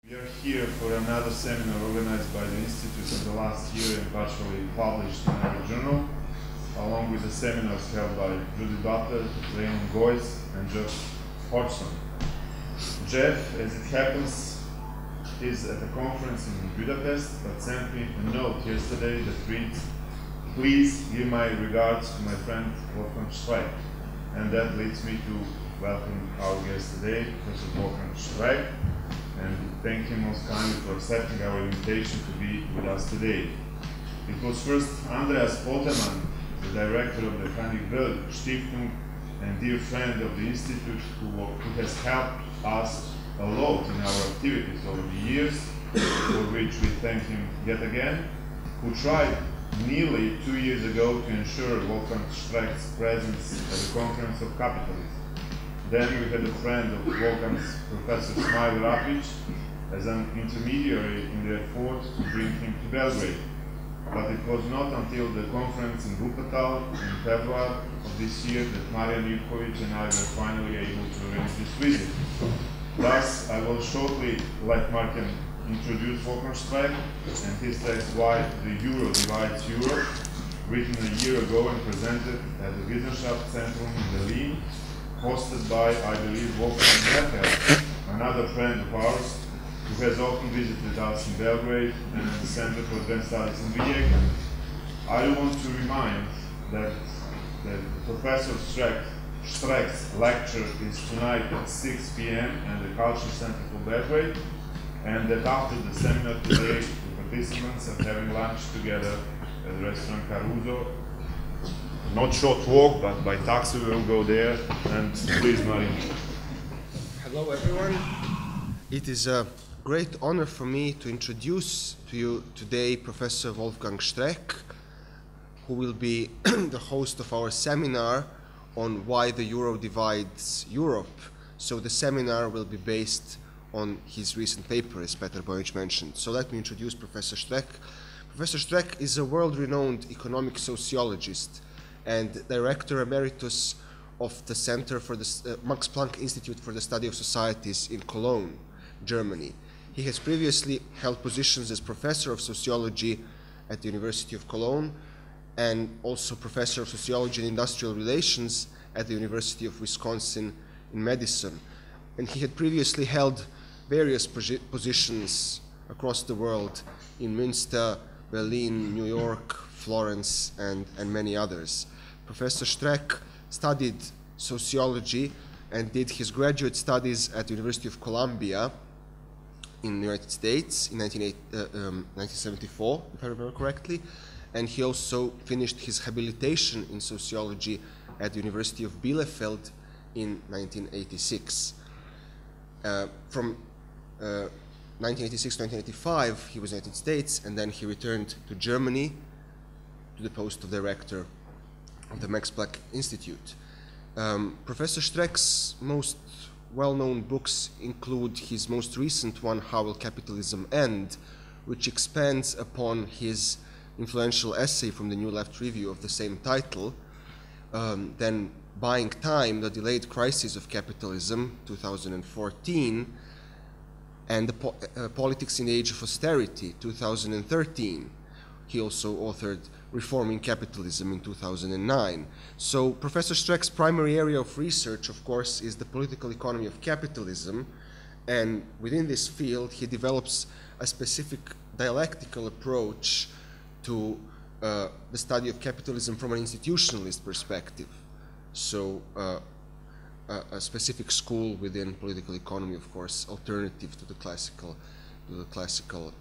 We are here for another seminar organized by the Institute in the last year and partially published in our journal, along with the seminars held by Judy Butler, Raymond Goyce, and Jeff Hodgson. Jeff, as it happens, is at a conference in Budapest, but sent me a note yesterday that reads, "Please give my regards to my friend Wolfgang Streeck." And that leads me to welcome our guest today, Professor Wolfgang Streeck, and thank him most kindly for accepting our invitation to be with us today. It was first Andreas Poltermann, the director of the Carnegie Stiftung and dear friend of the Institute, who has helped us a lot in our activities over the years, for which we thank him yet again, who tried nearly 2 years ago to ensure Wolfgang Streeck's presence at the Conference of Capitalism. Then we had a friend of Wolfgang's, Professor Smiley Rapić, as an intermediary in the effort to bring him to Belgrade. But it was not until the conference in Wuppertal in February of this year that Marjan Ivković and I were finally able to arrange this visit. Thus, I will shortly let Marjan introduce Wolfgang Streeck and his text Why the Euro Divides Europe, written a year ago and presented at the Wissenschaftszentrum in Berlin, hosted by, I believe, Wolfgang Streeck, another friend of ours, who has often visited us in Belgrade and at the Center for Advanced Studies in Rijeka. I want to remind that Professor Streeck's lecture is tonight at 6 p.m. at the Culture Center for Belgrade, and that after the seminar today, the participants are having lunch together at the restaurant Caruso. Not short walk, but by taxi we will go there. And please, Marjan. Hello, everyone. It is a great honor for me to introduce to you today Professor Wolfgang Streeck, who will be the host of our seminar on why the Euro divides Europe. So the seminar will be based on his recent paper, as Petar Bojanić mentioned. So let me introduce Professor Streeck. Professor Streeck is a world-renowned economic sociologist and Director Emeritus of the Center for the Max Planck Institute for the Study of Societies in Cologne, Germany. He has previously held positions as Professor of Sociology at the University of Cologne and also Professor of Sociology and Industrial Relations at the University of Wisconsin in Madison. And he had previously held various positions across the world in Münster, Berlin, New York, Florence, and many others. Professor Streeck studied sociology and did his graduate studies at the University of Columbia in the United States in 1974, if I remember correctly, and he also finished his habilitation in sociology at the University of Bielefeld in 1986. From 1986 to 1985, he was in the United States, and then he returned to Germany to the post of director of the Max Planck Institute. Professor Streeck's most well-known books include his most recent one, How Will Capitalism End?, which expands upon his influential essay from the New Left Review of the same title, then Buying Time, The Delayed Crisis of Capitalism, 2014, and Politics in the Age of Austerity, 2013. He also authored Reforming Capitalism in 2009. So Professor Streeck's primary area of research, of course, is the political economy of capitalism, and within this field he develops a specific dialectical approach to the study of capitalism from an institutionalist perspective. So a specific school within political economy, of course, alternative to the classical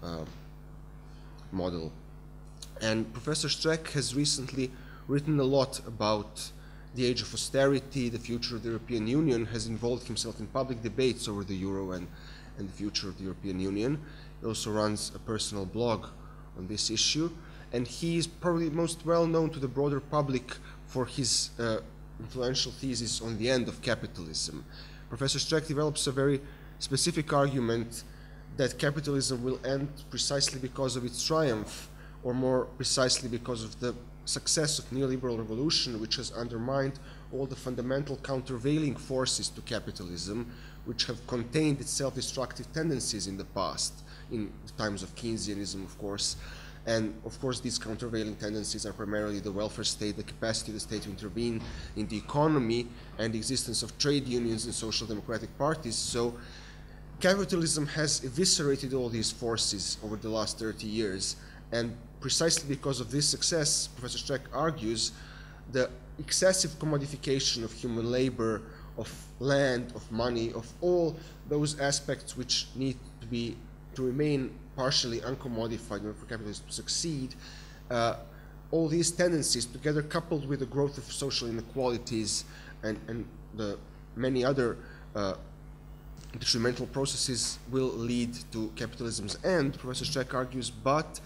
model. And Professor Streeck has recently written a lot about the age of austerity, the future of the European Union, has involved himself in public debates over the euro and the future of the European Union. He also runs a personal blog on this issue, and he is probably most well known to the broader public for his influential thesis on the end of capitalism. Professor Streeck develops a very specific argument that capitalism will end precisely because of its triumph, or more precisely because of the success of neoliberal revolution, which has undermined all the fundamental countervailing forces to capitalism, which have contained its self-destructive tendencies in the past, in times of Keynesianism, of course. And of course, these countervailing tendencies are primarily the welfare state, the capacity of the state to intervene in the economy, and the existence of trade unions and social democratic parties. So capitalism has eviscerated all these forces over the last 30 years. And precisely because of this success, Professor Streeck argues, the excessive commodification of human labor, of land, of money, of all those aspects which need to remain partially uncommodified in order for capitalism to succeed, all these tendencies together, coupled with the growth of social inequalities and the many other detrimental processes, will lead to capitalism's end, Professor Streeck argues, but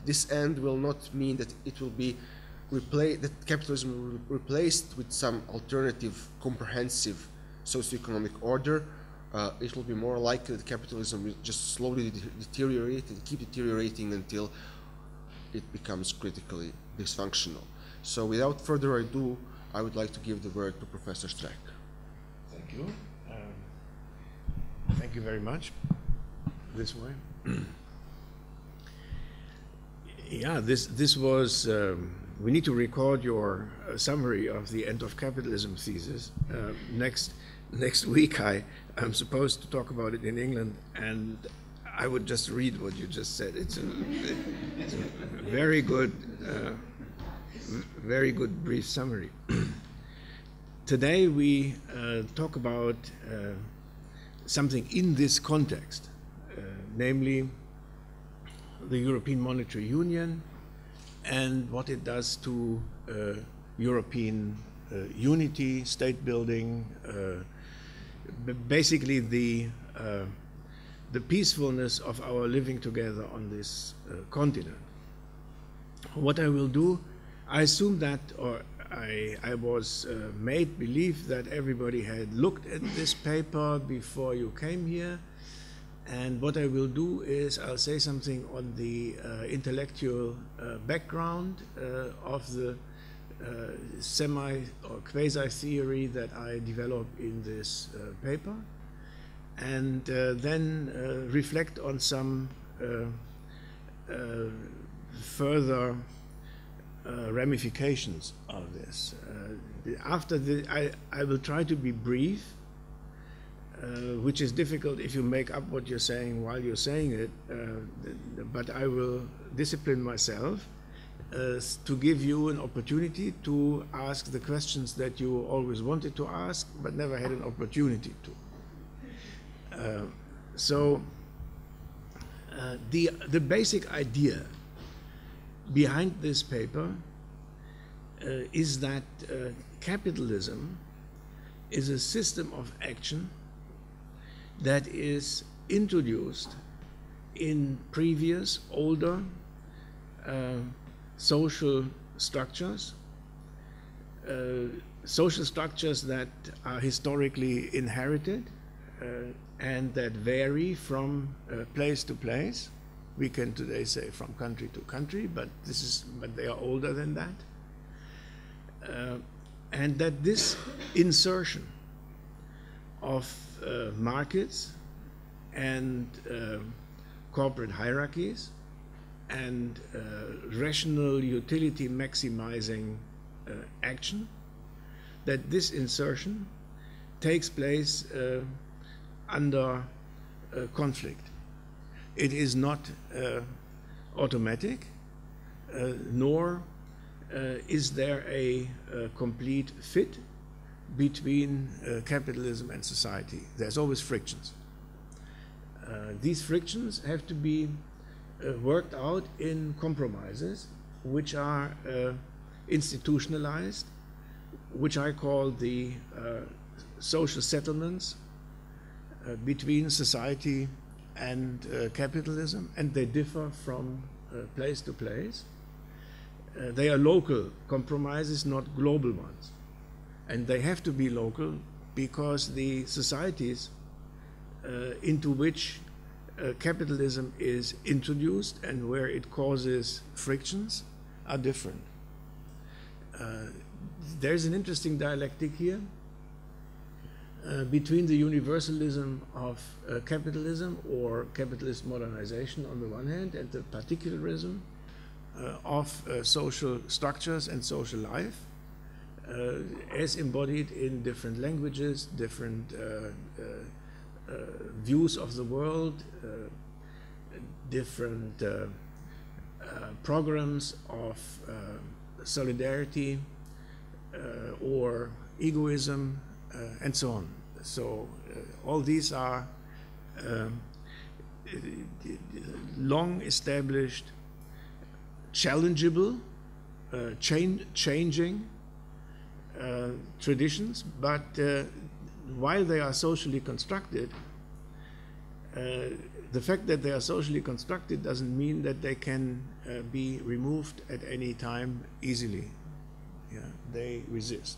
this end will not mean that it will be that capitalism will be replaced with some alternative, comprehensive socio-economic order. It will be more likely that capitalism will just slowly deteriorate and keep deteriorating until it becomes critically dysfunctional. So without further ado, I would like to give the word to Professor Streeck. Thank you. Thank you very much. This way. Yeah, this was, we need to record your summary of the end of capitalism thesis. Next week I'm supposed to talk about it in England, and I would just read what you just said. It's a very good brief summary. Today we talk about something in this context, namely the European Monetary Union and what it does to European unity, state building, basically the peacefulness of our living together on this continent. What I will do, I assume that, or I was made believe that everybody had looked at this paper before you came here, and what I will do is I'll say something on the intellectual background of the semi or quasi theory that I developed in this paper, and then reflect on some further ramifications of this. After I will try to be brief, which is difficult if you make up what you're saying while you're saying it, but I will discipline myself to give you an opportunity to ask the questions that you always wanted to ask but never had an opportunity to. So the basic idea behind this paper is that capitalism is a system of action that is introduced in previous, older social structures that are historically inherited and that vary from place to place. We can today say from country to country, but they are older than that. And that this insertion of markets and corporate hierarchies and rational utility maximizing action, that this insertion takes place under conflict. It is not automatic, nor is there a complete fit between capitalism and society. There's always frictions. These frictions have to be worked out in compromises, which are institutionalized, which I call the social settlements between society and capitalism, and they differ from place to place. They are local compromises, not global ones. And they have to be local because the societies into which capitalism is introduced and where it causes frictions are different. There's an interesting dialectic here. between the universalism of capitalism or capitalist modernization on the one hand and the particularism of social structures and social life as embodied in different languages, different views of the world, different programs of solidarity or egoism, and so on. So all these are long established, challengeable, changing traditions, but while they are socially constructed, the fact that they are socially constructed doesn't mean that they can be removed at any time easily. Yeah, they resist.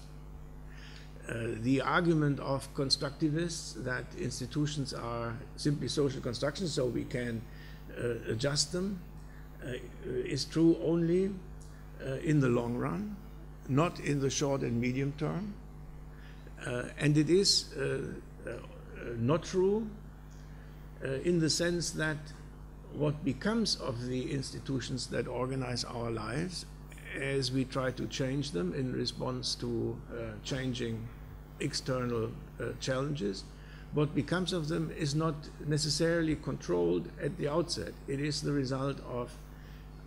The argument of constructivists that institutions are simply social constructions, so we can adjust them, is true only in the long run, not in the short and medium term. And it is not true in the sense that what becomes of the institutions that organize our lives as we try to change them in response to changing external challenges, what becomes of them is not necessarily controlled at the outset. It is the result of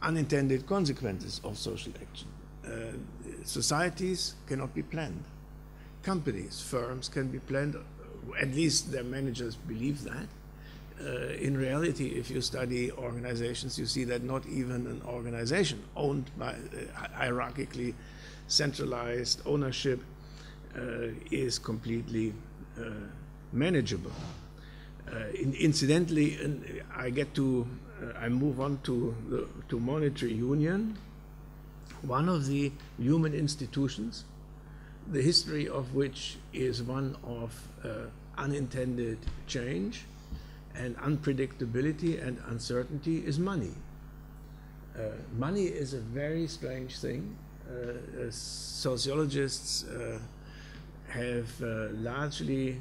unintended consequences of social action. Societies cannot be planned. Companies, firms can be planned, at least their managers believe that. In reality, if you study organizations, you see that not even an organization owned by hierarchically centralized ownership is completely manageable. Incidentally, I move on to monetary union. One of the human institutions, the history of which is one of unintended change and unpredictability and uncertainty, is money. Money is a very strange thing. Sociologists have largely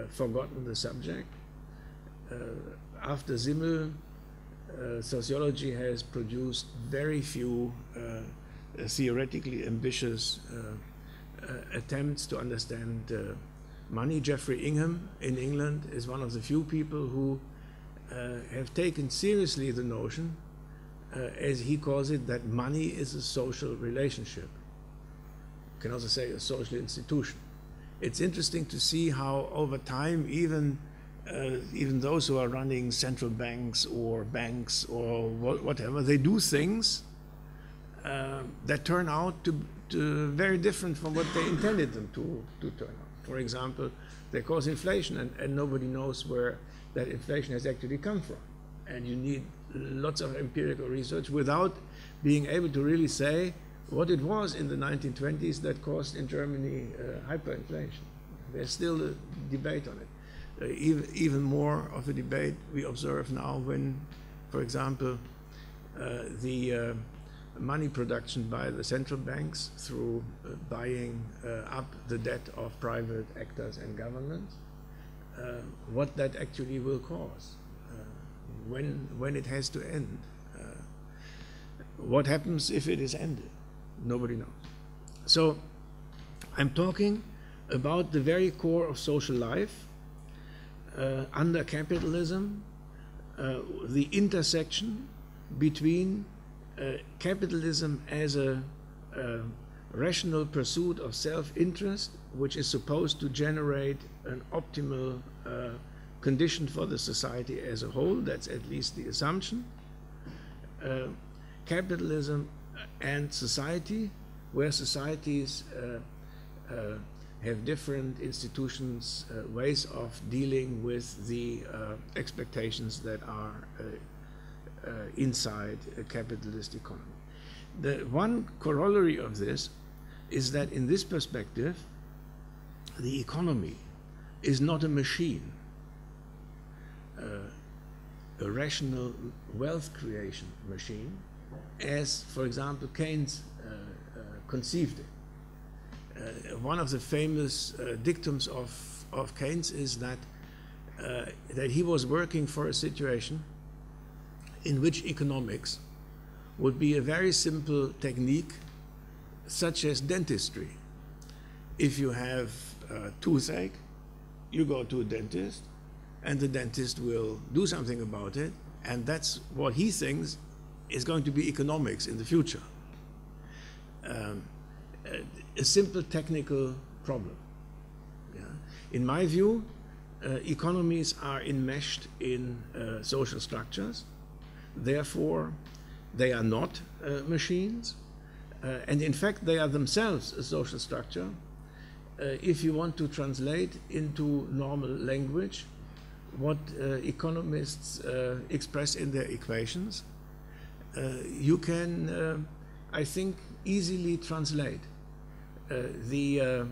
forgotten the subject. After Simmel, sociology has produced very few theoretically ambitious attempts to understand money. Jeffrey Ingham in England is one of the few people who have taken seriously the notion, as he calls it, that money is a social relationship. You can also say a social institution. It's interesting to see how over time even those who are running central banks or whatever, they do things that turn out to very different from what they intended them to turn out. For example, they cause inflation, and nobody knows where that inflation has actually come from. And you need lots of empirical research without being able to really say what it was in the 1920s that caused in Germany hyperinflation. There's still a debate on it. Even more of a debate we observe now when, for example, the money production by the central banks through buying up the debt of private actors and governments, what that actually will cause, when it has to end. What happens if it is ended? Nobody knows. So I'm talking about the very core of social life under capitalism, the intersection between capitalism as a rational pursuit of self-interest, which is supposed to generate an optimal condition for the society as a whole. That's at least the assumption. Capitalism and society, where societies have different institutions, ways of dealing with the expectations that are inside a capitalist economy. The one corollary of this is that in this perspective, the economy is not a machine, a rational wealth creation machine, as, for example, Keynes conceived it. One of the famous dictums of of Keynes is that that he was working for a situation in which economics would be a very simple technique, such as dentistry. If you have toothache, you go to a dentist, and the dentist will do something about it, and that's what he thinks is going to be economics in the future. A simple technical problem. Yeah. In my view, economies are enmeshed in social structures. Therefore, they are not machines. And in fact, they are themselves a social structure. If you want to translate into normal language what economists express in their equations, you can, I think, easily translate the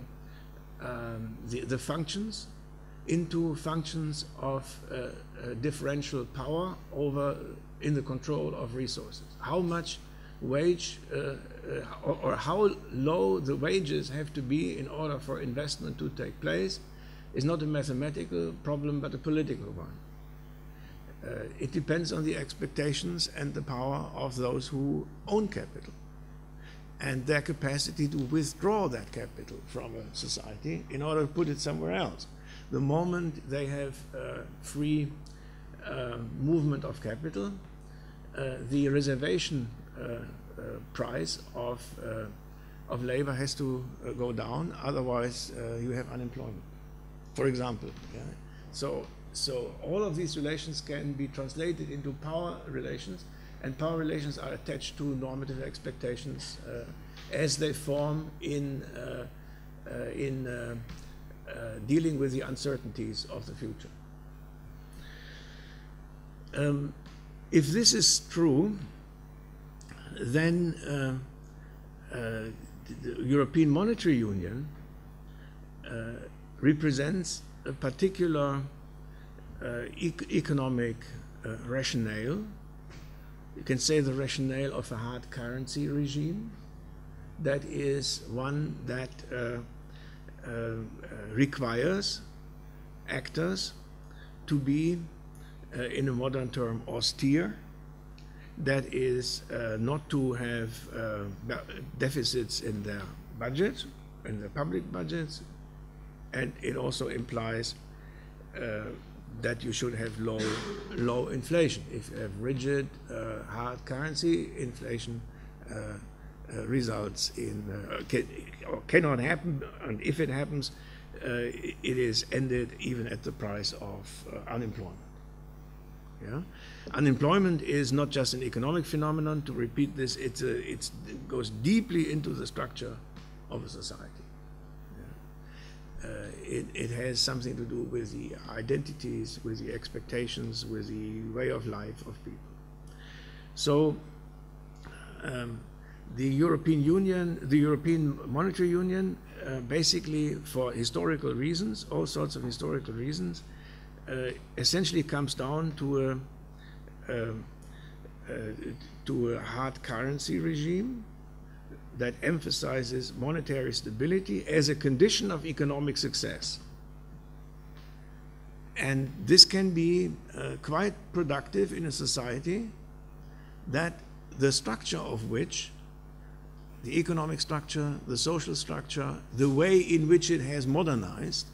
functions into functions of differential power over in the control of resources. How much wage or how low the wages have to be in order for investment to take place is not a mathematical problem but a political one. It depends on the expectations and the power of those who own capital and their capacity to withdraw that capital from a society in order to put it somewhere else. The moment they have free movement of capital, the reservation price of labor has to go down, otherwise you have unemployment, for example. Yeah? So all of these relations can be translated into power relations, and power relations are attached to normative expectations as they form in dealing with the uncertainties of the future. If this is true, then the European Monetary Union represents a particular economic rationale. You can say the rationale of a hard currency regime. That is one that requires actors to be, in a modern term, austere. That is not to have deficits in their budget, in their public budgets, and it also implies that you should have low inflation. If you have rigid, hard currency, inflation results in, or cannot happen, and if it happens, it is ended even at the price of unemployment. Yeah? Unemployment is not just an economic phenomenon. To repeat this, it goes deeply into the structure of a society. Yeah? It has something to do with the identities, with the expectations, with the way of life of people. So the European Union, the European Monetary Union, basically for historical reasons, all sorts of historical reasons, essentially comes down to a hard currency regime that emphasizes monetary stability as a condition of economic success. And this can be quite productive in a society that the structure of which, the economic structure, the social structure, the way in which it has modernized,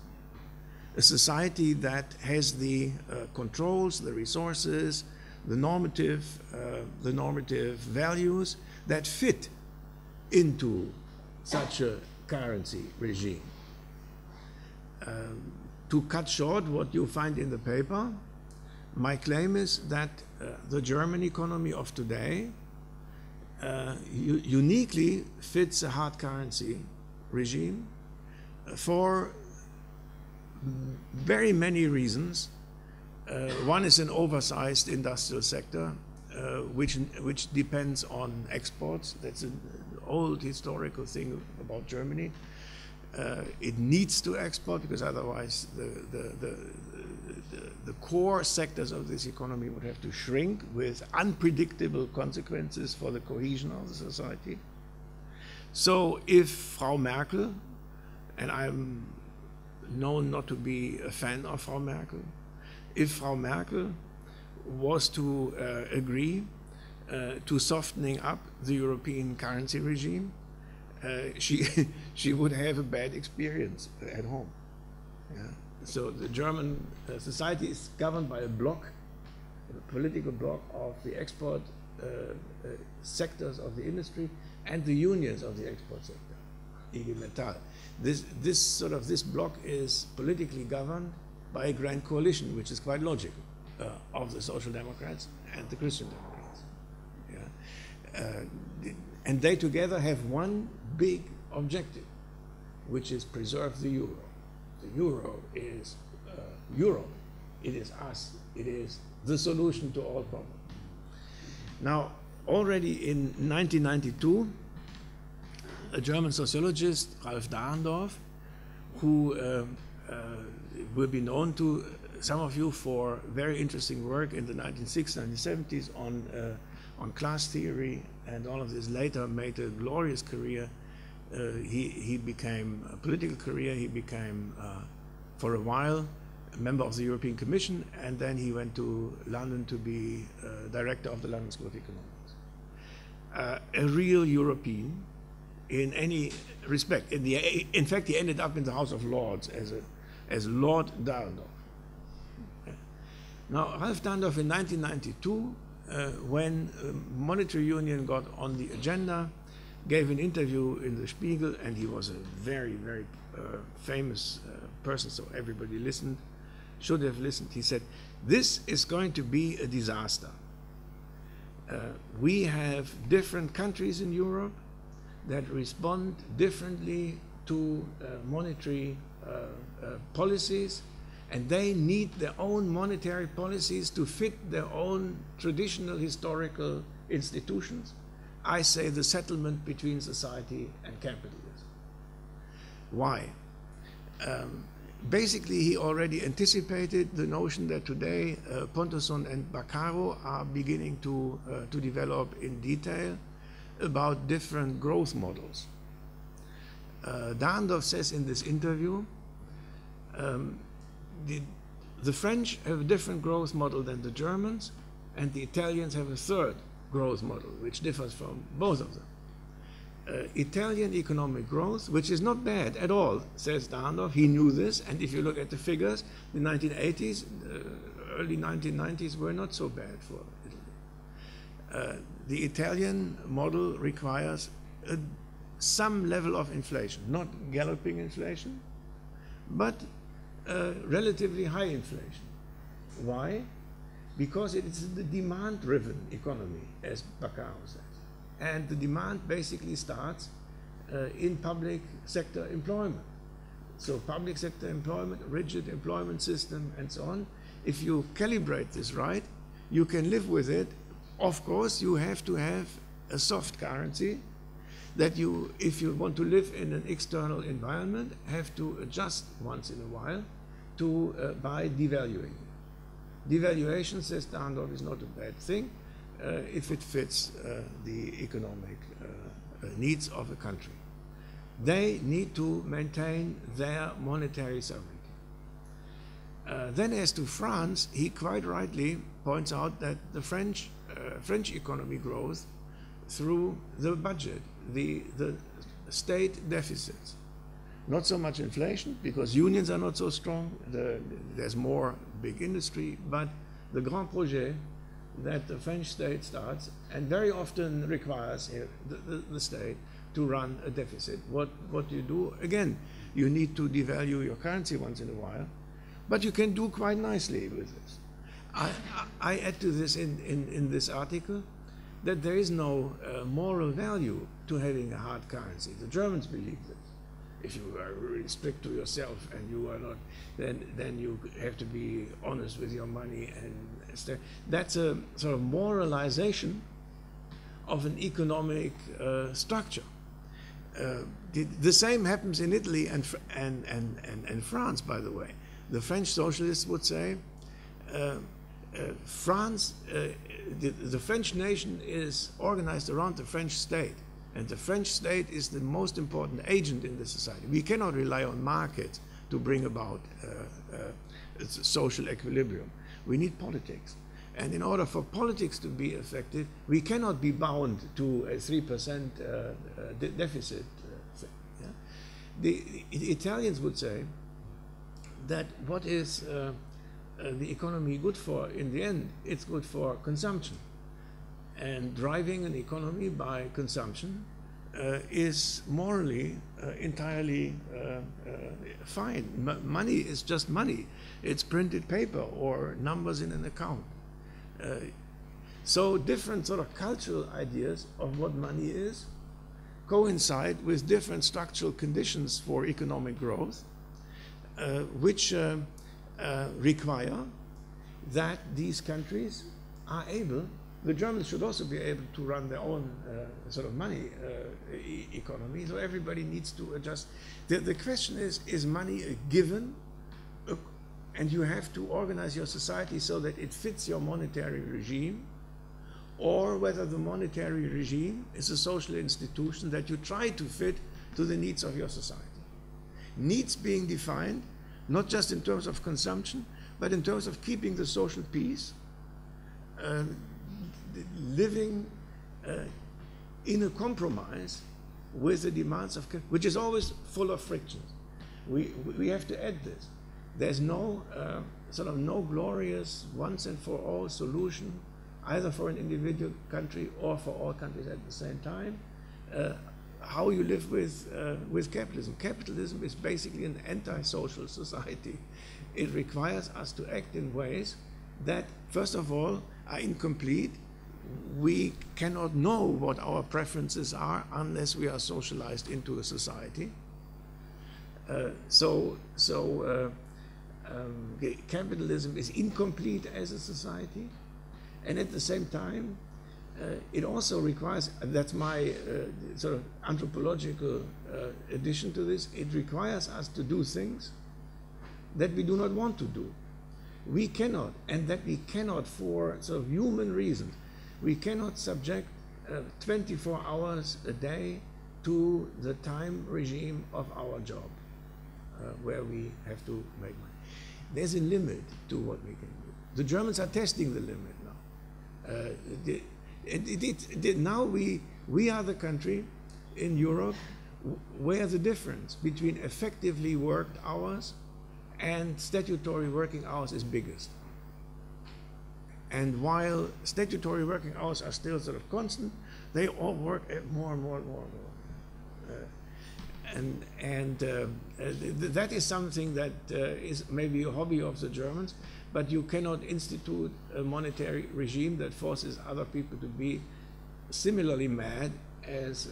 a society that has the controls, the resources, the normative values that fit into such a currency regime. To cut short what you find in the paper, my claim is that the German economy of today uniquely fits a hard currency regime for very many reasons. One is an oversized industrial sector, which depends on exports. That's an old historical thing about Germany. It needs to export because otherwise the core sectors of this economy would have to shrink with unpredictable consequences for the cohesion of the society. So if Frau Merkel, and I'm known not to be a fan of Frau Merkel. If Frau Merkel was to agree to softening up the European currency regime, she would have a bad experience at home. Yeah. So the German society is governed by a bloc, a political bloc of the export sectors of the industry and the unions of the export sector, IG Metall. This bloc is politically governed by a grand coalition, which is quite logical, of the Social Democrats and the Christian Democrats. Yeah. And they together have one big objective, which is preserve the euro. The euro is Europe. It is us. It is the solution to all problems. Now, already in 1992, a German sociologist, Ralph Dahrendorf, who will be known to some of you for very interesting work in the 1960s and 1970s on class theory and all of this, later made a glorious career. He became a political career. He became, for a while, a member of the European Commission, and then he went to London to be director of the London School of Economics. A real European in any respect. In fact, he ended up in the House of Lords as Lord Dahrendorf. Now, Ralph Dahrendorf in 1992, when monetary union got on the agenda, gave an interview in the Spiegel, and he was a very, very famous person, so everybody listened, should have listened. He said, "This is going to be a disaster. We have different countries in Europe that respond differently to monetary policies, and they need their own monetary policies to fit their own traditional historical institutions. I say the settlement between society and capitalism." Why? Basically, he already anticipated the notion that today Pontoson and Baccaro are beginning to develop in detail about different growth models. Dahrendorf says in this interview, the French have a different growth model than the Germans, and the Italians have a third growth model, which differs from both of them. Italian economic growth, which is not bad at all, says Dahrendorf. He knew this, and if you look at the figures, the 1980s, early 1990s were not so bad for Italy. The Italian model requires some level of inflation, not galloping inflation, but relatively high inflation. Why? Because it is the demand-driven economy, as Baccaro says. And the demand basically starts in public sector employment. So public sector employment, rigid employment system, and so on. If you calibrate this right, you can live with it. Of course, you have to have a soft currency that you, if you want to live in an external environment, have to adjust once in a while to by devaluing. Devaluation, says Dahrendorf, is not a bad thing if it fits the economic needs of a country. They need to maintain their monetary sovereignty. Then as to France, he quite rightly points out that the French economy grows through the budget, the state deficits. Not so much inflation, because unions are not so strong, there's more big industry, but the grand projet that the French state starts, and very often requires the state to run a deficit. What do you do? Again, you need to devalue your currency once in a while, but you can do quite nicely with this. I add to this in this article that there is no moral value to having a hard currency. The Germans believe this. If you are really strict to yourself and you are not, then you have to be honest with your money, and that's a sort of moralization of an economic structure. The same happens in Italy and France, by the way. The French socialists would say France, the French nation is organized around the French state. And the French state is the most important agent in the society. We cannot rely on markets to bring about social equilibrium. We need politics. And in order for politics to be effective, we cannot be bound to a 3% deficit. Yeah? The Italians would say that what is the economy good for in the end? It's good for consumption. And driving an economy by consumption is morally entirely fine. Money is just money. It's printed paper or numbers in an account. So different sort of cultural ideas of what money is coincide with different structural conditions for economic growth, which require that these countries are able, the Germans should also be able to run their own sort of money economy, so everybody needs to adjust. The question is money a given? And you have to organize your society so that it fits your monetary regime, or whether the monetary regime is a social institution that you try to fit to the needs of your society. Needs being defined not just in terms of consumption, but in terms of keeping the social peace, living in a compromise with the demands of, which is always full of frictions. We have to add this. There's no sort of no glorious once and for all solution, either for an individual country or for all countries at the same time. How you live with capitalism. Capitalism is basically an anti-social society. It requires us to act in ways that, first of all, are incomplete. We cannot know what our preferences are unless we are socialized into a society. Capitalism is incomplete as a society, and at the same time, it also requires, that's my sort of anthropological addition to this, it requires us to do things that we do not want to do. We cannot, and that we cannot for sort of human reasons, we cannot subject 24 hours a day to the time regime of our job, where we have to make money. There's a limit to what we can do. The Germans are testing the limit now. Now we are the country in Europe where the difference between effectively worked hours and statutory working hours is biggest. And while statutory working hours are still sort of constant, they all work at more and more and more and more. That is something that is maybe a hobby of the Germans, but you cannot institute a monetary regime that forces other people to be similarly mad as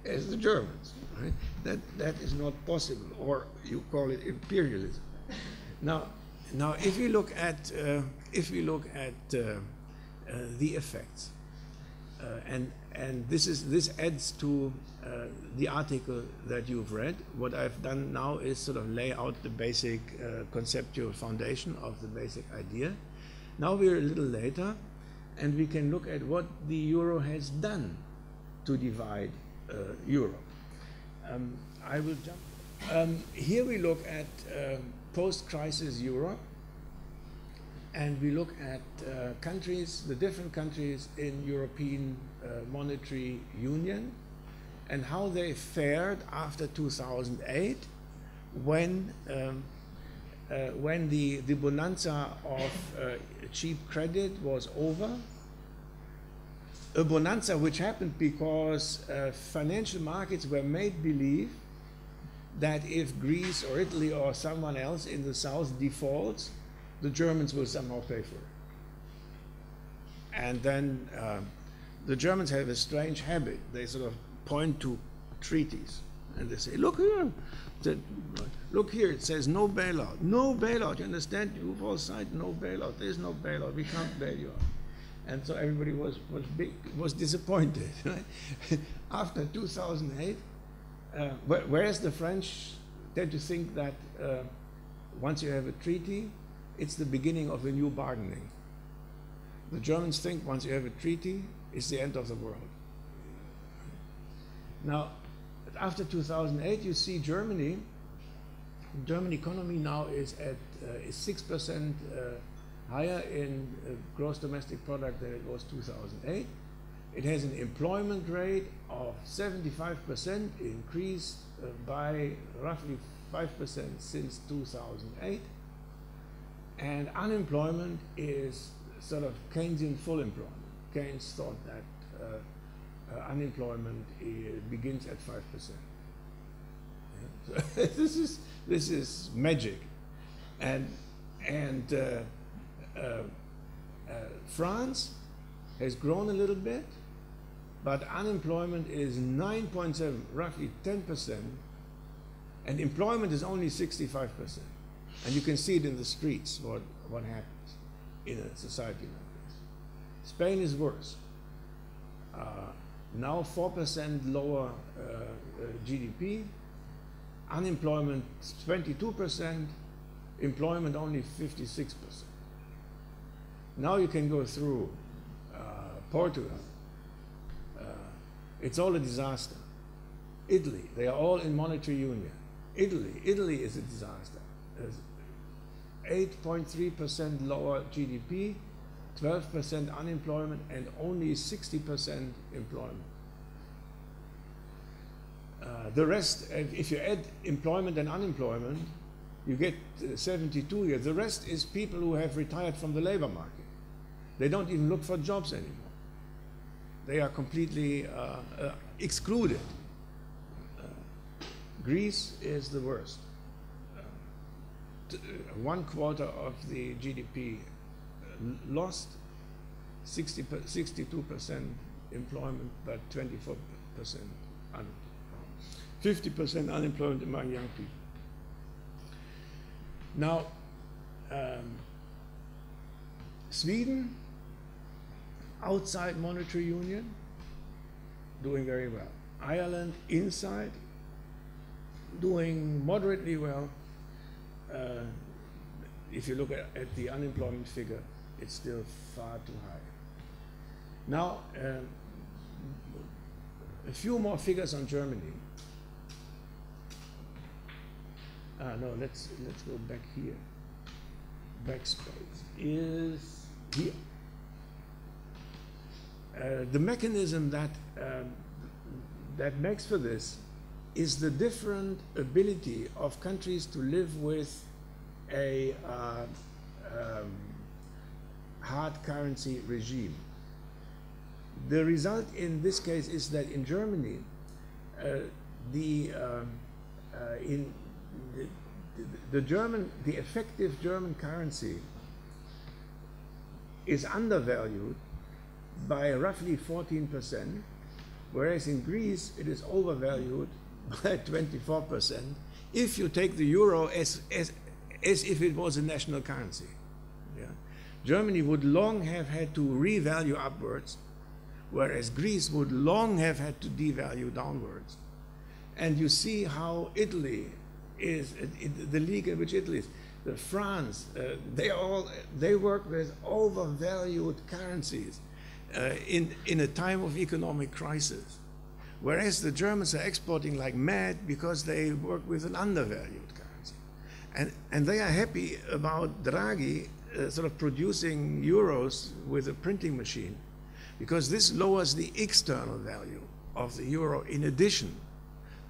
as the Germans. Right? That is not possible, or you call it imperialism. Now, if we look at the effects, and this adds to the article that you've read. What I've done now is sort of lay out the basic conceptual foundation of the basic idea. Now we're a little later, and we can look at what the euro has done to divide Europe. I will jump. Here we look at post-crisis Europe, and we look at countries, the different countries in European Monetary Union, and how they fared after 2008, when the bonanza of cheap credit was over. A bonanza which happened because financial markets were made believe that if Greece or Italy or someone else in the south defaults, the Germans will somehow pay for it. And then the Germans have a strange habit. They sort of point to treaties and they say, look here, look here, it says no bailout. No bailout, you understand? You've all signed no bailout. There's no bailout, we can't bail you out. And so everybody was disappointed. Right? After 2008, whereas the French tend to think that once you have a treaty, it's the beginning of a new bargaining. The Germans think once you have a treaty, it's the end of the world. Now, after 2008, you see Germany German economy now is at 6% higher in gross domestic product than it was 2008. It has an employment rate of 75%, increased by roughly 5% since 2008. And unemployment is sort of Keynesian full employment. Keynes thought that unemployment begins at 5%. Yeah? So this is magic, and France has grown a little bit, but unemployment is 9.7, roughly 10%, and employment is only 65%. And you can see it in the streets, what happens in a society like this. Spain is worse. Now 4% lower GDP, unemployment 22%, employment only 56%. Now you can go through Portugal. It's all a disaster. Italy, they are all in monetary union. Italy is a disaster. 8.3% lower GDP, 12% unemployment, and only 60% employment. The rest, if you add employment and unemployment, you get 72 years. The rest is people who have retired from the labor market. They don't even look for jobs anymore. They are completely excluded. Greece is the worst. 1/4 of the GDP lost, 62% employment, but 24% unemployment. 50% unemployment among young people. Now, Sweden, outside monetary union, doing very well. Ireland, inside, doing moderately well. If you look at the unemployment figure, it's still far too high. Now, a few more figures on Germany. No, let's go back here. Backspace is here. The mechanism that makes for this is the different ability of countries to live with a hard currency regime. The result in this case is that in Germany, the effective German currency is undervalued by roughly 14%, whereas in Greece it is overvalued by 24% if you take the euro as if it was a national currency. Yeah? Germany would long have had to revalue upwards, whereas Greece would long have had to devalue downwards. And you see how Italy is, the league in which Italy is. France, they work with overvalued currencies in a time of economic crisis. Whereas the Germans are exporting like mad because they work with an undervalued currency. And they are happy about Draghi sort of producing euros with a printing machine, because this lowers the external value of the euro in addition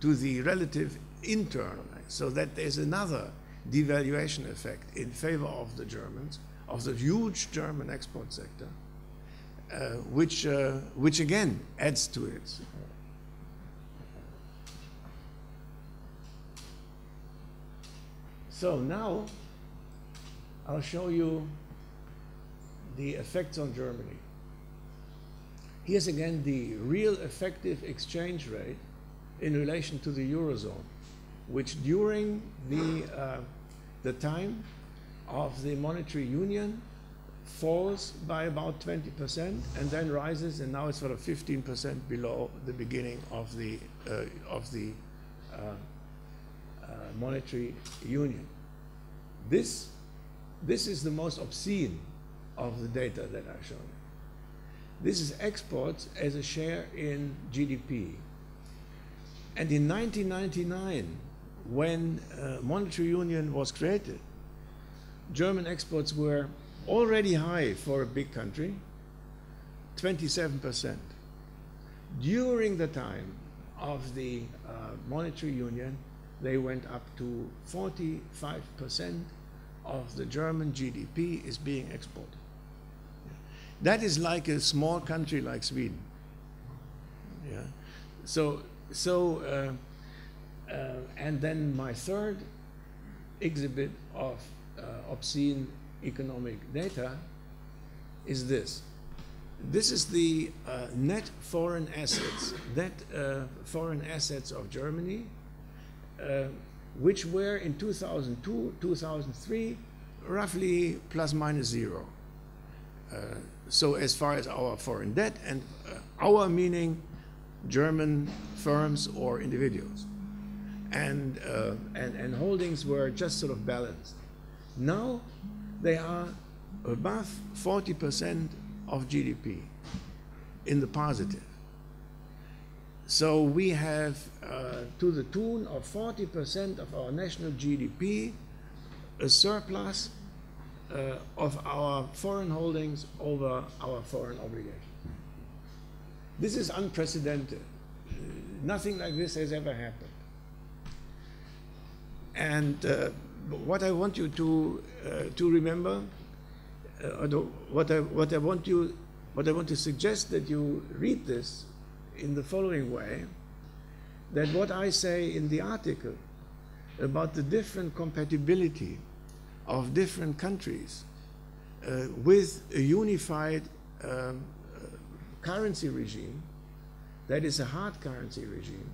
to the relative internal, so that there's another devaluation effect in favor of the Germans, of the huge German export sector, which again adds to it. So now I'll show you the effects on Germany. Here's again the real effective exchange rate in relation to the Eurozone, which during the time of the monetary union falls by about 20% and then rises, and now it's sort of 15% below the beginning of the monetary union. This is the most obscene of the data that I've shown you. This is exports as a share in GDP. And in 1999, when monetary union was created, German exports were already high for a big country, 27%. During the time of the monetary union, they went up to 45% of the German GDP is being exported. That is like a small country like Sweden. Yeah. And then my third exhibit of obscene economic data is this. This is the net foreign assets, foreign assets of Germany, which were in 2002, 2003, roughly plus minus zero. So as far as our foreign debt, and our meaning German firms or individuals, and holdings were just sort of balanced. Now they are above 40% of GDP in the positive. So we have, to the tune of 40% of our national GDP, a surplus of our foreign holdings over our foreign obligations. This is unprecedented. Nothing like this has ever happened. And what I want you to remember, what I want to suggest that you read this in the following way, that what I say in the article about the different compatibility of different countries with a unified currency regime, that is a hard currency regime,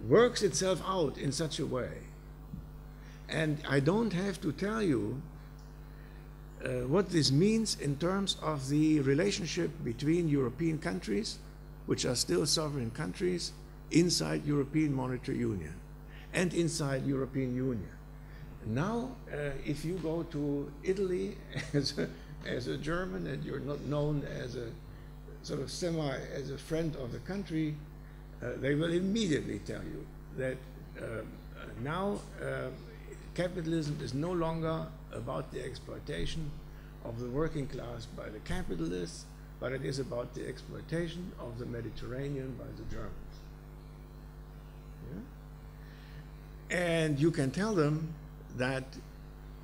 works itself out in such a way. And I don't have to tell you what this means in terms of the relationship between European countries, which are still sovereign countries, inside European Monetary Union and inside European Union. Now, if you go to Italy as a German and you're not known as a sort of as a friend of the country, they will immediately tell you that now capitalism is no longer about the exploitation of the working class by the capitalists, but it is about the exploitation of the Mediterranean by the Germans. Yeah? And you can tell them that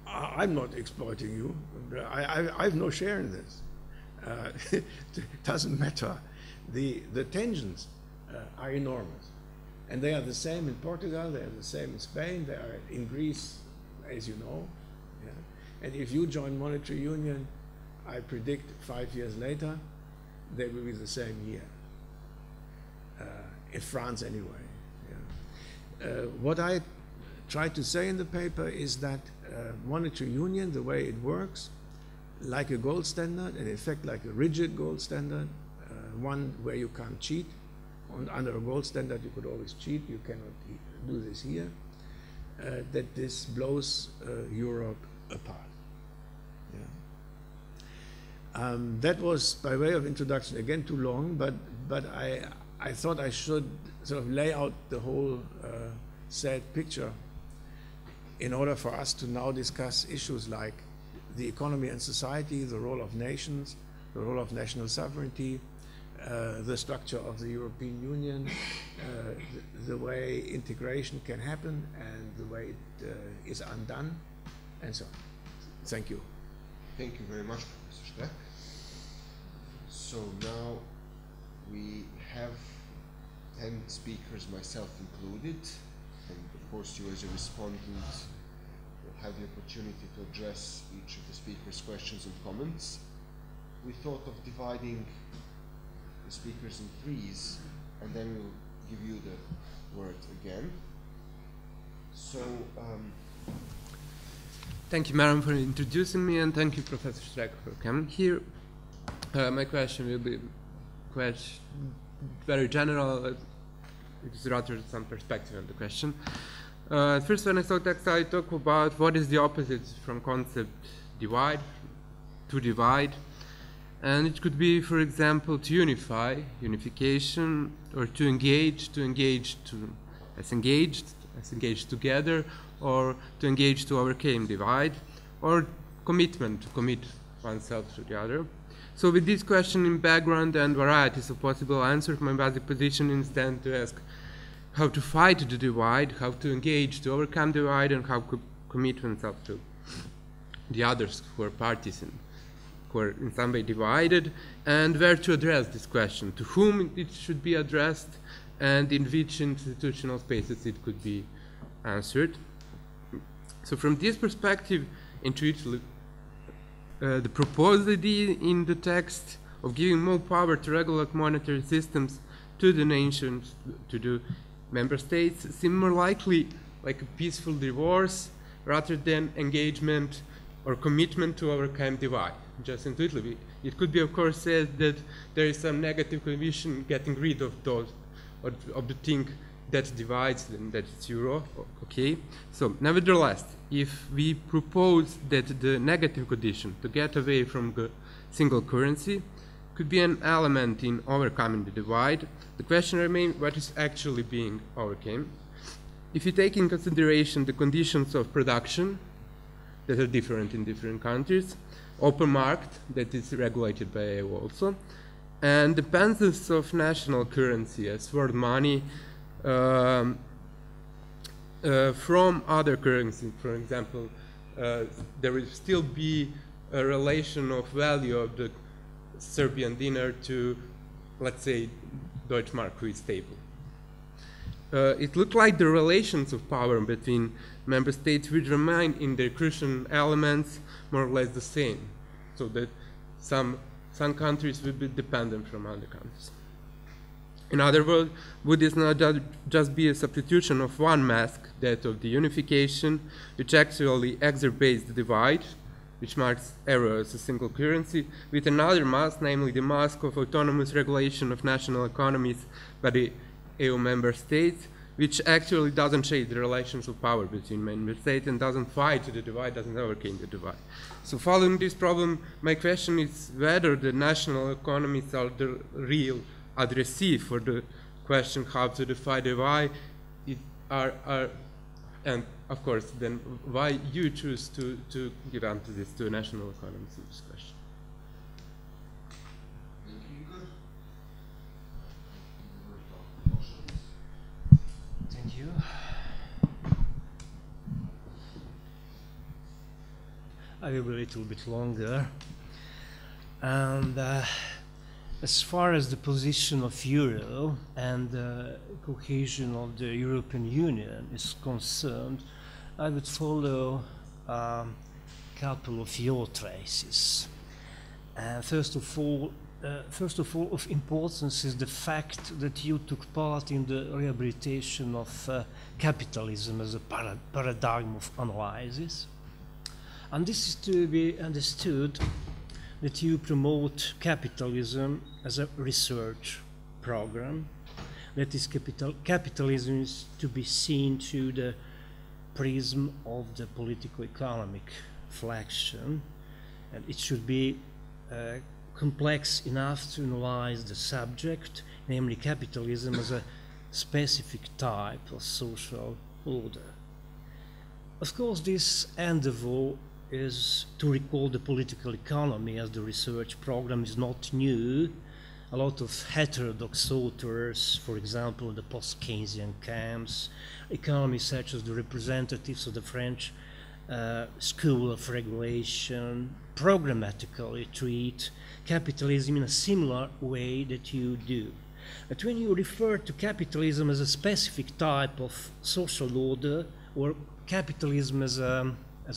I'm not exploiting you. I have no share in this. It doesn't matter. The tensions are enormous. And they are the same in Portugal, they are the same in Spain, they are in Greece, as you know. Yeah? And if you join monetary union, I predict 5 years later, they will be the same here. In France anyway. Yeah? What I try to say in the paper is that monetary union, the way it works, like a gold standard, and in fact like a rigid gold standard, one where you can't cheat. Under a gold standard you could always cheat, you cannot do this here, that this blows Europe apart. Yeah. That was by way of introduction, again too long, but I thought I should sort of lay out the whole sad picture in order for us to now discuss issues like the economy and society, the role of nations, the role of national sovereignty, the structure of the European Union, the way integration can happen and the way it is undone, and so on. Thank you. Thank you very much, Professor Streeck. So now we have 10 speakers, myself included, and of course you as a respondent will have the opportunity to address each of the speakers' questions and comments. We thought of dividing the speakers in threes, and then we'll give you the word again. So, thank you, Marjan, for introducing me, and thank you, Professor Streeck, for coming here. My question will be very general. It is rather some perspective on the question. First, when I saw text, I talk about what is the opposite from concept divide, to divide. And it could be, for example, to unify, unification, or to engage, as engaged, as engage together, or to engage to overcome divide, or commitment, to commit oneself to the other. So with this question in background and varieties of possible answers, my basic position is then to ask how to fight the divide, how to engage to overcome divide, and how to commit oneself to the others who are parties in, who are in some way divided, and where to address this question, to whom it should be addressed, and in which institutional spaces it could be answered. So from this perspective, intuitively, the proposed idea in the text of giving more power to regulate monetary systems to the nations, to the member states, seem more likely like a peaceful divorce rather than engagement or commitment to overcome divide. Just intuitively, it could be, of course, said that there is some negative condition getting rid of those, or of the thing that divides, and that is euro. Okay. So, nevertheless, if we propose that the negative condition to get away from the single currency could be an element in overcoming the divide, the question remains what is actually being overcome. If you take in consideration the conditions of production that are different in different countries, open market that is regulated by EU also, and dependence of national currency as world money from other currencies. For example, there will still be a relation of value of the Serbian dinar to, let's say, Deutschmark, who is stable. It looked like the relations of power between member states would remain in their crucial elements more or less the same, so that some countries will be dependent from other countries. In other words, would this not just be a substitution of one mask, that of the unification, which actually exacerbates the divide, which marks euro as a single currency, with another mask, namely the mask of autonomous regulation of national economies by the EU member states, which actually doesn't shade the relations of power between member states and doesn't fight the divide, doesn't overcome the divide. So following this problem, my question is whether the national economies are the real addressee for the question how to define divide, and of course then why you choose to give emphasis to national economies in this question. Thank you. I will be a little bit longer. And as far as the position of euro and the cohesion of the European Union is concerned, I would follow a couple of your traces. First of all, of importance is the fact that you took part in the rehabilitation of capitalism as a paradigm of analysis. And this is to be understood that you promote capitalism as a research program. That is, capitalism is to be seen through the prism of the political-economic flexion, and it should be complex enough to analyze the subject, namely capitalism as a specific type of social order. Of course, this endeavor is to recall the political economy as the research program is not new. A lot of heterodox authors, for example, in the post-Keynesian camps, economists such as the representatives of the French School of Regulation, programmatically treat capitalism in a similar way that you do. But when you refer to capitalism as a specific type of social order, or capitalism as a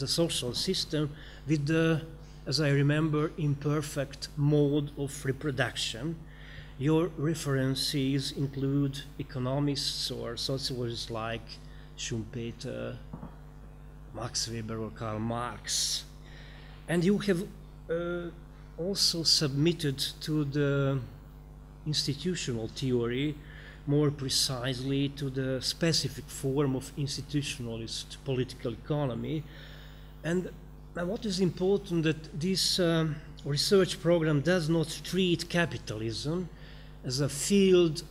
social system with the, as I remember, imperfect mode of reproduction, your references include economists or sociologists like Schumpeter, Max Weber or Karl Marx. And you have also submitted to the institutional theory, more precisely to the specific form of institutionalist political economy. And what is important that this research program does not treat capitalism as a field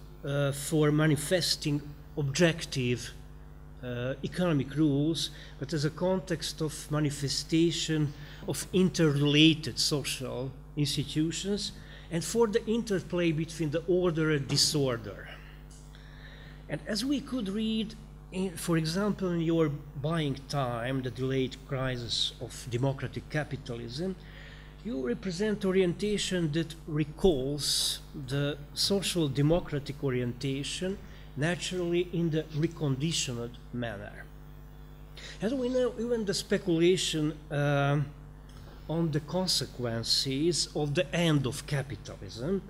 for manifesting objective economic rules, but as a context of manifestation of interrelated social institutions and for the interplay between the order and disorder. And as we could read, for example, in your Buying Time, the delayed crisis of democratic capitalism, you represent orientation that recalls the social democratic orientation naturally in the reconditioned manner. As we know, even the speculation on the consequences of the end of capitalism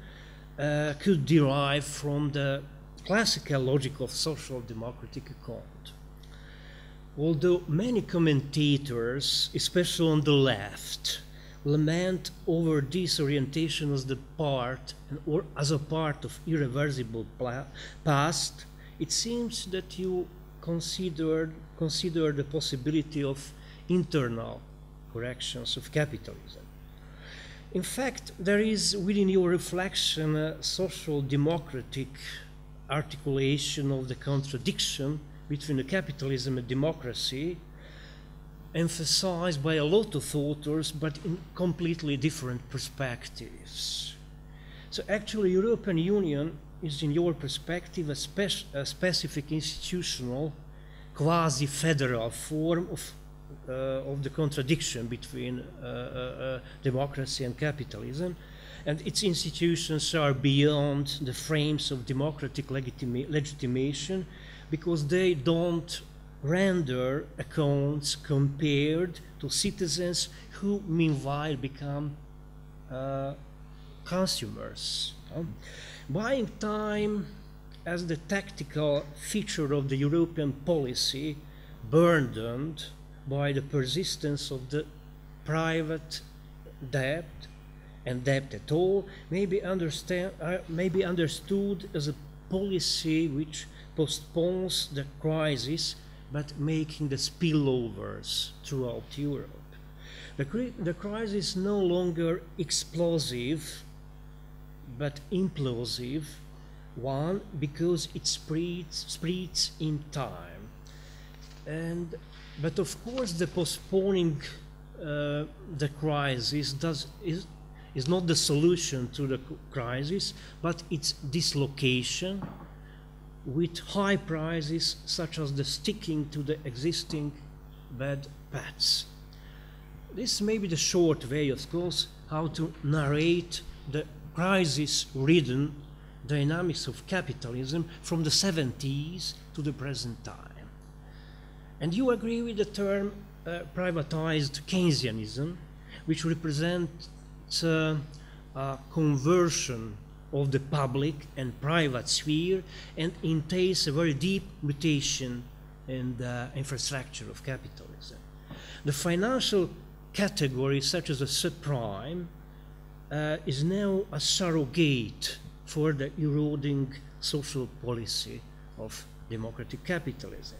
could derive from the classical logic of social democratic account. Although many commentators, especially on the left, lament over this orientation as the part or as a part of irreversible past, it seems that you consider the possibility of internal corrections of capitalism. In fact, there is within your reflection a social democratic articulation of the contradiction between the capitalism and democracy, emphasized by a lot of authors, but in completely different perspectives. So actually, European Union is, in your perspective, a specific institutional, quasi-federal form of the contradiction between democracy and capitalism, and its institutions are beyond the frames of democratic legitimation because they don't render accounts compared to citizens who meanwhile become consumers. Buying time as the tactical feature of the European policy burdened by the persistence of the private debt and debt at all may be understood as a policy which postpones the crisis but making the spillovers throughout Europe. The crisis is no longer explosive but implosive one because it spreads in time. But of course the postponing the crisis is not the solution to the crisis, but its dislocation with high prices such as the sticking to the existing bad paths. This may be the short way, of course, how to narrate the crisis-ridden dynamics of capitalism from the 70s to the present time. And you agree with the term privatized Keynesianism, which represents a conversion of the public and private sphere and entails a very deep mutation in the infrastructure of capitalism. The financial category, such as the subprime, is now a surrogate for the eroding social policy of democratic capitalism.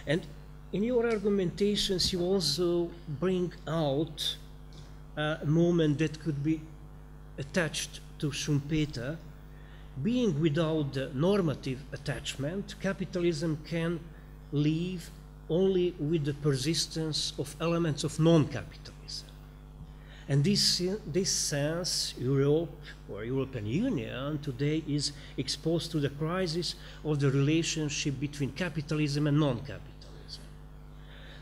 And in your argumentations, you also bring out a moment that could be attached to Schumpeter. Being without the normative attachment, capitalism can live only with the persistence of elements of non-capitalism. And this sense, Europe or European Union today is exposed to the crisis of the relationship between capitalism and non-capitalism.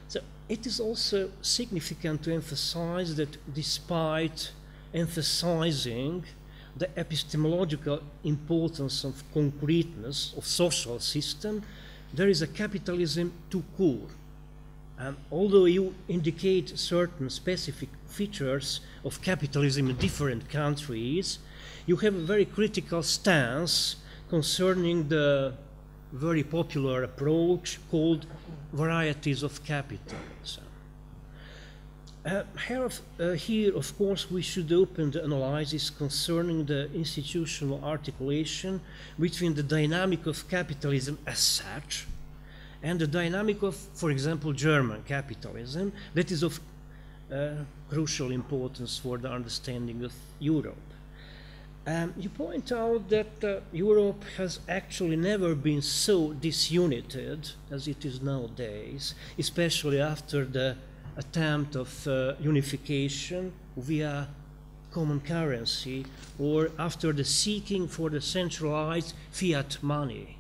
So it is also significant to emphasize that despite emphasizing the epistemological importance of concreteness of social system, there is a capitalism tout court. And although you indicate certain specific features of capitalism in different countries, you have a very critical stance concerning the very popular approach called varieties of capitalism. Here, of course, we should open the analysis concerning the institutional articulation between the dynamic of capitalism as such and the dynamic of, for example, German capitalism that is of crucial importance for the understanding of Europe. You point out that Europe has actually never been so disunited as it is nowadays, especially after the attempt of unification via common currency, or after the seeking for the centralized fiat money.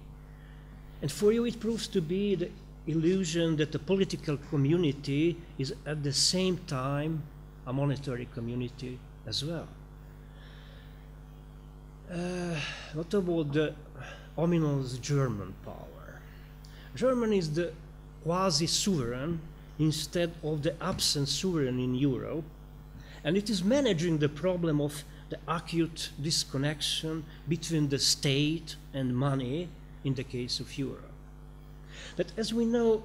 And for you it proves to be the illusion that the political community is at the same time a monetary community as well. What about the ominous German power? Germany is the quasi-sovereign instead of the absent sovereign in Europe, and it is managing the problem of the acute disconnection between the state and money in the case of Europe. That, as we know,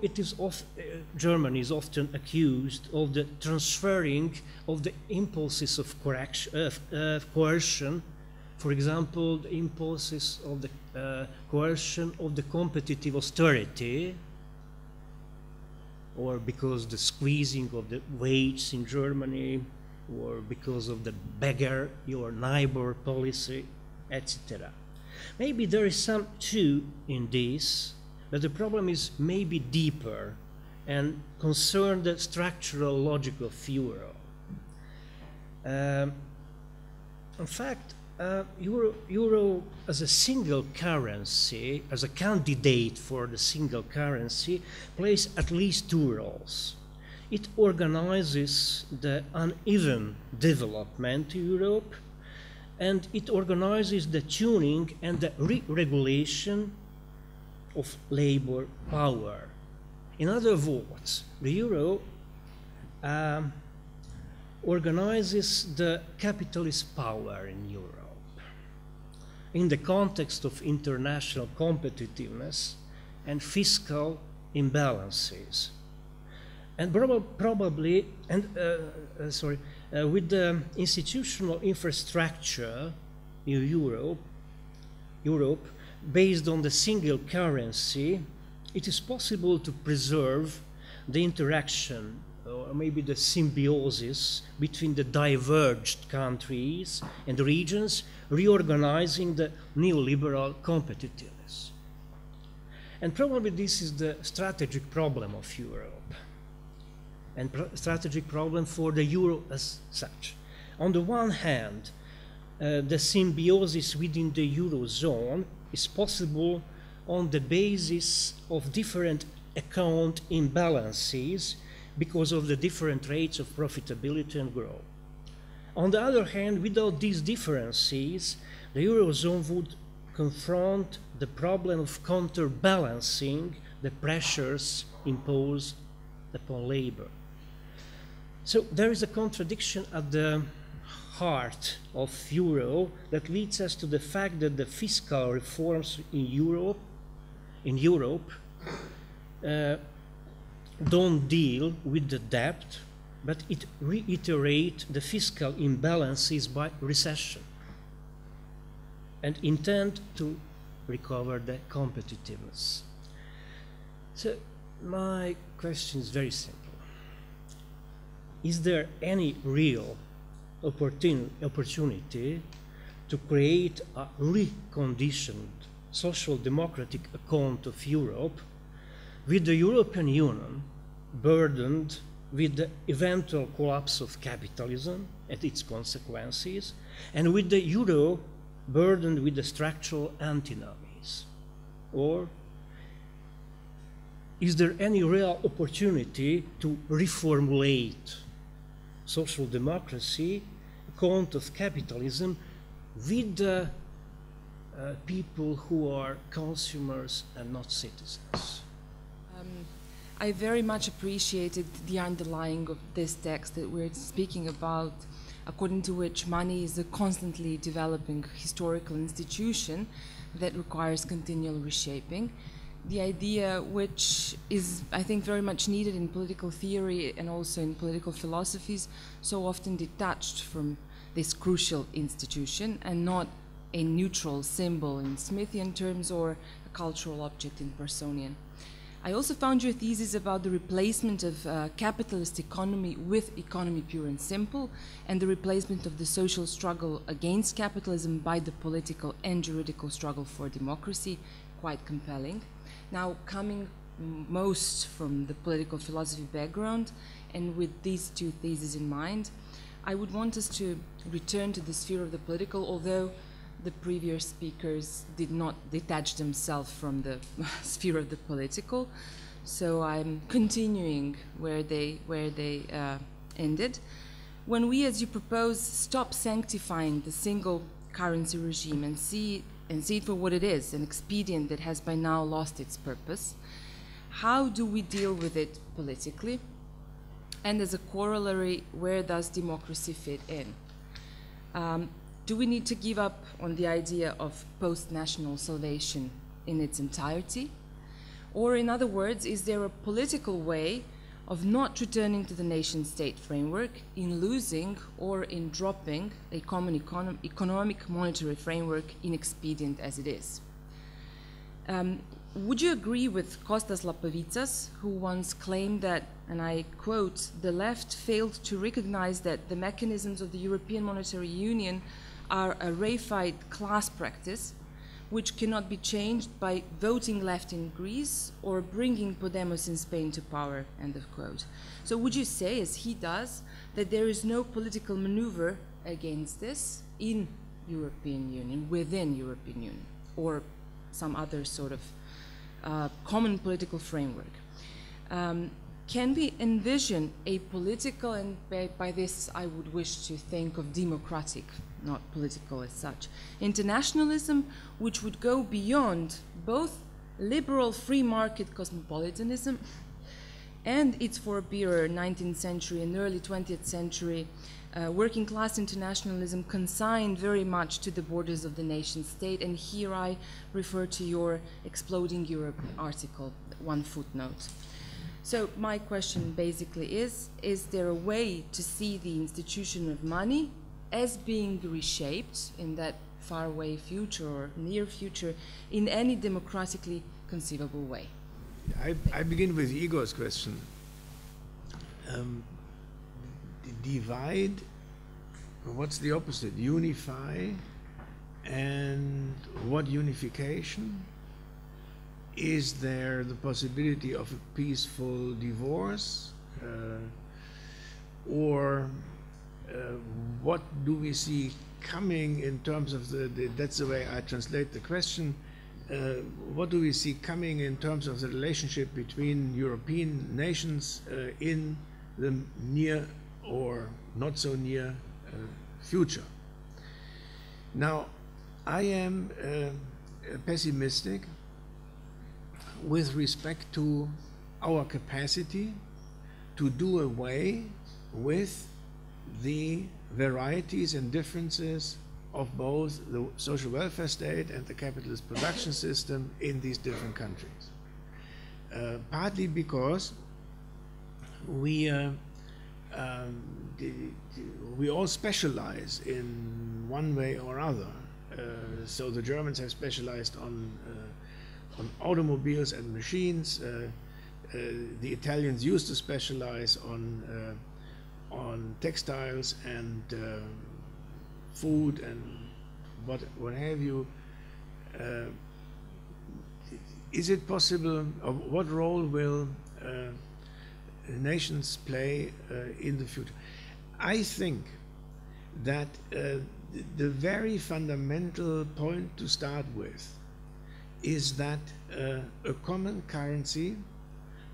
Germany is often accused of the transferring of the impulses of coercion. For example, the impulses of the coercion of the competitive austerity, or because the squeezing of the wage in Germany, or because of the beggar your neighbor policy, etc. Maybe there is some truth in this, but the problem is maybe deeper and concern the structural logic of euro. In fact, euro as a single currency, as a candidate for the single currency, plays at least two roles. It organizes the uneven development in Europe, and it organizes the tuning and the re-regulation of labor power. In other words, the euro organizes the capitalist power in Europe in the context of international competitiveness and fiscal imbalances. And probably, with the institutional infrastructure in Europe, based on the single currency, it is possible to preserve the interaction, or maybe the symbiosis, between the diverged countries and regions, reorganizing the neoliberal competitiveness. And probably this is the strategic problem of Europe, and strategic problem for the euro as such. On the one hand, the symbiosis within the eurozone is possible on the basis of different account imbalances because of the different rates of profitability and growth. On the other hand, without these differences, the eurozone would confront the problem of counterbalancing the pressures imposed upon labor. So there is a contradiction at the heart of euro that leads us to the fact that the fiscal reforms in Europe don't deal with the debt, but it reiterates the fiscal imbalances by recession and intend to recover the competitiveness. So my question is very simple. Is there any real opportunity to create a reconditioned social democratic account of Europe with the European Union burdened with the eventual collapse of capitalism and its consequences, and with the euro burdened with the structural antinomies? Or is there any real opportunity to reformulate social democracy, account of capitalism, with the people who are consumers and not citizens? I very much appreciated the underlying of this text that we're speaking about, according to which money is a constantly developing historical institution that requires continual reshaping. The idea, which is, I think, very much needed in political theory and also in political philosophies, so often detached from this crucial institution and not a neutral symbol in Smithian terms or a cultural object in Parsonian. I also found your thesis about the replacement of capitalist economy with economy pure and simple, and the replacement of the social struggle against capitalism by the political and juridical struggle for democracy quite compelling. Now, coming most from the political philosophy background, and with these two theses in mind, I would want us to return to the sphere of the political, although the previous speakers did not detach themselves from the sphere of the political. So I'm continuing where they ended. When we, as you propose, stop sanctifying the single currency regime and see it for what it is, an expedient that has by now lost its purpose, how do we deal with it politically? And as a corollary, where does democracy fit in? Do we need to give up on the idea of post-national salvation in its entirety? Or in other words, is there a political way of not returning to the nation-state framework, in losing or in dropping a common economic monetary framework, inexpedient as it is? Would you agree with Kostas Lapavitsas, who once claimed that, and I quote, "the left failed to recognize that the mechanisms of the European Monetary Union are a reified class practice which cannot be changed by voting left in Greece or bringing Podemos in Spain to power," end of quote. So would you say, as he does, that there is no political maneuver against this in European Union, within European Union, or some other sort of common political framework? Can we envision a political, and by this I would wish to think of democratic, not political as such, internationalism which would go beyond both liberal free market cosmopolitanism and its forebearer 19th century and early 20th century working class internationalism, consigned very much to the borders of the nation state? And here I refer to your Exploding Europe article, one footnote. So my question basically is there a way to see the institution of money as being reshaped in that faraway future or near future in any democratically conceivable way? I begin with Igor's question. Divide, what's the opposite? Unify, and what unification? Is there the possibility of a peaceful divorce? What do we see coming in terms of that's the way I translate the question. What do we see coming in terms of the relationship between European nations in the near or not so near future? Now, I am pessimistic with respect to our capacity to do away with the varieties and differences of both the social welfare state and the capitalist production system in these different countries. Partly because we all specialize in one way or other. So the Germans have specialized on automobiles and machines. The Italians used to specialize on textiles and food and what have you. Is it possible, or what role will nations play in the future? I think that the very fundamental point to start with is that a common currency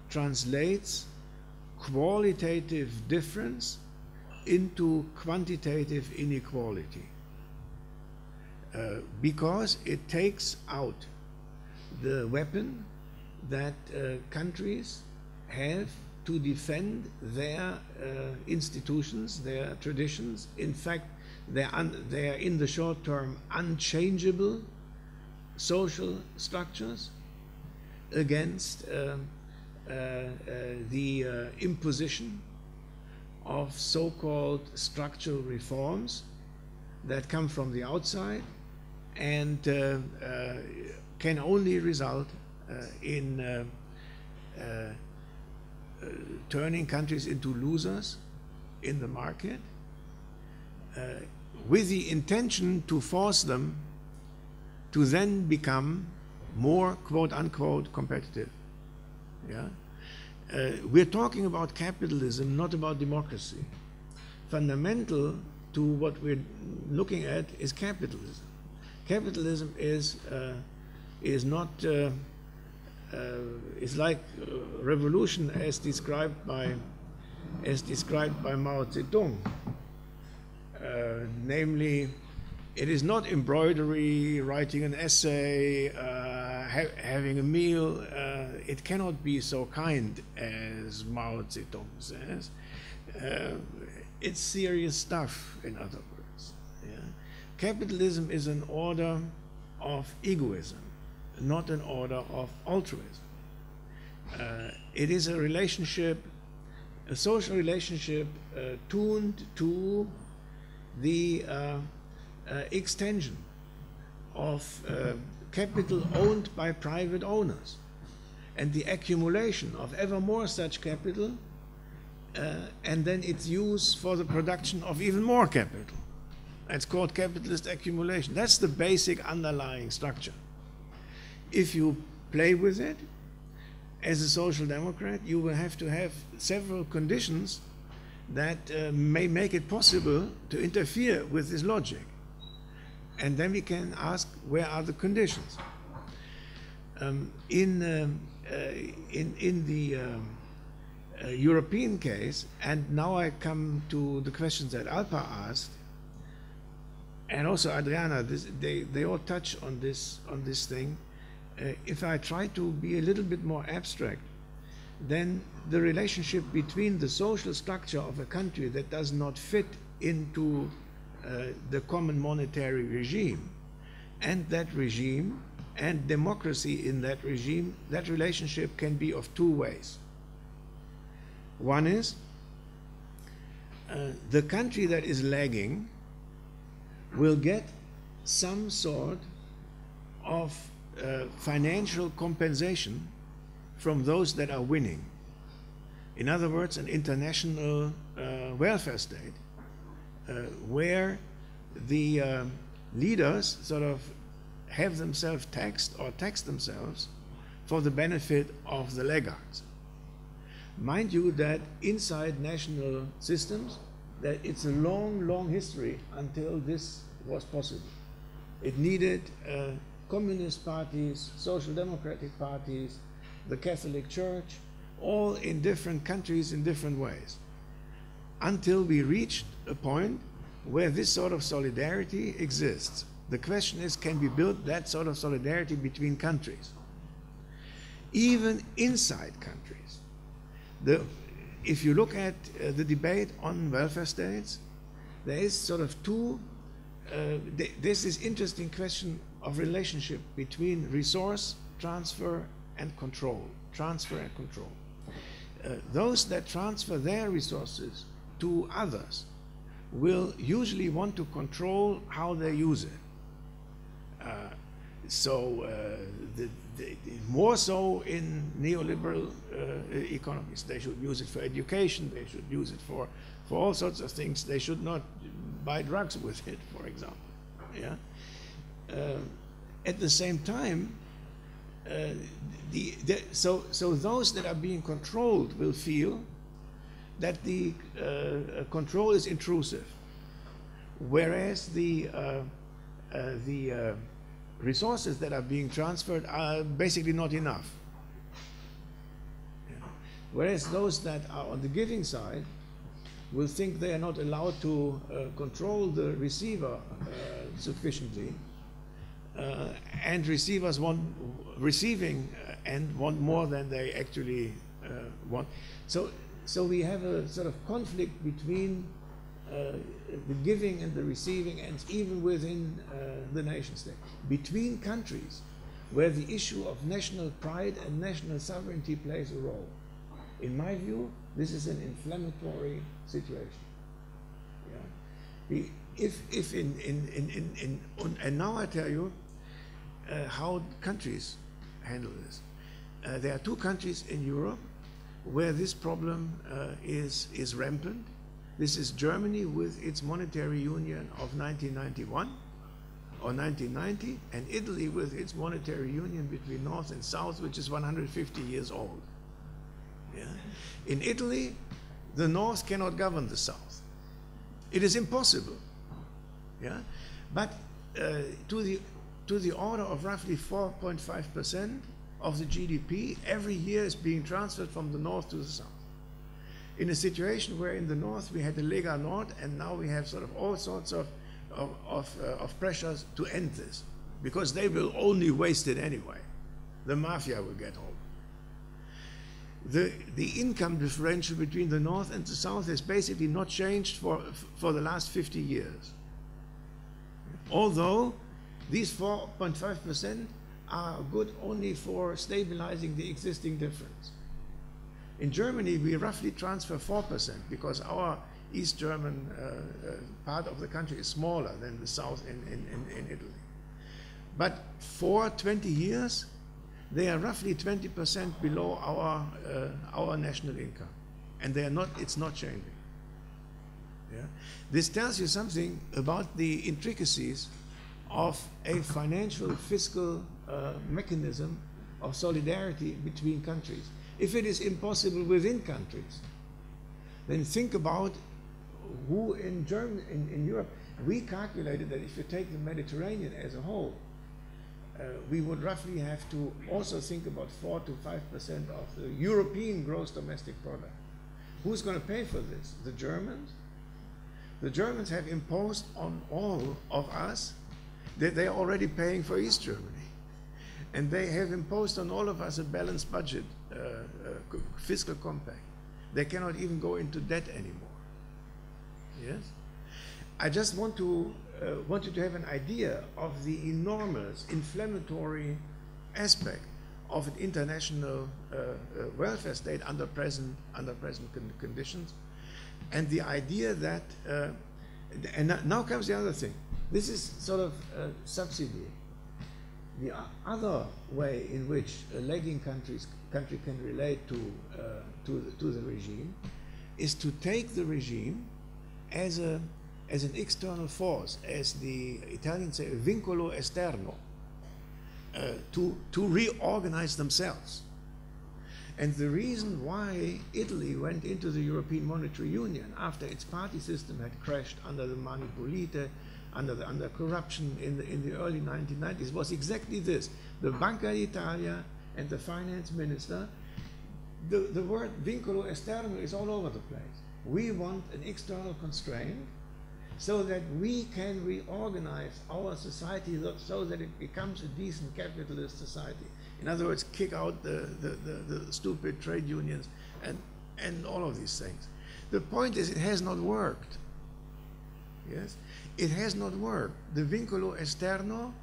translates qualitative difference into quantitative inequality, because it takes out the weapon that countries have to defend their institutions, their traditions. In fact, they are in the short term unchangeable social structures against the imposition of so-called structural reforms that come from the outside and can only result in turning countries into losers in the market, with the intention to force them to then become more quote-unquote competitive. Yeah? We're talking about capitalism, not about democracy. Fundamental to what we're looking at is capitalism. Capitalism is not is like revolution as described by Mao Zedong. Namely, it is not embroidery, writing an essay, having a meal. It cannot be so kind as Mao Zedong says. It's serious stuff, in other words. Yeah? Capitalism is an order of egoism, not an order of altruism. It is a relationship, a social relationship tuned to the extension of capital owned by private owners and the accumulation of ever more such capital, and then its use for the production of even more capital. That's called capitalist accumulation. That's the basic underlying structure. If you play with it as a social democrat, you will have to have several conditions that may make it possible to interfere with this logic. And then we can ask, where are the conditions? In the European case, and now I come to the questions that Alpar asked, and also Adriana, they all touch on this thing. If I try to be a little bit more abstract, then the relationship between the social structure of a country that does not fit into the common monetary regime, and that regime, and democracy in that regime, that relationship can be of two ways. One is the country that is lagging will get some sort of financial compensation from those that are winning. In other words, an international welfare state where the leaders sort of have themselves taxed or tax themselves for the benefit of the laggards. Mind you that inside national systems, that it's a long, long history until this was possible. It needed communist parties, social democratic parties, the Catholic Church, all in different countries in different ways, until we reached a point where this sort of solidarity exists. The question is, can we build that sort of solidarity between countries? Even inside countries. If you look at the debate on welfare states, there is sort of there's this interesting question of relationship between resource transfer and control. Those that transfer their resources to others will usually want to control how they use it. More so in neoliberal economies. They should use it for education, they should use it for all sorts of things. They should not buy drugs with it, for example. Yeah? At the same time, so those that are being controlled will feel that the control is intrusive, whereas the resources that are being transferred are basically not enough. Yeah. Whereas those that are on the giving side will think they are not allowed to control the receiver sufficiently, and receivers want receiving and want more than they actually want. So we have a sort of conflict between the giving and the receiving, and even within the nation state, between countries where the issue of national pride and national sovereignty plays a role. In my view, this is an inflammatory situation. Yeah? And now I tell you how countries handle this. there are two countries in Europe where this problem is rampant. This is Germany with its monetary union of 1991 or 1990, and Italy with its monetary union between North and South, which is 150 years old. Yeah? In Italy, the North cannot govern the South. It is impossible. Yeah? But to the order of roughly 4.5% of the GDP every year is being transferred from the North to the South. In a situation where in the North we had the Lega Nord, and now we have sort of all sorts of pressures to end this, because they will only waste it anyway. The mafia will get hold. The income differential between the North and the South has basically not changed for the last 50 years. Although these 4.5% are good only for stabilizing the existing difference. In Germany, we roughly transfer 4% because our East German part of the country is smaller than the South in Italy. But for 20 years, they are roughly 20% below our national income, and they are not. It's not changing. Yeah? This tells you something about the intricacies of a financial fiscal mechanism of solidarity between countries. If it is impossible within countries, then think about who in Europe. We calculated that if you take the Mediterranean as a whole, we would roughly have to also think about 4 to 5% of the European gross domestic product. Who's going to pay for this? The Germans? The Germans have imposed on all of us that they are already paying for East Germany. And they have imposed on all of us a balanced budget, fiscal compact. They cannot even go into debt anymore. Yes? I just want you to have an idea of the enormous inflammatory aspect of an international welfare state under present conditions, and the idea that and now comes the other thing. This is sort of subsidy. The other way in which a lagging country can relate to the regime is to take the regime as an external force, as the Italians say, vincolo esterno, to reorganize themselves. And the reason why Italy went into the European Monetary Union after its party system had crashed under the Mani Pulite, under corruption in the early 1990s, was exactly this. The Banca d'Italia and the finance minister, the word vincolo esterno is all over the place. We want an external constraint so that we can reorganize our society so that it becomes a decent capitalist society. In other words, kick out the stupid trade unions and all of these things. The point is, it has not worked. Yes? It has not worked. The vincolo esterno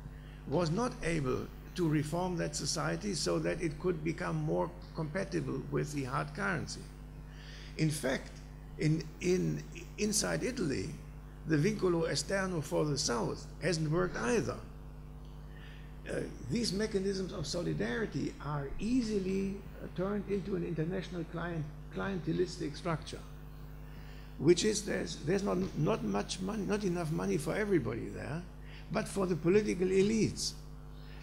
was not able to reform that society so that it could become more compatible with the hard currency. In fact, inside Italy, the vincolo esterno for the South hasn't worked either. These mechanisms of solidarity are easily turned into an international clientelistic structure, which is there's not much money, not enough money for everybody there, but for the political elites.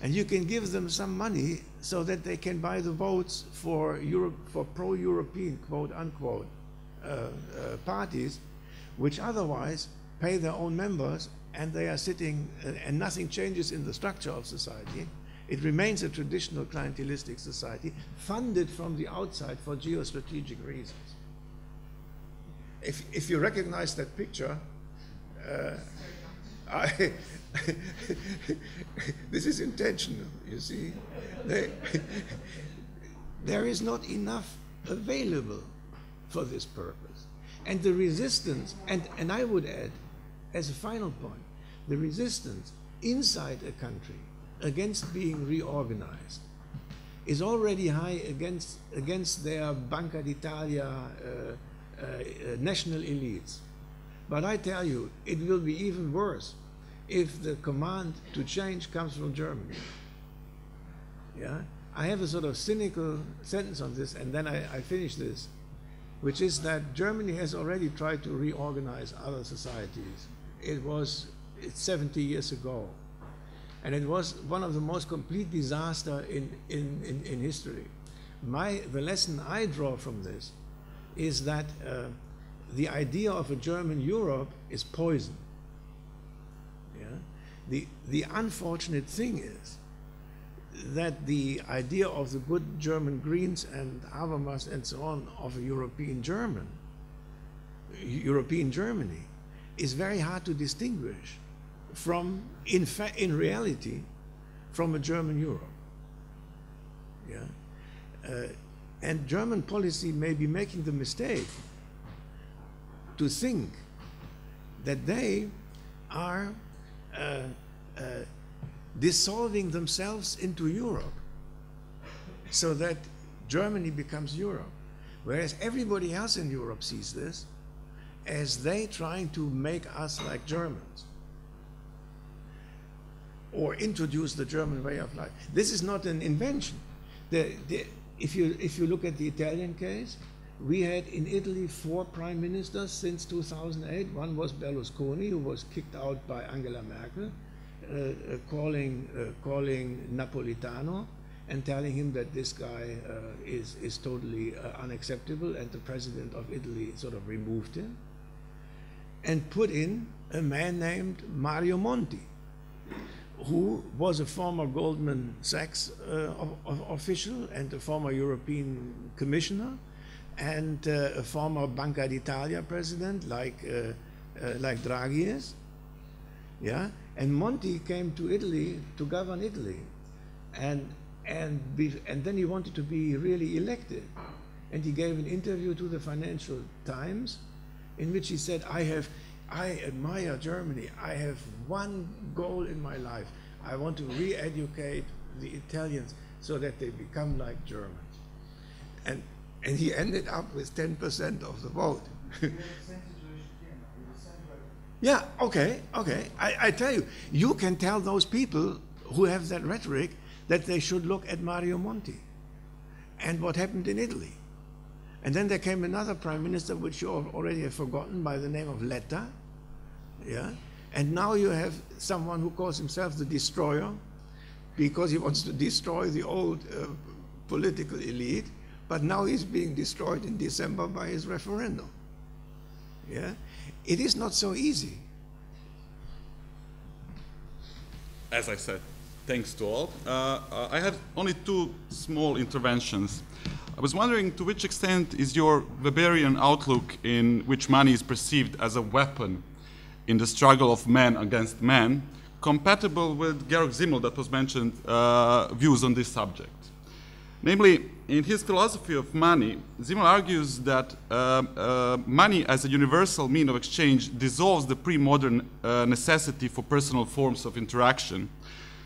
And you can give them some money so that they can buy the votes for pro-European, quote unquote, parties, which otherwise pay their own members, and they are sitting, and nothing changes in the structure of society. It remains a traditional clientelistic society, funded from the outside for geostrategic reasons. If you recognize that picture, this is intentional, you see. There is not enough available for this purpose. And the resistance, and I would add, as a final point, the resistance inside a country against being reorganized is already high against their Banca d'Italia national elites. But I tell you, it will be even worse if the command to change comes from Germany. Yeah? I have a sort of cynical sentence on this, and then I finish this, which is that Germany has already tried to reorganize other societies. It's 70 years ago, and it was one of the most complete disaster in history. The lesson I draw from this is that the idea of a German Europe is poison. Yeah? The unfortunate thing is that the idea of the good German Greens and Habermas and so on of a European Germany is very hard to distinguish from, in reality, from a German Europe. Yeah? And German policy may be making the mistake to think that they are dissolving themselves into Europe so that Germany becomes Europe. Whereas everybody else in Europe sees this as they trying to make us like Germans or introduce the German way of life. This is not an invention. If you look at the Italian case, we had in Italy 4 prime ministers since 2008. One was Berlusconi, who was kicked out by Angela Merkel, calling Napolitano and telling him that this guy is totally unacceptable, and the president of Italy sort of removed him and put in a man named Mario Monti, who was a former Goldman Sachs official and a former European commissioner and a former Banca d'Italia president like Draghi is. Yeah? And Monti came to Italy to govern Italy, and then he wanted to be really elected, and he gave an interview to the Financial Times in which he said, I admire Germany. I have one goal in my life. I want to re-educate the Italians so that they become like Germans. And he ended up with 10% of the vote. Yeah, okay. I tell you, you can tell those people who have that rhetoric that they should look at Mario Monti and what happened in Italy. And then there came another prime minister, which you already have forgotten, by the name of Letta. Yeah? And now you have someone who calls himself the destroyer because he wants to destroy the old political elite, but now he's being destroyed in December by his referendum. Yeah? It is not so easy. As I said, thanks to all. I have only 2 small interventions. I was wondering to which extent is your Weberian outlook in which money is perceived as a weapon in the struggle of man against man compatible with Georg Simmel, that was mentioned, views on this subject. Namely, in his philosophy of money, Simmel argues that money as a universal mean of exchange dissolves the pre-modern necessity for personal forms of interaction.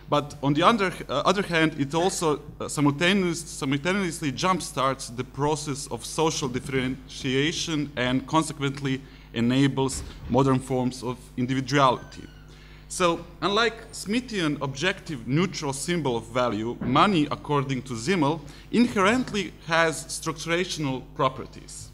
But on the other hand, it also simultaneously jumpstarts the process of social differentiation and consequently enables modern forms of individuality. So, unlike Smithian objective neutral symbol of value, money, according to Simmel, inherently has structurational properties.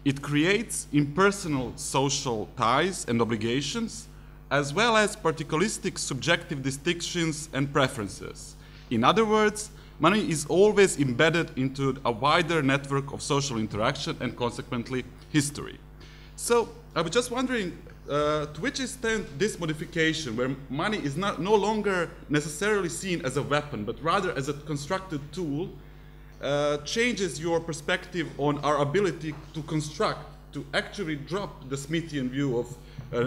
It creates impersonal social ties and obligations, as well as particularistic subjective distinctions and preferences. In other words, money is always embedded into a wider network of social interaction and consequently history. So I was just wondering to which extent this modification, where money is no longer necessarily seen as a weapon, but rather as a constructed tool, changes your perspective on our ability to construct, to actually drop the Smithian view of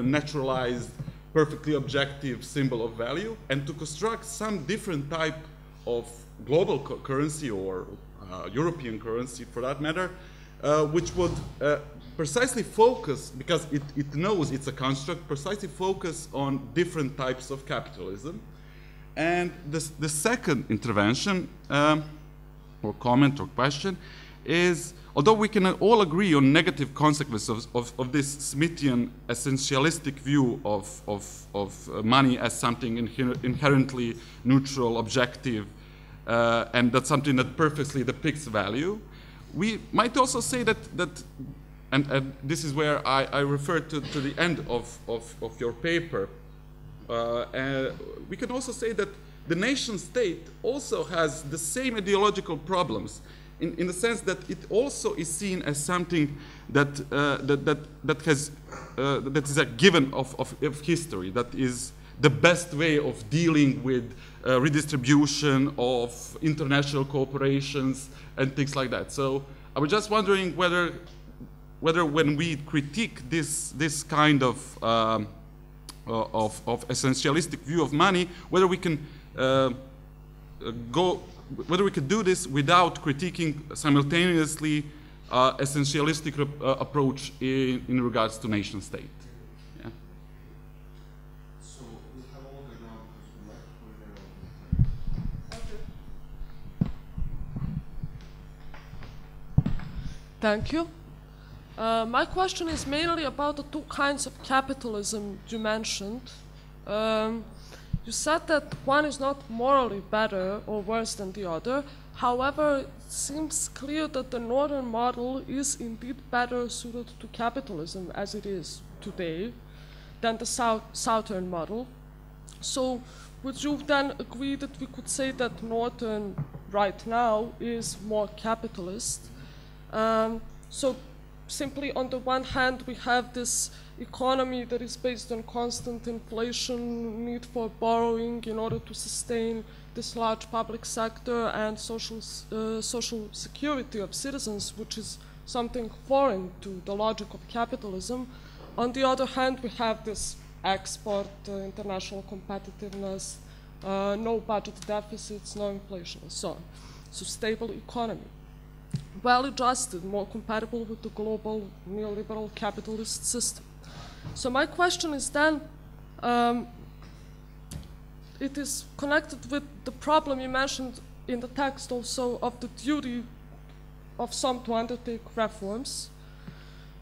naturalized, perfectly objective symbol of value, and to construct some different type of global currency or European currency for that matter, which would precisely focus, because it knows it's a construct, precisely focus on different types of capitalism. And the second intervention, or comment or question, is although we can all agree on negative consequences of this Smithian essentialistic view of money as something inherently neutral, objective, and that's something that perfectly depicts value. We might also say that and this is where I refer to the end of your paper. We can also say that the nation state also has the same ideological problems, in the sense that it also is seen as something that is a given of history, that is the best way of dealing with redistribution of international cooperations and things like that. So I was just wondering whether when we critique this kind of essentialistic view of money, whether we can whether we could do this without critiquing simultaneously essentialistic approach in regards to nation state. Yeah. So we have all the now because Thank you. My question is mainly about the two kinds of capitalism you mentioned. You said that one is not morally better or worse than the other. However, it seems clear that the northern model is indeed better suited to capitalism as it is today than the southern model. So would you then agree that we could say that northern right now is more capitalist? So simply on the one hand, we have this economy that is based on constant inflation, need for borrowing in order to sustain this large public sector and social security of citizens, which is something foreign to the logic of capitalism. On the other hand, we have this export, international competitiveness, no budget deficits, no inflation, and so on. So stable economy. Well-adjusted, more compatible with the global neoliberal capitalist system. So my question is then, it is connected with the problem you mentioned in the text also of the duty of some to undertake reforms,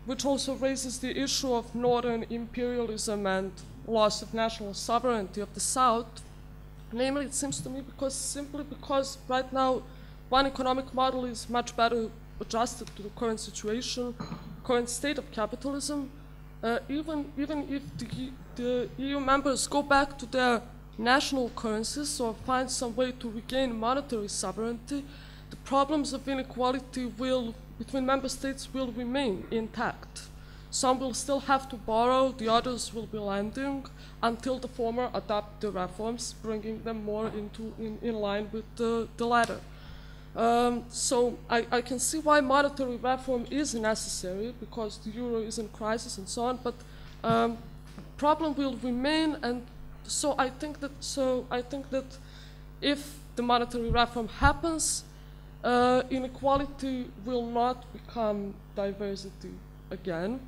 which also raises the issue of northern imperialism and loss of national sovereignty of the South. Namely, it seems to me simply because right now one economic model is much better adjusted to the current situation, current state of capitalism. Even if the EU members go back to their national currencies or find some way to regain monetary sovereignty, the problems of inequality between member states will remain intact. Some will still have to borrow, the others will be lending until the former adopt the reforms, bringing them more in line with the latter. So I can see why monetary reform is necessary because the euro is in crisis and so on, but problem will remain, and so I think that if the monetary reform happens, inequality will not become diversity again.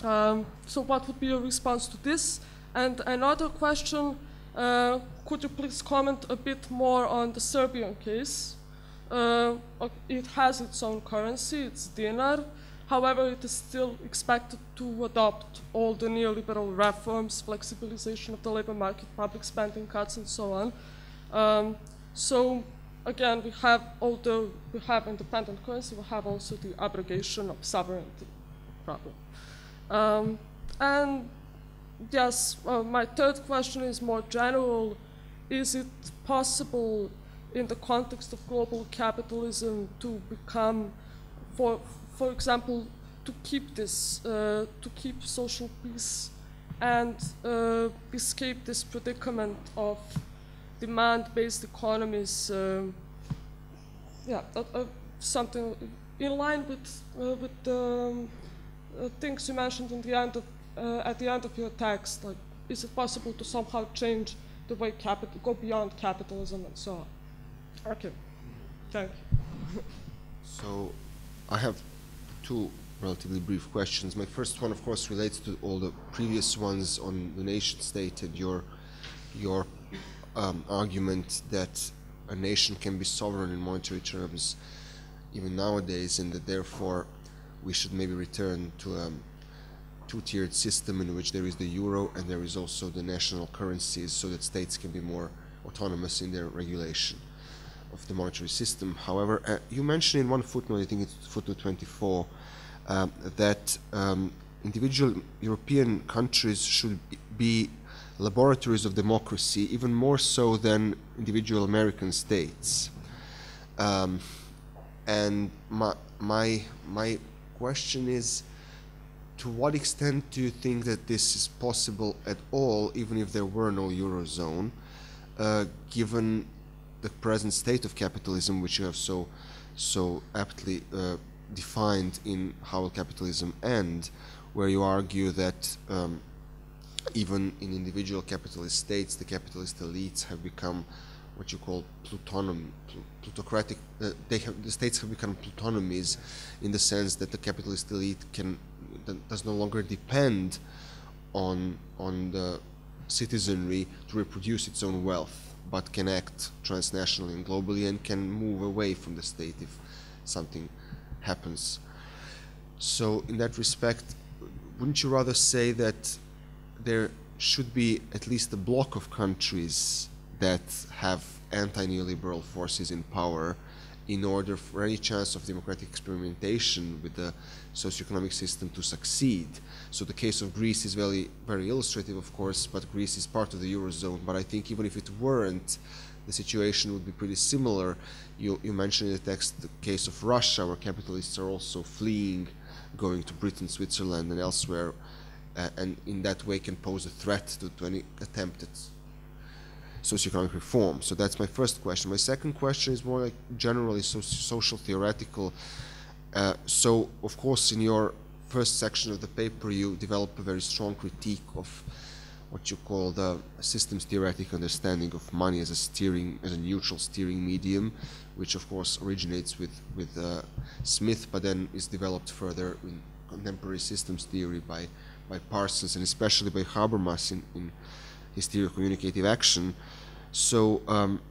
So what would be your response to this? And another question, could you please comment a bit more on the Serbian case? It has its own currency, it's dinar. However, it is still expected to adopt all the neoliberal reforms, flexibilization of the labor market, public spending cuts, and so on. So again, we have independent currency, we have also the abrogation of sovereignty problem. And yes, my third question is more general. Is it possible in the context of global capitalism to become, for example, to keep social peace and escape this predicament of demand-based economies? Something in line with the things you mentioned in the end at the end of your text. Like, is it possible to somehow change the way go beyond capitalism and so on? Okay, thank you. So I have two relatively brief questions. My first one, of course, relates to all the previous ones on the nation state and your argument that a nation can be sovereign in monetary terms even nowadays, and that therefore we should maybe return to a two-tiered system in which there is the euro and there is also the national currencies, so that states can be more autonomous in their regulation. of the monetary system. However, you mentioned in one footnote, I think it's footnote 24, that individual European countries should be laboratories of democracy, even more so than individual American states. And my question is, to what extent do you think that this is possible at all, even if there were no Eurozone, given the present state of capitalism, which you have so aptly defined in How Will Capitalism End, where you argue that even in individual capitalist states, the capitalist elites have become what you call plutocratic. The states have become plutonomies, in the sense that the capitalist elite does no longer depend on the citizenry to reproduce its own wealth, but can act transnationally and globally, and can move away from the state if something happens. So in that respect, wouldn't you rather say that there should be at least a block of countries that have anti-neoliberal forces in power in order for any chance of democratic experimentation with the socioeconomic system to succeed? So the case of Greece is very, very illustrative, of course, but Greece is part of the Eurozone. But I think even if it weren't, the situation would be pretty similar. You mentioned in the text the case of Russia, where capitalists are also fleeing, going to Britain, Switzerland, and elsewhere, and in that way can pose a threat to any attempt at socioeconomic reform. So that's my first question. My second question is more like generally social theoretical. So of course in your first section of the paper you develop a very strong critique of what you call the systems theoretic understanding of money as a neutral steering medium, which of course originates with Smith, but then is developed further in contemporary systems theory by Parsons, and especially by Habermas in his theory of communicative action. So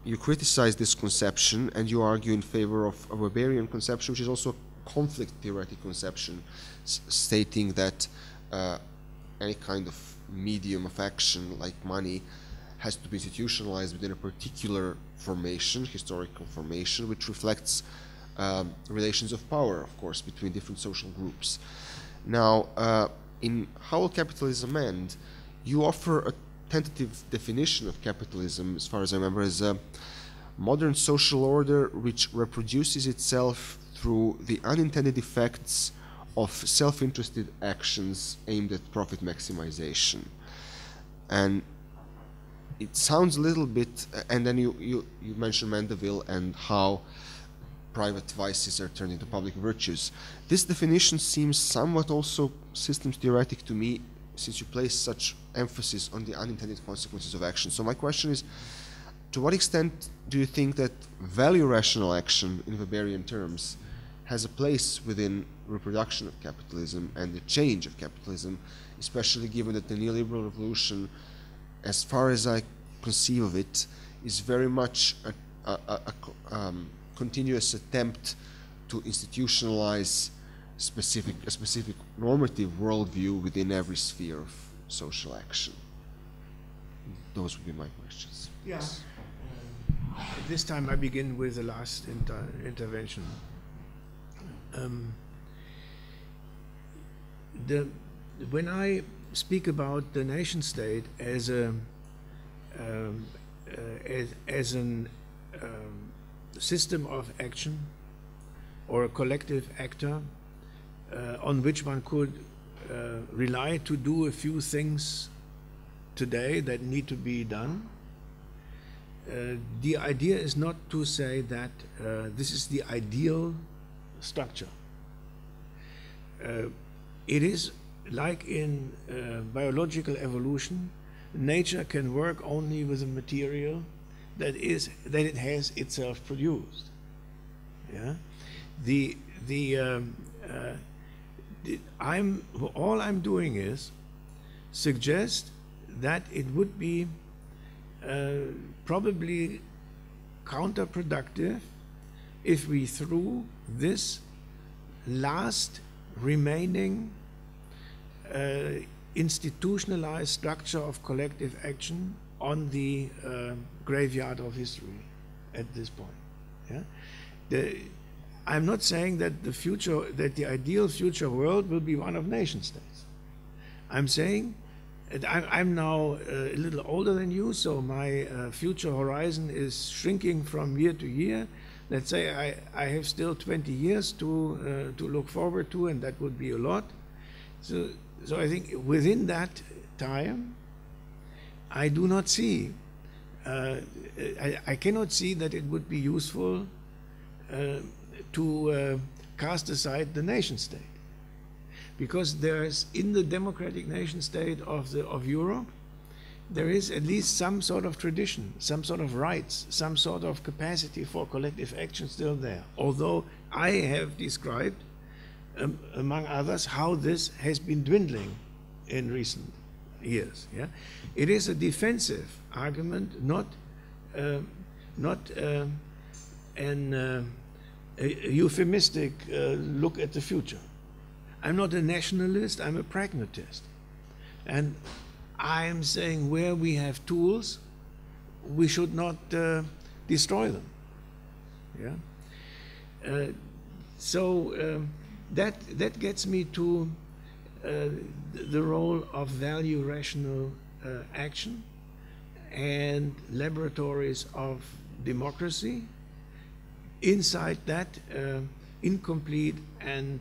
you criticize this conception, and you argue in favor of a Weberian conception, which is also a conflict theoretic conception, stating that any kind of medium of action like money has to be institutionalized within a particular formation, historical formation, which reflects relations of power, of course, between different social groups. Now, in How Will Capitalism End, you offer a tentative definition of capitalism, as far as I remember, as a modern social order which reproduces itself through the unintended effects of self-interested actions aimed at profit maximization. And it sounds a little bit, and then you mentioned Mandeville and how private vices are turned into public virtues. This definition seems somewhat also systems theoretic to me, since you place such emphasis on the unintended consequences of action. So my question is, to what extent do you think that value rational action, in Weberian terms, has a place within reproduction of capitalism and the change of capitalism, especially given that the neoliberal revolution, as far as I conceive of it, is very much a continuous attempt to institutionalize a specific normative worldview within every sphere of social action? Those would be my questions. Yes. This time I begin with the last intervention. When I speak about the nation state as a system of action or a collective actor on which one could rely to do a few things today that need to be done, the idea is not to say that this is the ideal structure. It is like in biological evolution, nature can work only with a material that it has itself produced. Yeah, all I'm doing is suggest that it would be probably counterproductive if we threw this last remaining institutionalized structure of collective action on the graveyard of history at this point. Yeah? I'm not saying that the ideal future world will be one of nation states. I'm saying, I'm now a little older than you, so my future horizon is shrinking from year to year. Let's say I have still 20 years to look forward to, and that would be a lot. So I think within that time, I do not see, I cannot see that it would be useful to cast aside the nation state, because there's in the democratic nation state of Europe, there is at least some sort of tradition, some sort of rights, some sort of capacity for collective action still there. Although I have described, among others, how this has been dwindling in recent years. Yeah? It is a defensive argument, not a euphemistic look at the future. I'm not a nationalist, I'm a pragmatist. And I'm saying where we have tools, we should not destroy them. Yeah? That gets me to the role of value rational action and laboratories of democracy inside that incomplete and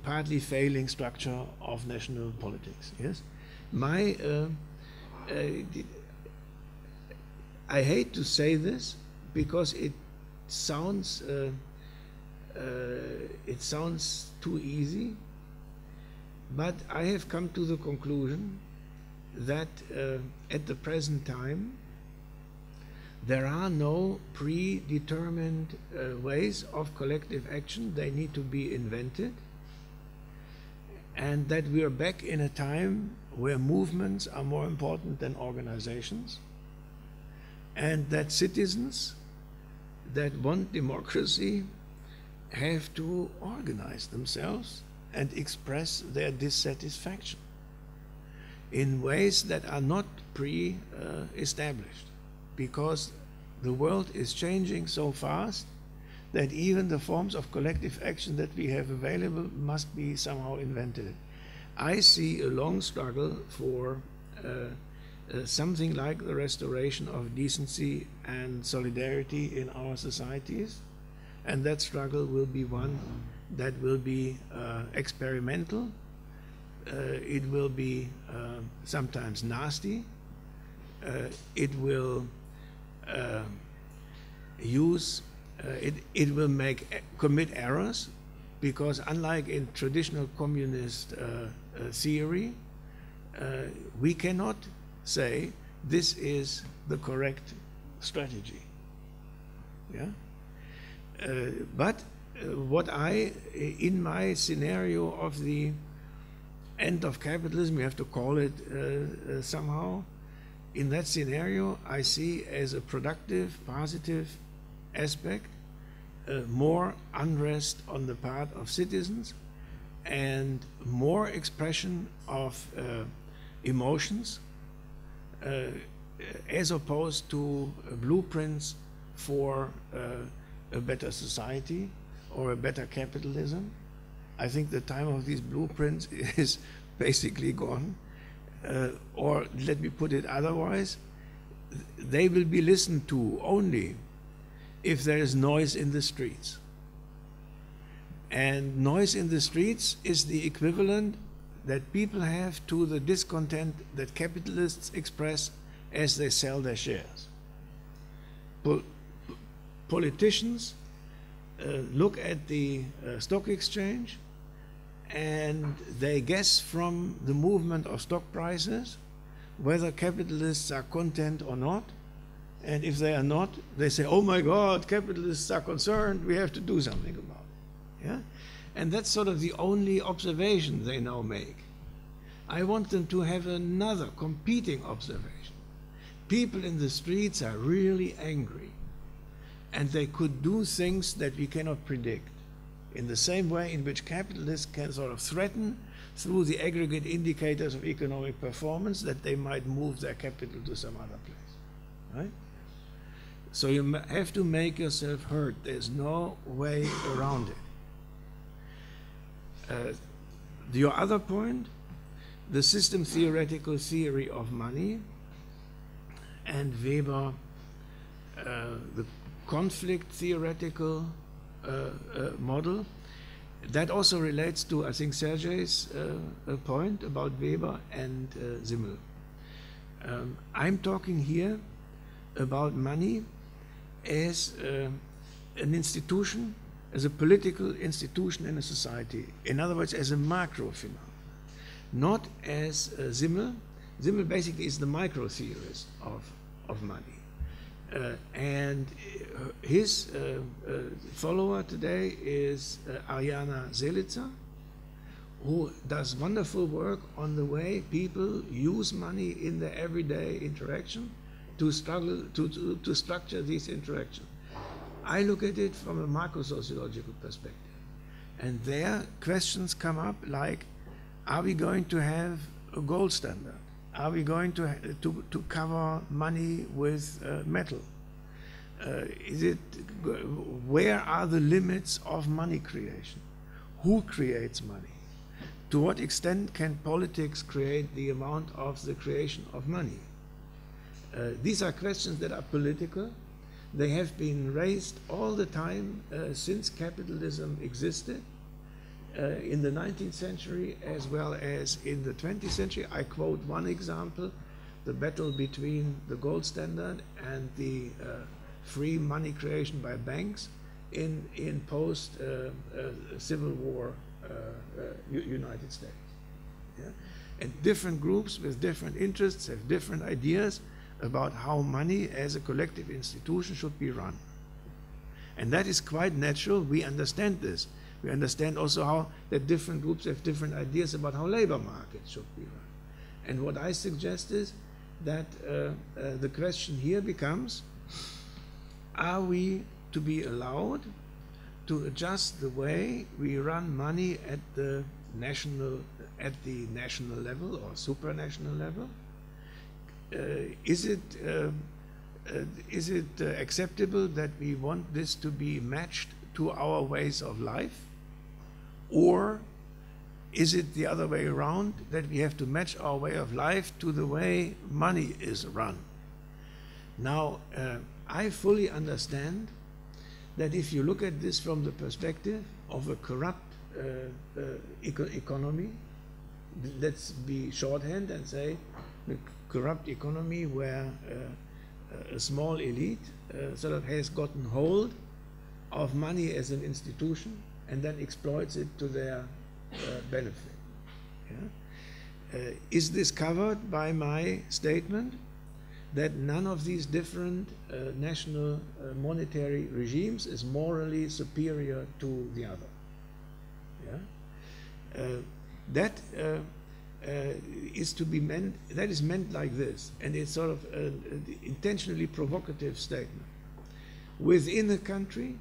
partly failing structure of national politics. Yes, I hate to say this because it sounds too easy, but I have come to the conclusion that at the present time there are no predetermined ways of collective action. They need to be invented, and that we are back in a time where movements are more important than organizations, and that citizens that want democracy have to organize themselves and express their dissatisfaction in ways that are not pre-established, because the world is changing so fast that even the forms of collective action that we have available must be somehow invented. I see a long struggle for something like the restoration of decency and solidarity in our societies, and that struggle will be one that will be experimental. It will be sometimes nasty. It will it will commit errors, because unlike in traditional communist theory, we cannot say this is the correct strategy. Yeah. But what in my scenario of the end of capitalism, we have to call it somehow, in that scenario I see as a productive, positive aspect more unrest on the part of citizens and more expression of emotions as opposed to blueprints for a better society or a better capitalism. I think the time of these blueprints is basically gone. Or let me put it otherwise, they will be listened to only if there is noise in the streets. And noise in the streets is the equivalent that people have to the discontent that capitalists express as they sell their shares. Politicians look at the stock exchange and they guess from the movement of stock prices whether capitalists are content or not. And if they are not, they say, oh my God, capitalists are concerned, we have to do something about it. Yeah? And that's sort of the only observation they now make. I want them to have another competing observation. People in the streets are really angry, and they could do things that we cannot predict, in the same way in which capitalists can sort of threaten through the aggregate indicators of economic performance that they might move their capital to some other place, right? So you have to make yourself heard. There's no way around it. Your other point, the system theoretical theory of money, and Weber, the conflict theoretical model, that also relates to, I think, Sergei's point about Weber and Simmel. I'm talking here about money as an institution, as a political institution in a society. In other words, as a macro phenomenon, not as Simmel. Simmel basically is the micro theorist of money. And his follower today is Ariana Zelica, who does wonderful work on the way people use money in their everyday interaction to structure these interactions. I look at it from a macro-sociological perspective. And there questions come up like, are we going to have a gold standard? Are we going to cover money with metal? Where are the limits of money creation? Who creates money? To what extent can politics create the amount of the creation of money? These are questions that are political. They have been raised all the time since capitalism existed. In the 19th century as well as in the 20th century. I quote one example, the battle between the gold standard and the free money creation by banks in post-Civil War United States. Yeah? And different groups with different interests have different ideas about how money as a collective institution should be run. And that is quite natural. We understand this. We understand also how that different groups have different ideas about how labor markets should be run. And what I suggest is that the question here becomes, are we to be allowed to adjust the way we run money at the national level or supranational level? Is it acceptable that we want this to be matched to our ways of life? Or is it the other way around, that we have to match our way of life to the way money is run? Now, I fully understand that if you look at this from the perspective of a corrupt economy, let's be shorthand and say the corrupt economy where a small elite sort of has gotten hold of money as an institution and then exploits it to their benefit. Yeah? Is this covered by my statement that none of these different national monetary regimes is morally superior to the other? Yeah? That is to be meant, that is meant like this, and it's sort of an intentionally provocative statement. Within a country,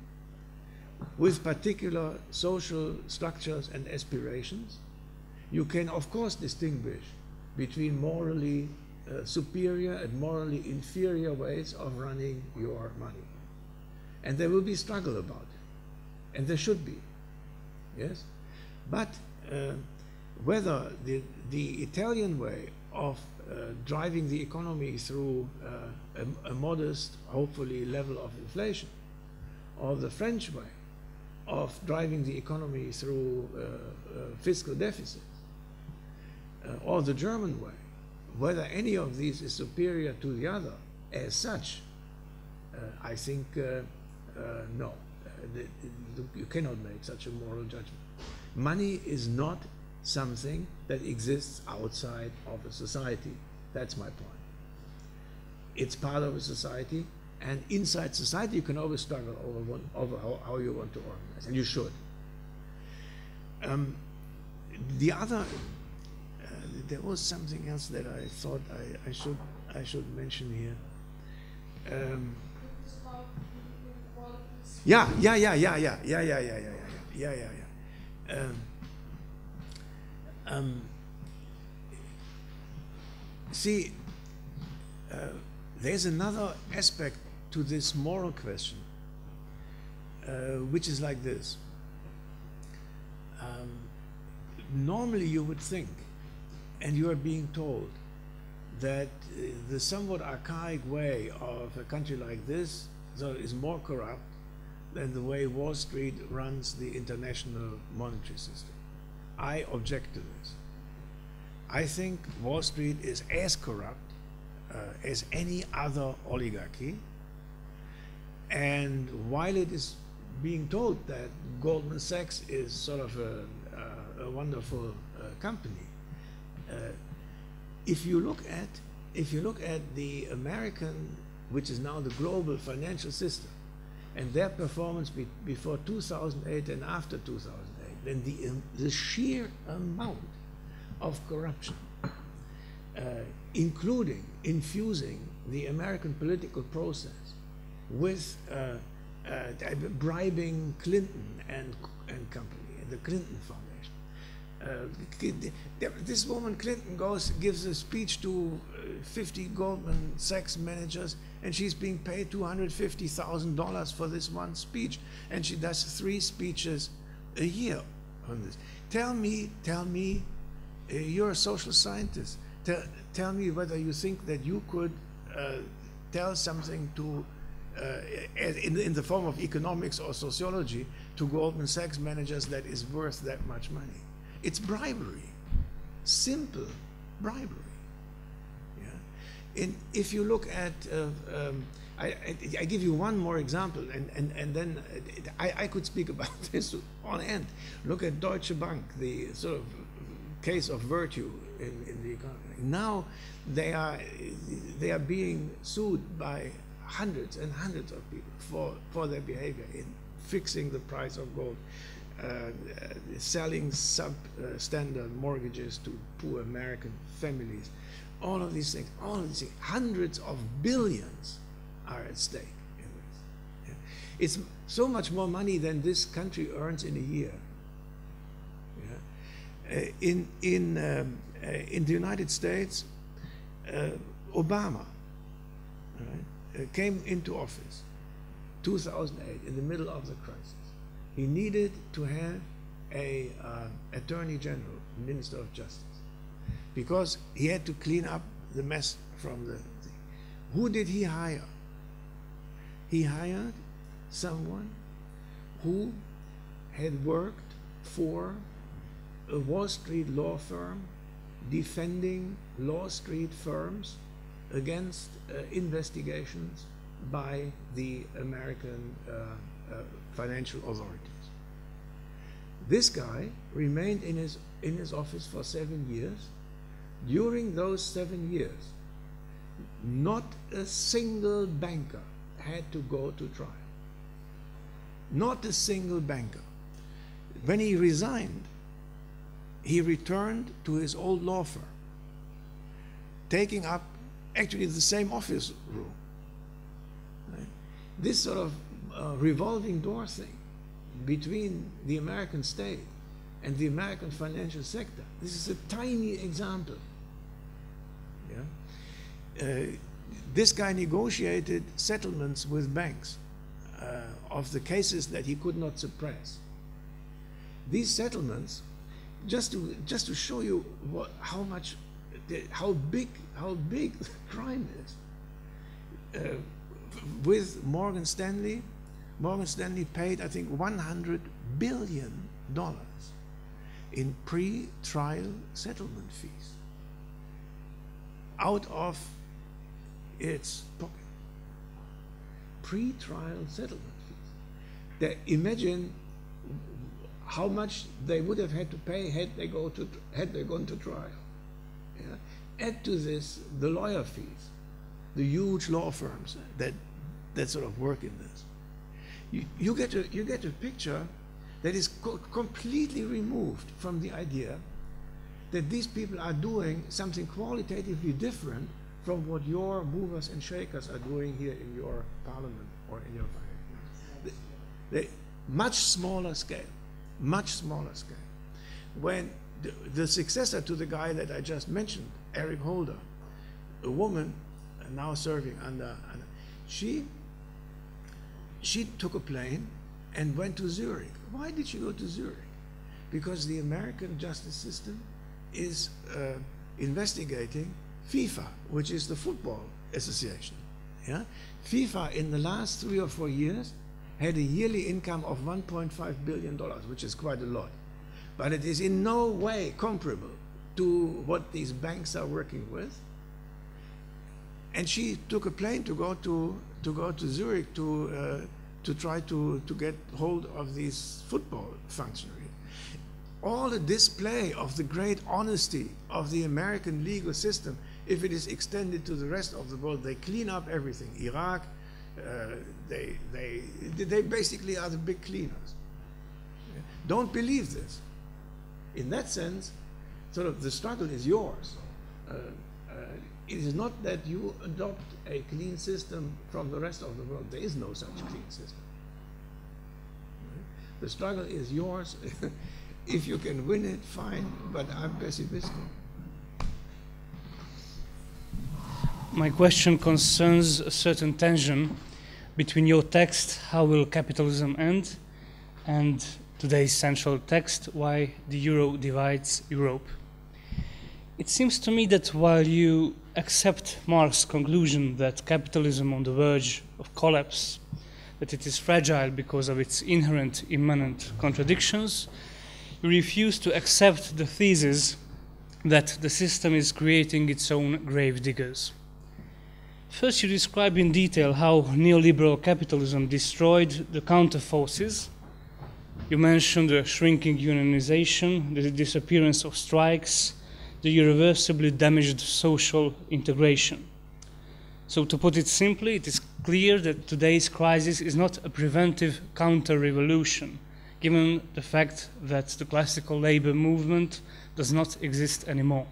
with particular social structures and aspirations, you can of course distinguish between morally superior and morally inferior ways of running your money. And there will be struggle about it, and there should be, yes? But whether the Italian way of driving the economy through a modest, hopefully, level of inflation, or the French way of driving the economy through fiscal deficits, or the German way, whether any of these is superior to the other as such, I think no. You cannot make such a moral judgment. Money is not something that exists outside of a society. That's my point. It's part of a society, and inside society you can always struggle over how you want to organize, and you should. The other, there was something else that I thought I should mention here. Yeah. See, there's another aspect to this moral question, which is like this. Normally you would think, and you are being told, that the somewhat archaic way of a country like this is more corrupt than the way Wall Street runs the international monetary system. I object to this. I think Wall Street is as corrupt as any other oligarchy, and while it is being told that Goldman Sachs is sort of a wonderful company, if you look at the American, which is now the global financial system, and their performance before 2008 and after 2008, then the sheer amount of corruption, including infusing the American political process with bribing Clinton and company, and the Clinton Foundation. This woman Clinton gives a speech to 50 Goldman Sachs managers, and she's being paid $250,000 for this one speech, and she does 3 speeches a year on this. Tell me, you're a social scientist. Tell me whether you think that you could tell something to in the form of economics or sociology to Goldman Sachs managers that is worth that much money. It's bribery, simple bribery. Yeah? And if you look at, I give you one more example, and then I could speak about this on end. Look at Deutsche Bank, the sort of case of virtue in the economy. Now they are being sued by hundreds and hundreds of people for their behavior in fixing the price of gold, selling substandard mortgages to poor American families. All of these things, hundreds of billions are at stake in this. Yeah? It's so much more money than this country earns in a year. Yeah? In the United States, Obama came into office 2008 in the middle of the crisis. He needed to have a Attorney General, Minister of Justice, because he had to clean up the mess from the thing. Who did he hire? He hired someone who had worked for a Wall Street law firm defending Wall Street firms against investigations by the American financial authorities. This guy remained in his office for 7 years. During those 7 years, not a single banker had to go to trial. Not a single banker. When he resigned, he returned to his old law firm, taking up actually the same office room. Right? This sort of revolving door thing between the American state and the American financial sector. This is a tiny example. Yeah? This guy negotiated settlements with banks of the cases that he could not suppress. These settlements, just to show you how big the crime is. With Morgan Stanley paid, I think, $100 billion in pre-trial settlement fees out of its pocket. Pre-trial settlement fees. Imagine how much they would have had to pay had they gone to trial. Yeah? Add to this the lawyer fees, the huge law firms that sort of work in this. You get a picture that is completely removed from the idea that these people are doing something qualitatively different from what your movers and shakers are doing here in your parliament or in your finance. Much smaller scale. When the successor to the guy that I just mentioned, Eric Holder, a woman now serving under, she she took a plane and went to Zurich. Why did she go to Zurich? Because the American justice system is investigating FIFA, which is the football association. Yeah? FIFA in the last 3 or 4 years had a yearly income of $1.5 billion, which is quite a lot. But it is in no way comparable to what these banks are working with. And she took a plane to go to Zurich to try to get hold of these football functionaries. All the display of the great honesty of the American legal system, if it is extended to the rest of the world, they clean up everything. Iraq, they basically are the big cleaners. Don't believe this. In that sense, sort of the struggle is yours. It is not that you adopt a clean system from the rest of the world. There is no such clean system. The struggle is yours. If you can win it, fine, but I'm pessimistic. My question concerns a certain tension between your text, How Will Capitalism End?, and today's central text, Why the Euro Divides Europe. It seems to me that while you accept Marx's conclusion that capitalism on the verge of collapse, that it is fragile because of its inherent immanent contradictions, you refuse to accept the thesis that the system is creating its own grave diggers. First, you describe in detail how neoliberal capitalism destroyed the counterforces. You mentioned the shrinking unionization, the disappearance of strikes, the irreversibly damaged social integration. So to put it simply, it is clear that today's crisis is not a preventive counter-revolution, given the fact that the classical labor movement does not exist anymore.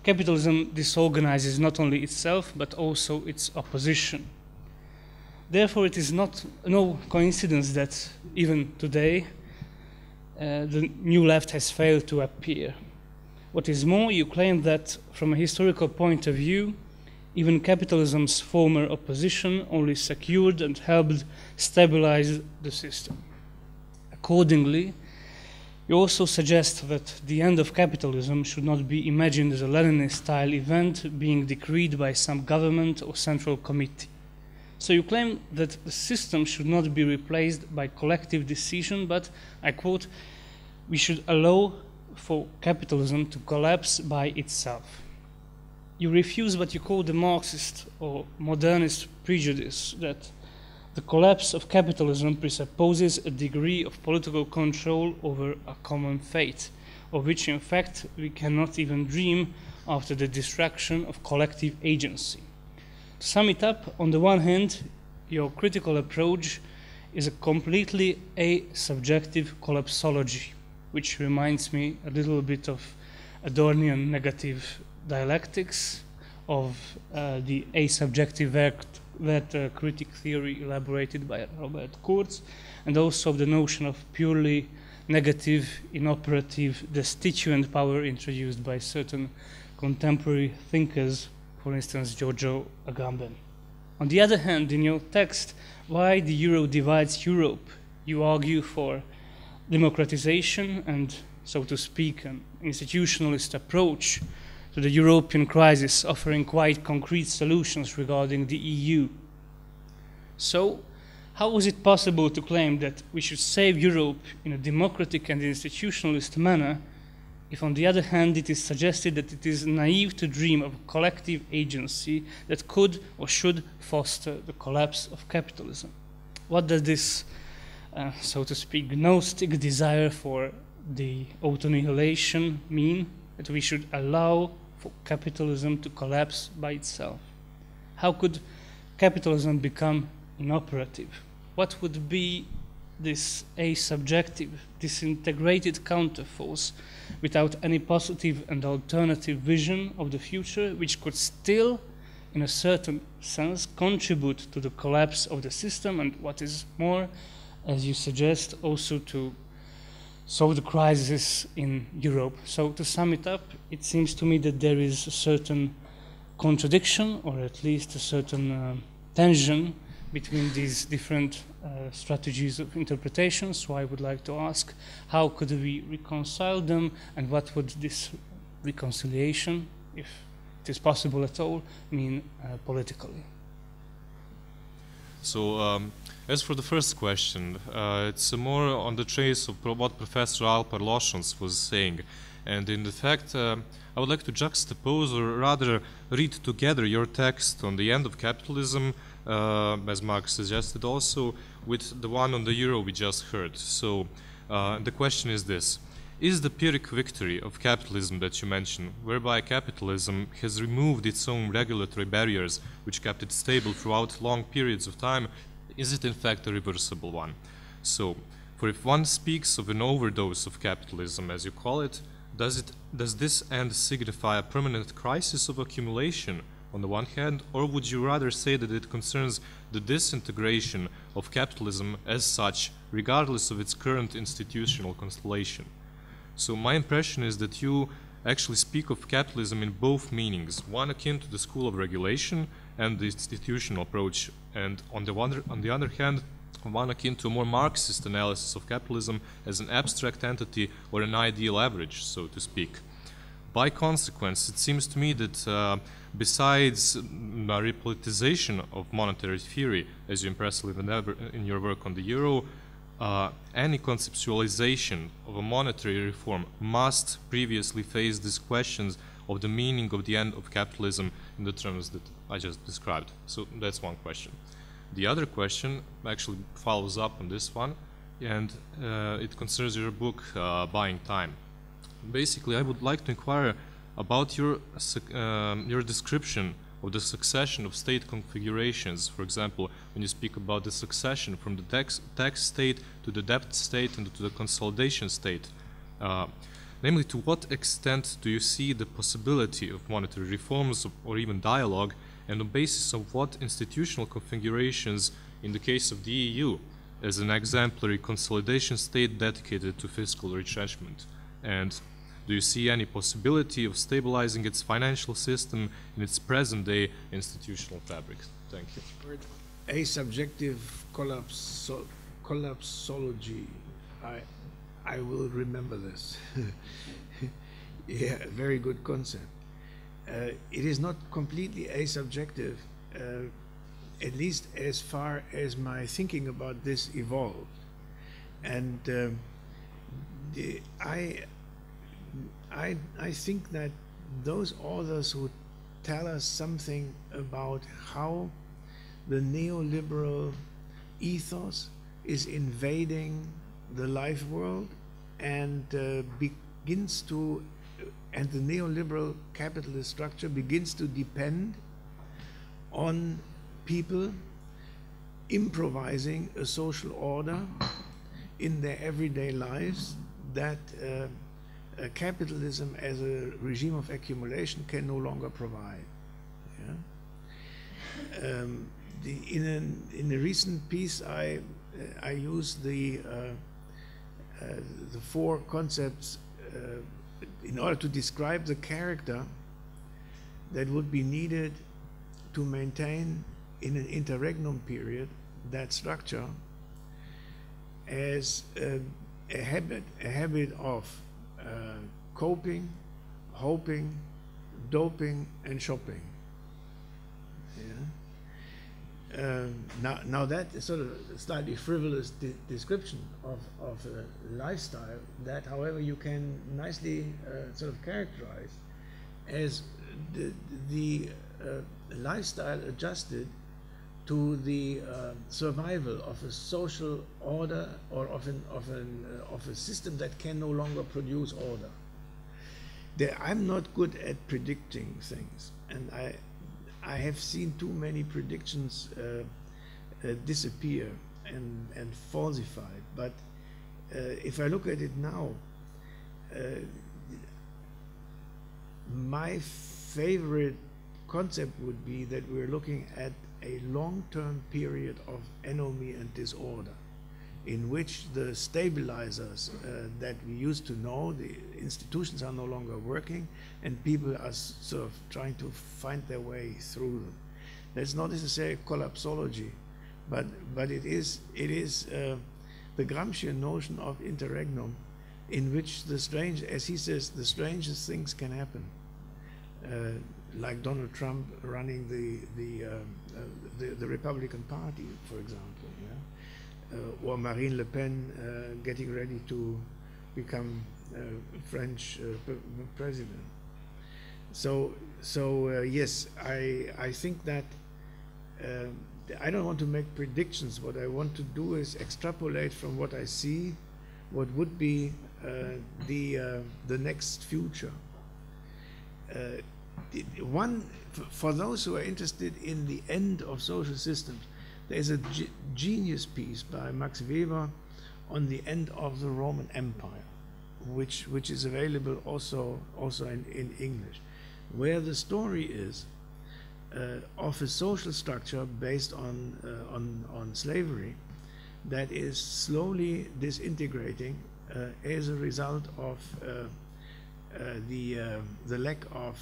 Capitalism disorganizes not only itself, but also its opposition. Therefore, it is no coincidence that even today, the new left has failed to appear. What is more, you claim that from a historical point of view, even capitalism's former opposition only secured and helped stabilize the system. Accordingly, you also suggest that the end of capitalism should not be imagined as a Leninist-style event being decreed by some government or central committee. So you claim that the system should not be replaced by collective decision, but, I quote, we should allow for capitalism to collapse by itself. You refuse what you call the Marxist or modernist prejudice that the collapse of capitalism presupposes a degree of political control over a common fate, of which in fact we cannot even dream after the destruction of collective agency. To sum it up, on the one hand, your critical approach is a completely asubjective collapsology, which reminds me a little bit of Adornian negative dialectics, of the asubjective critic theory elaborated by Robert Kurz, and also of the notion of purely negative, inoperative, destituent power introduced by certain contemporary thinkers, for instance, Giorgio Agamben. On the other hand, in your text, Why the Euro Divides Europe, you argue for democratization and, so to speak, an institutionalist approach to the European crisis, offering quite concrete solutions regarding the EU. So, how was it possible to claim that we should save Europe in a democratic and institutionalist manner if, on the other hand, it is suggested that it is naive to dream of a collective agency that could or should foster the collapse of capitalism? What does this, so to speak, Gnostic desire for the auto-annihilation mean? That we should allow for capitalism to collapse by itself? How could capitalism become inoperative? What would be this asubjective, disintegrated counterforce without any positive and alternative vision of the future, which could still, in a certain sense, contribute to the collapse of the system, and what is more, as you suggest, also to solve the crisis in Europe? So to sum it up, it seems to me that there is a certain contradiction, or at least a certain tension between these different strategies of interpretation. So I would like to ask, how could we reconcile them, and what would this reconciliation, if it is possible at all, mean politically? So, as for the first question, it's more on the trace of what Professor Alpar Lošonc was saying. And in fact, I would like to juxtapose, or rather read together your text on the end of capitalism, as Mark suggested also, with the one on the euro we just heard. So the question is this: is the Pyrrhic victory of capitalism that you mentioned, whereby capitalism has removed its own regulatory barriers which kept it stable throughout long periods of time, is it in fact a reversible one? So, for if one speaks of an overdose of capitalism, as you call it, does this end signify a permanent crisis of accumulation on the one hand, or would you rather say that it concerns the disintegration of capitalism as such, regardless of its current institutional constellation? So my impression is that you actually speak of capitalism in both meanings, one akin to the school of regulation and the institutional approach, and on the other hand, one akin to a more Marxist analysis of capitalism as an abstract entity or an ideal average, so to speak. By consequence, it seems to me that besides a repoliticization of monetary theory, as you impress in your work on the euro, any conceptualization of a monetary reform must previously face these questions of the meaning of the end of capitalism in the terms that I just described. So that's one question. The other question actually follows up on this one, and it concerns your book, Buying Time. Basically, I would like to inquire about your description of the succession of state configurations. For example, when you speak about the succession from the tax state to the debt state and to the consolidation state. Namely, to what extent do you see the possibility of monetary reforms or even dialogue, and on the basis of what institutional configurations, in the case of the EU, as an exemplary consolidation state dedicated to fiscal retrenchment? And do you see any possibility of stabilizing its financial system in its present-day institutional fabric? Thank you. Asubjective collapsology. I will remember this. Yeah, very good concept. It is not completely asubjective, at least as far as my thinking about this evolved. And I think that those authors who tell us something about how the neoliberal ethos is invading the life world and begins to, and the neoliberal capitalist structure begins to depend on people improvising a social order in their everyday lives that capitalism as a regime of accumulation can no longer provide. Yeah? In a recent piece, I used the four concepts in order to describe the character that would be needed to maintain in an interregnum period that structure as a habit of coping, hoping, doping, and shopping. Yeah? Now that is sort of a slightly frivolous description of a lifestyle that, however, you can nicely sort of characterize as the lifestyle adjusted to the survival of a social order or of a system that can no longer produce order. I'm not good at predicting things, and I have seen too many predictions disappear and falsified. But if I look at it now, my favorite concept would be that we're looking at a long-term period of anomie and disorder, in which the stabilizers that we used to know, the institutions are no longer working, and people are sort of trying to find their way through them. That's not necessarily collapsology, but it is the Gramscian notion of interregnum, in which the strange, as he says, the strangest things can happen, like Donald Trump running the Republican Party, for example, or Marine Le Pen getting ready to become French president. So yes, I think that I don't want to make predictions. What I want to do is extrapolate from what I see, what would be the next future. For those who are interested in the end of social systems, there is a genius piece by Max Weber on the end of the Roman Empire, which is available also in English, where the story is of a social structure based on slavery that is slowly disintegrating as a result of the lack of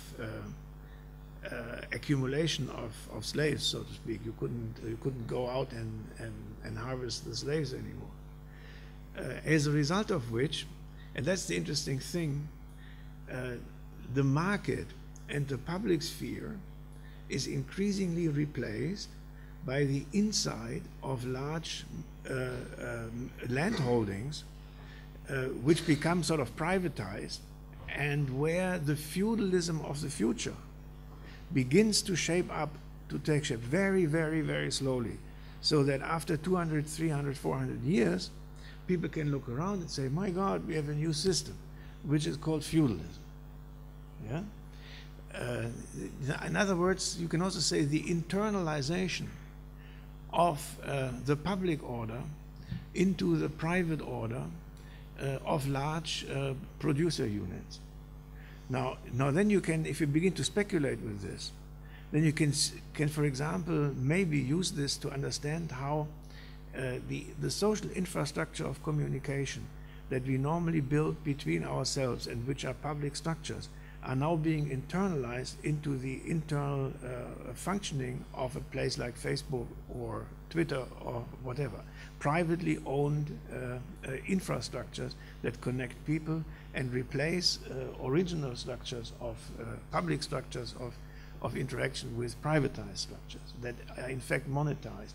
accumulation of slaves, so to speak. You couldn't go out and harvest the slaves anymore. As a result of which, and that's the interesting thing, the market and the public sphere is increasingly replaced by the inside of large land holdings, which become sort of privatized, and where the feudalism of the future begins to shape up, to take shape very, very, very slowly, so that after 200, 300, 400 years, people can look around and say, my God, we have a new system, which is called feudalism. Yeah? In other words, you can also say the internalization of the public order into the private order of large producer units. Now then you can, if you begin to speculate with this, then you can for example, maybe use this to understand how the social infrastructure of communication that we normally build between ourselves and which are public structures are now being internalized into the internal functioning of a place like Facebook or Twitter or whatever. Privately owned infrastructures that connect people and replace original structures of public structures of interaction with privatized structures that are in fact monetized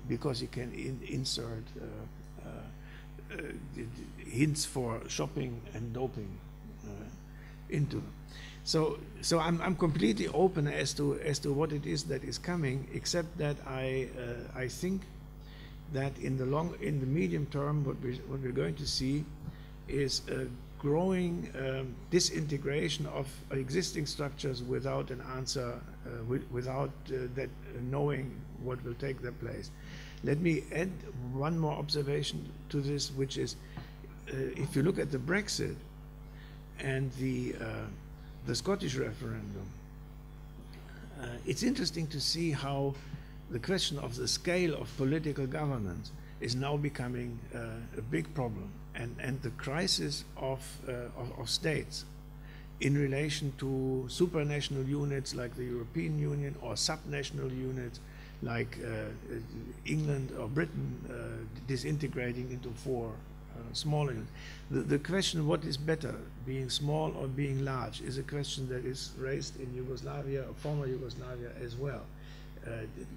because you can insert hints for shopping and doping into them. So I'm completely open as to what it is that is coming, except that I think that in the medium term, what we're going to see is a growing disintegration of existing structures without an answer, without that knowing what will take their place. Let me add one more observation to this, which is if you look at the Brexit and the Scottish referendum, it's interesting to see how the question of the scale of political governance is now becoming a big problem, and the crisis of states in relation to supranational units like the European Union or subnational units like England or Britain disintegrating into four smaller units. The question, what is better, being small or being large, is a question that is raised in Yugoslavia, former Yugoslavia as well.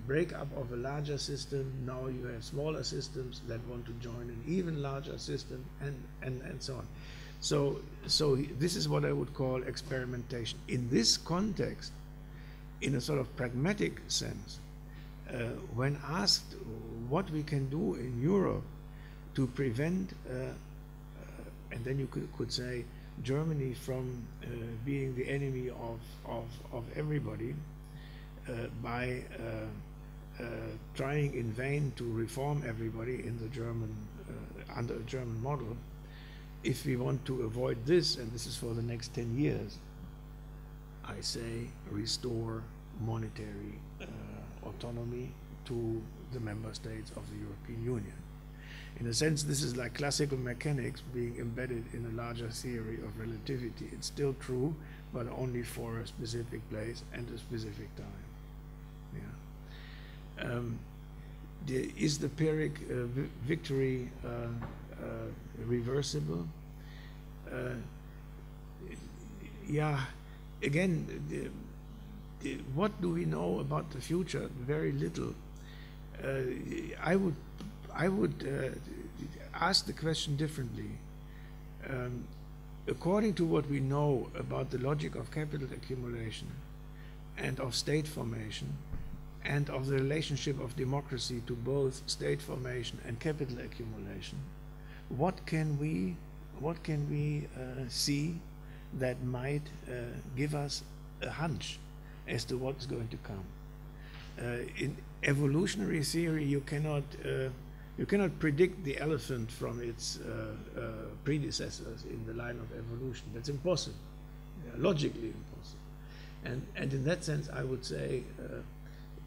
Breakup of a larger system, now you have smaller systems that want to join an even larger system, and so on. So this is what I would call experimentation. In this context, in a sort of pragmatic sense, when asked what we can do in Europe to prevent, and then you could say Germany from being the enemy of everybody, by trying in vain to reform everybody in the German under a German model. If we want to avoid this, and this is for the next 10 years, I say restore monetary autonomy to the member states of the European Union. In a sense, this is like classical mechanics being embedded in a larger theory of relativity. It's still true, but only for a specific place and a specific time. Yeah. is the Pyrrhic victory reversible? Yeah, again, what do we know about the future? Very little. I would ask the question differently. According to what we know about the logic of capital accumulation and of state formation and of the relationship of democracy to both state formation and capital accumulation, what can we see that might give us a hunch as to what's going to come? In evolutionary theory, you cannot predict the elephant from its predecessors in the line of evolution. That's impossible, logically impossible. And in that sense, I would say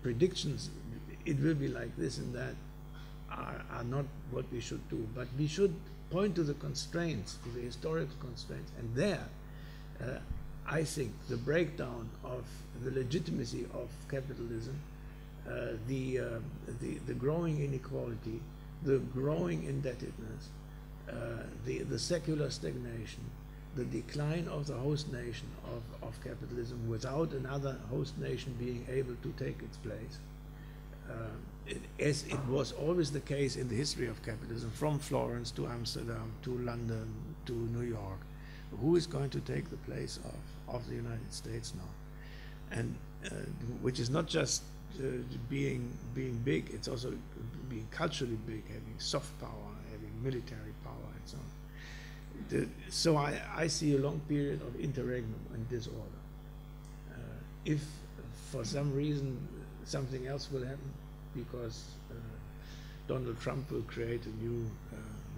predictions, it will be like this and that, are not what we should do. But we should point to the constraints, to the historical constraints, and there, I think the breakdown of the legitimacy of capitalism, the growing inequality, the growing indebtedness, the secular stagnation, the decline of the host nation of capitalism without another host nation being able to take its place, as it was always the case in the history of capitalism, from Florence to Amsterdam to London to New York. Who is going to take the place of the United States now? And which is not just being big, it's also being culturally big, having soft power, having military power, and so on. So I see a long period of interregnum and disorder. If for some reason something else will happen, because Donald Trump will create a new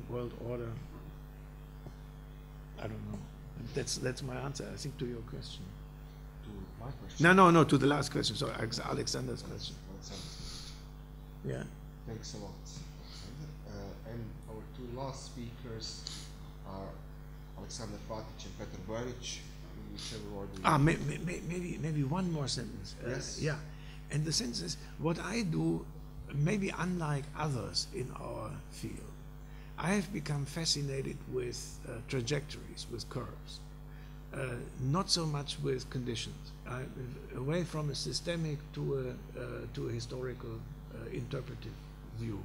world order, I don't know. That's my answer, I think, to your question. To my question? No, to the last question. Sorry, Alexander's question. Yeah. Thanks a lot. And our two last speakers are Alexander Fatić and Petar Bojanić, in whichever order. Maybe one more sentence. Yes. Yeah. And the sentence is, what I do, maybe unlike others in our field, I have become fascinated with trajectories, with curves, not so much with conditions. Away from a systemic to a historical interpretive view.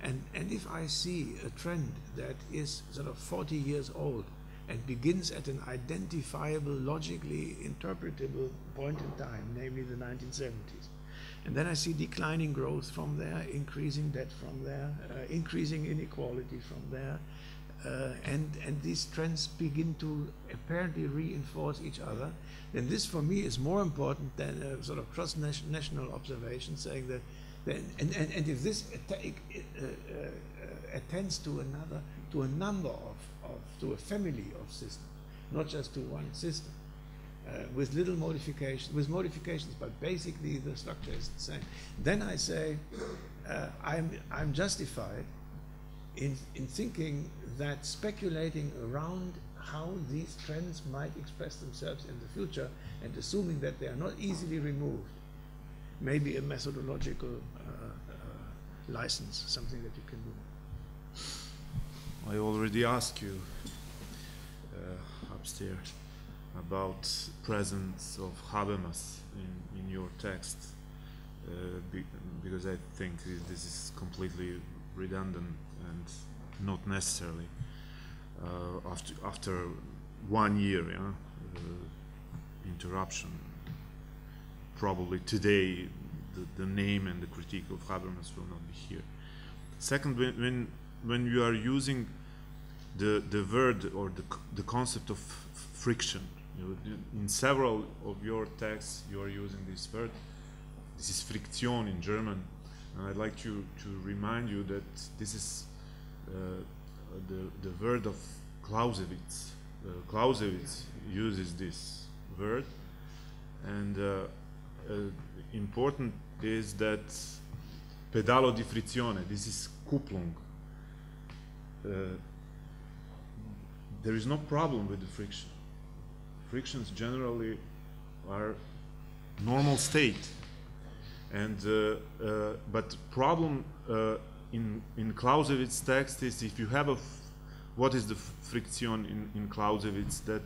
And if I see a trend that is sort of 40 years old and begins at an identifiable, logically interpretable point in time, namely the 1970s, and then I see declining growth from there, increasing debt from there, increasing inequality from there, and these trends begin to apparently reinforce each other, then this for me is more important than a sort of cross-national observation saying that, and if this attends to a number to a family of systems, not just to one system, with little modifications, but basically the structure is the same. Then I say I'm justified in thinking that speculating around how these trends might express themselves in the future and assuming that they are not easily removed may be a methodological license, something that you can do. I already asked you upstairs about presence of Habermas in your text, because I think this is completely redundant and not necessarily after 1 year interruption. Probably today the name and the critique of Habermas will not be here. Second, when you are using the word or the concept of friction, in several of your texts you are using this word. This is Friktion in German. I'd like to remind you that this is the word of Clausewitz. Clausewitz uses this word, and important is that pedalo di frizione, this is Kupplung. There is no problem with the friction. Frictions generally are normal state, And but problem in Clausewitz's text is if you have what is the friction in Clausewitz, that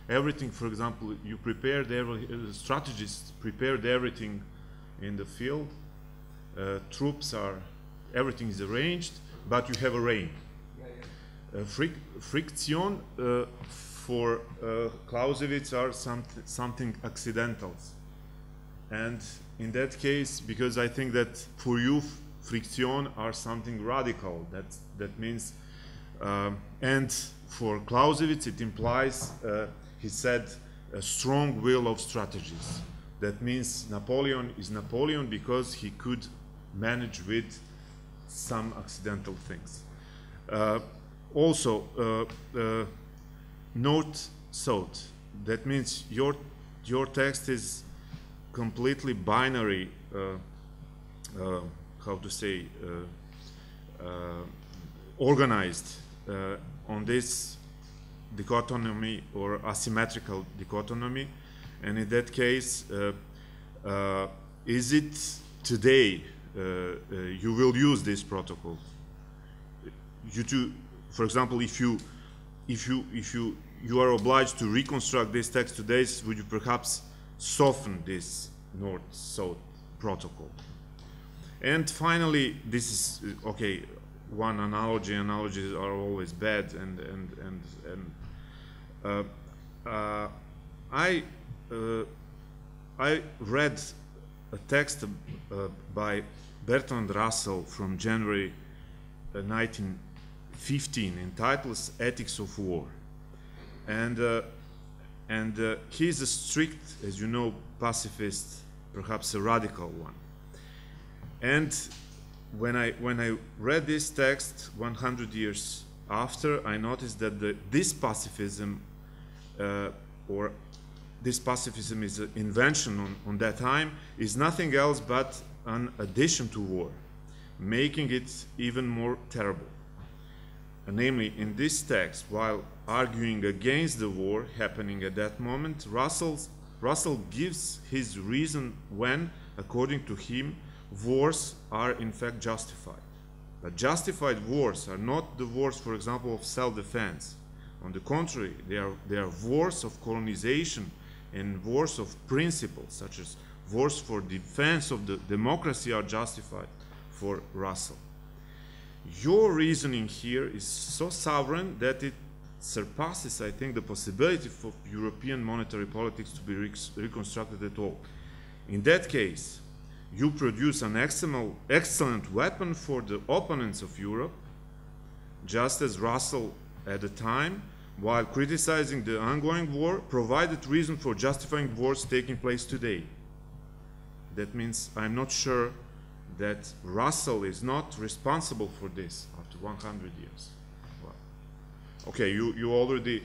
everything, for example, you prepared strategists prepared everything in the field, troops are, everything is arranged, but you have a rain. Friction for Clausewitz are something accidentals. And in that case, because I think that for you, friction are something radical. That means, and for Clausewitz, it implies, he said, a strong will of strategies. That means Napoleon is Napoleon because he could manage with some accidental things. Also, north-south. That means your text is completely binary, how to say, organized on this dichotomy or asymmetrical dichotomy. And in that case, is it today you will use this protocol? For example, if you are obliged to reconstruct this text today, would you perhaps soften this north-south protocol? And finally, this is okay. One analogy. Analogies are always bad, I read a text by Bertrand Russell from January 1915, entitled "Ethics of War," and he's a strict, as you know, pacifist, perhaps a radical one. And when I read this text 100 years after, I noticed that this pacifism is an invention on that time, is nothing else but an addition to war, making it even more terrible. Namely, in this text, while arguing against the war happening at that moment, Russell gives his reason when, according to him, wars are in fact justified. But justified wars are not the wars, for example, of self-defense. On the contrary, they are wars of colonization and wars of principles, such as wars for defense of the democracy are justified for Russell. Your reasoning here is so sovereign that it surpasses, I think, the possibility for European monetary politics to be reconstructed at all. In that case, you produce an excellent weapon for the opponents of Europe, just as Russell at the time, while criticizing the ongoing war, provided reason for justifying wars taking place today. That means I'm not sure that Russell is not responsible for this after 100 years. Well, okay, you already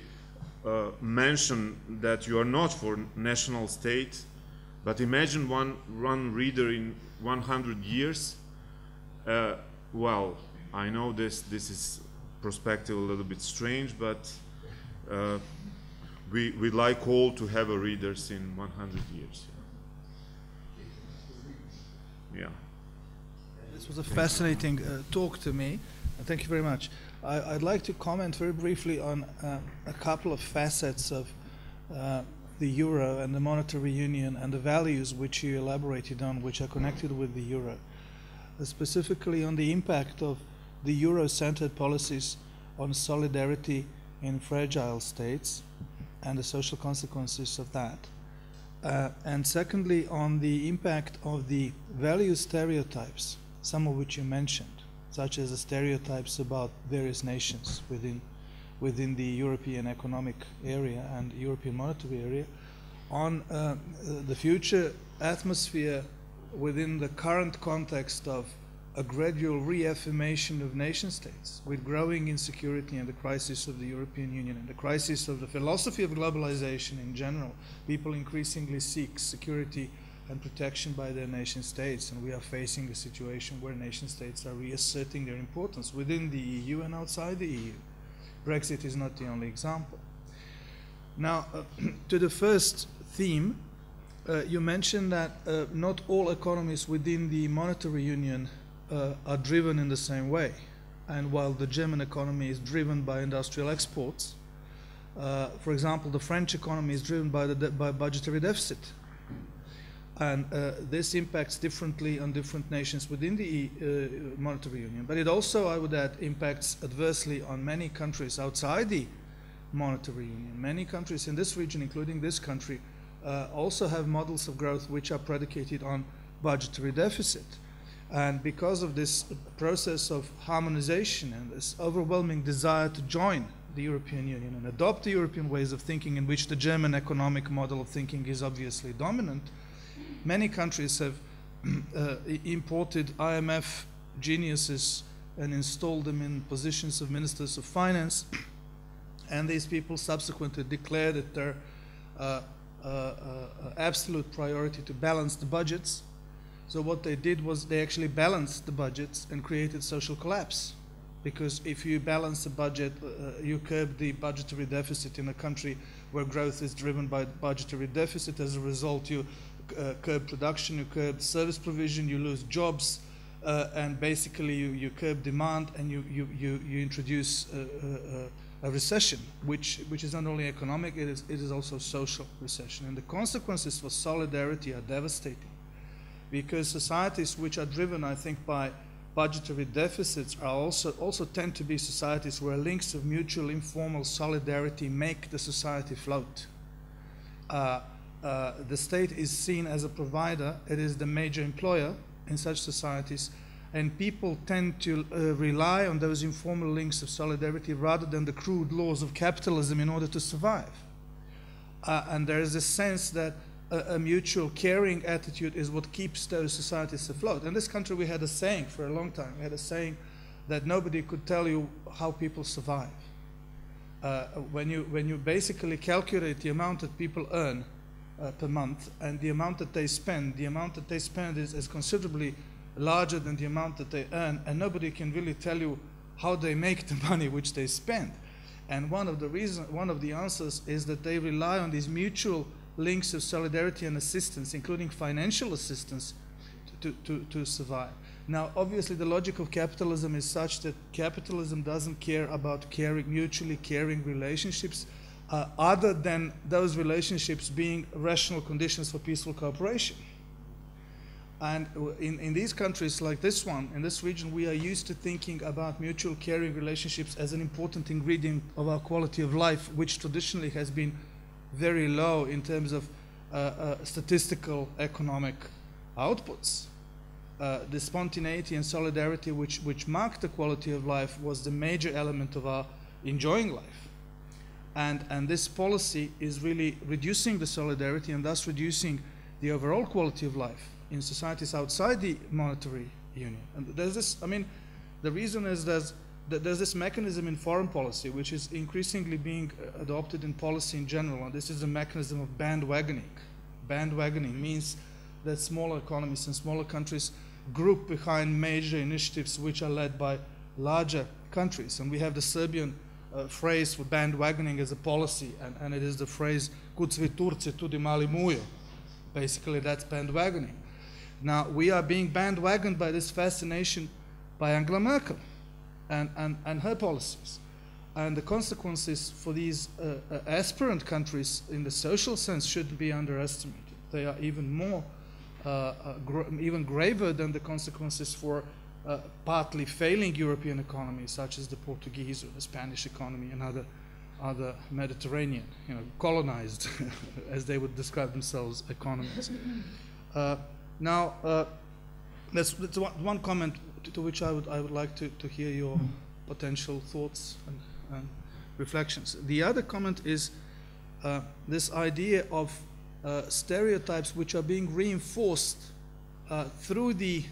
mentioned that you are not for national state, but imagine one reader in 100 years. Well, I know this is perspective a little bit strange, but we'd like all to have a readers in 100 years. Yeah. This was a fascinating talk to me. Thank you very much. I'd like to comment very briefly on a couple of facets of the euro and the monetary union and the values which you elaborated on, which are connected with the euro. Specifically on the impact of the euro-centered policies on solidarity in fragile states and the social consequences of that. And secondly, on the impact of the value stereotypes, some of which you mentioned, such as the stereotypes about various nations within the European economic area and European monetary area, on the future atmosphere within the current context of a gradual reaffirmation of nation states with growing insecurity and the crisis of the European Union and the crisis of the philosophy of globalization in general. People increasingly seek security and protection by their nation states, and we are facing a situation where nation states are reasserting their importance within the EU and outside the EU. Brexit is not the only example. Now, to the first theme, You mentioned that not all economies within the monetary union are driven in the same way. And while the German economy is driven by industrial exports, for example, the French economy is driven by budgetary deficit. And this impacts differently on different nations within the monetary union. But it also, I would add, impacts adversely on many countries outside the monetary union. Many countries in this region, including this country, also have models of growth which are predicated on budgetary deficit. And because of this process of harmonization and this overwhelming desire to join the European Union and adopt the European ways of thinking, in which the German economic model of thinking is obviously dominant, many countries have imported IMF geniuses and installed them in positions of ministers of finance, and these people subsequently declared it their absolute priority to balance the budgets. So what they did was they actually balanced the budgets and created social collapse. Because if you balance the budget, you curb the budgetary deficit in a country where growth is driven by budgetary deficit. As a result, you curb production, you curb service provision, you lose jobs, and basically you curb demand, and you introduce a recession, which is not only economic, it is also social recession. And the consequences for solidarity are devastating, because societies which are driven, I think, by budgetary deficits are also tend to be societies where links of mutual informal solidarity make the society float. The state is seen as a provider, it is the major employer in such societies, and people tend to rely on those informal links of solidarity rather than the crude laws of capitalism in order to survive. And there is a sense that a mutual caring attitude is what keeps those societies afloat. In this country we had a saying for a long time. We had a saying that nobody could tell you how people survive. When you basically calculate the amount that people earn per month and the amount that they spend is considerably larger than the amount that they earn, and nobody can really tell you how they make the money which they spend. And one of the answers is that they rely on these mutual links of solidarity and assistance, including financial assistance, to survive. Now, obviously, the logic of capitalism is such that capitalism doesn't care about mutually caring relationships, other than those relationships being rational conditions for peaceful cooperation. And in these countries like this one, in this region, we are used to thinking about mutual caring relationships as an important ingredient of our quality of life, which traditionally has been very low in terms of statistical economic outputs. The spontaneity and solidarity which marked the quality of life was the major element of our enjoying life. And this policy is really reducing the solidarity and thus reducing the overall quality of life in societies outside the monetary union. And there's this, I mean, the reason is there's this mechanism in foreign policy which is increasingly being adopted in policy in general, and this is a mechanism of bandwagoning. Bandwagoning means that smaller economies and smaller countries group behind major initiatives which are led by larger countries. And we have the Serbian phrase for bandwagoning as a policy, and it is the phrase "Kud svi Turci, tudi mali mujo." Basically, that's bandwagoning. Now, we are being bandwagoned by this fascination by Angela Merkel and her policies. And the consequences for these aspirant countries in the social sense shouldn't be underestimated. They are even more, even graver than the consequences for partly failing European economies, such as the Portuguese or the Spanish economy and other Mediterranean, colonized, as they would describe themselves, economies. Now, that's one comment to which I would like to hear your potential thoughts and reflections. The other comment is this idea of stereotypes which are being reinforced through the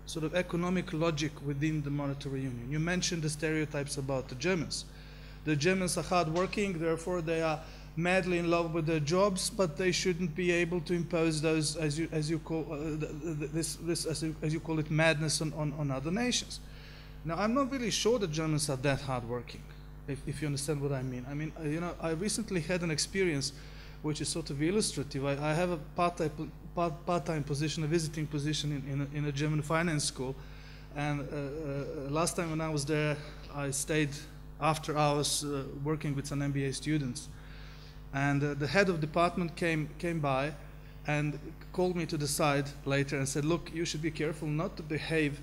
sort of economic logic within the monetary union. You mentioned the stereotypes about the Germans. The Germans are hardworking, therefore they are madly in love with their jobs, but they shouldn't be able to impose those, as you call it, madness on other nations. Now, I'm not really sure the Germans are that hardworking, if you understand what I mean. I mean, I recently had an experience which is sort of illustrative. I have a part-time position, a visiting position in a German finance school, and last time when I was there, I stayed after hours working with some MBA students, and the head of department came by and called me to the side later and said, look, you should be careful not to behave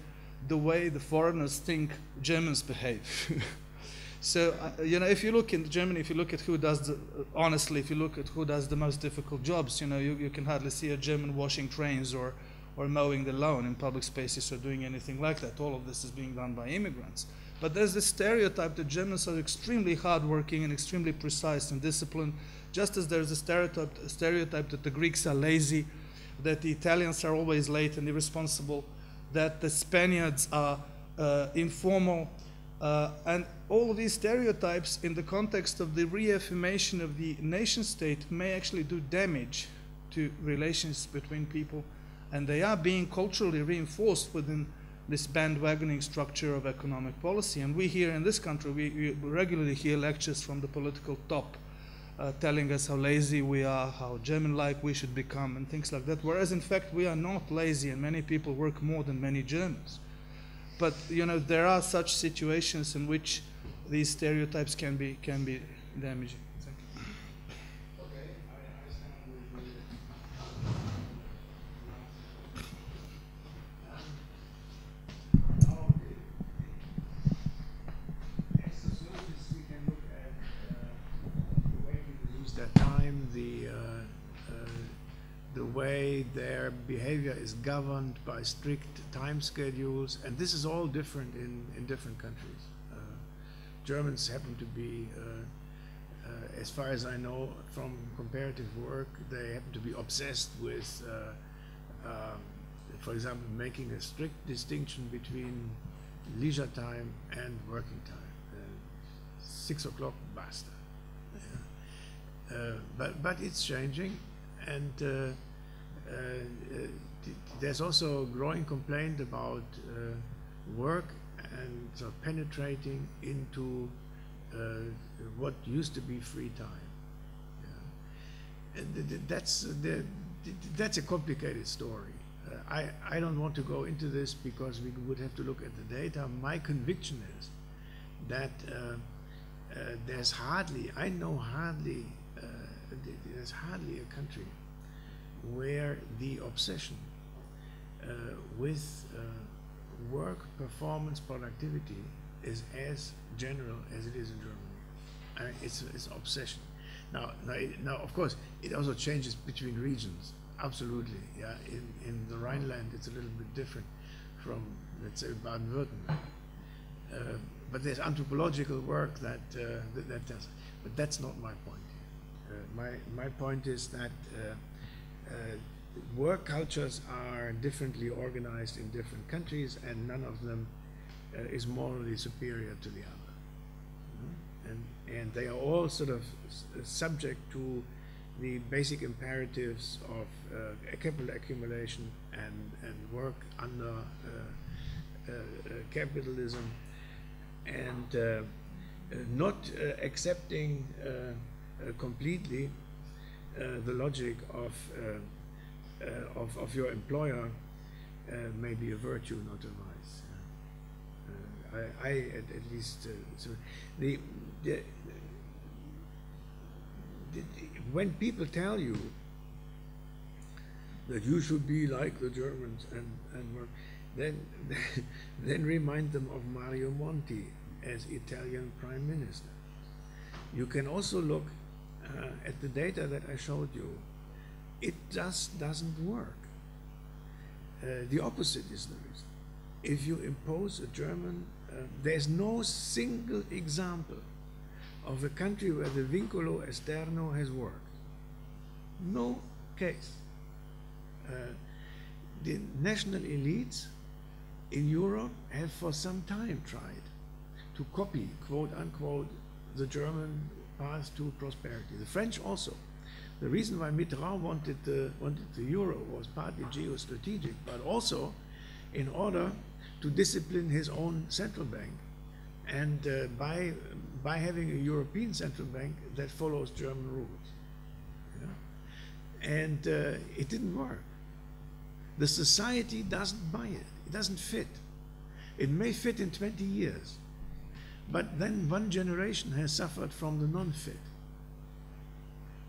the way the foreigners think Germans behave. So, you know, if you look in Germany, if you look at who does the, honestly, if you look at who does the most difficult jobs, you know, you can hardly see a German washing trains or mowing the lawn in public spaces or doing anything like that. All of this is being done by immigrants. But there's this stereotype that Germans are extremely hardworking and extremely precise and disciplined, just as there's a stereotype that the Greeks are lazy, that the Italians are always late and irresponsible, that the Spaniards are informal, and all of these stereotypes in the context of the reaffirmation of the nation state may actually do damage to relations between people, and they are being culturally reinforced within this bandwagoning structure of economic policy. And we here in this country, we regularly hear lectures from the political top telling us how lazy we are, how German-like we should become, and things like that, whereas in fact we are not lazy, and many people work more than many Germans. But you know, there are such situations in which these stereotypes can be damaging. Thank you. Okay, I stand with you. As sociologists, we can look at the way people use their time, the way their behavior is governed by strict time schedules, and this is all different in different countries. Germans happen to be, as far as I know from comparative work, they happen to be obsessed with, for example, making a strict distinction between leisure time and working time. 6 o'clock, basta. But it's changing, and there's also a growing complaint about work and sort of penetrating into what used to be free time. And that's a complicated story. I don't want to go into this because we would have to look at the data. My conviction is that there's hardly a country where the obsession with work, performance, productivity is as general as it is in Germany. It's obsession. Now, of course, it also changes between regions. Absolutely, yeah. In the Rhineland, it's a little bit different from, let's say, Baden-Württemberg. But there's anthropological work that does. But that's not my point here. My point is that work cultures are differently organized in different countries, and none of them is morally superior to the other. And they are all sort of subject to the basic imperatives of capital accumulation and work under capitalism, and not accepting completely the logic of your employer may be a virtue, not a vice. I at least so when people tell you that you should be like the Germans and work, then remind them of Mario Monti as Italian Prime Minister. You can also look at the data that I showed you. It just doesn't work. The opposite is the reason. If you impose a German, there's no single example of a country where the vinculo esterno has worked. No case. The national elites in Europe have for some time tried to copy, quote unquote, the German path to prosperity. The French also. The reason why Mitterrand wanted the euro was partly geostrategic, but also in order to discipline his own central bank, and by having a European central bank that follows German rules. Yeah? And it didn't work. The society doesn't buy it. It doesn't fit. It may fit in 20 years, but then one generation has suffered from the non-fit.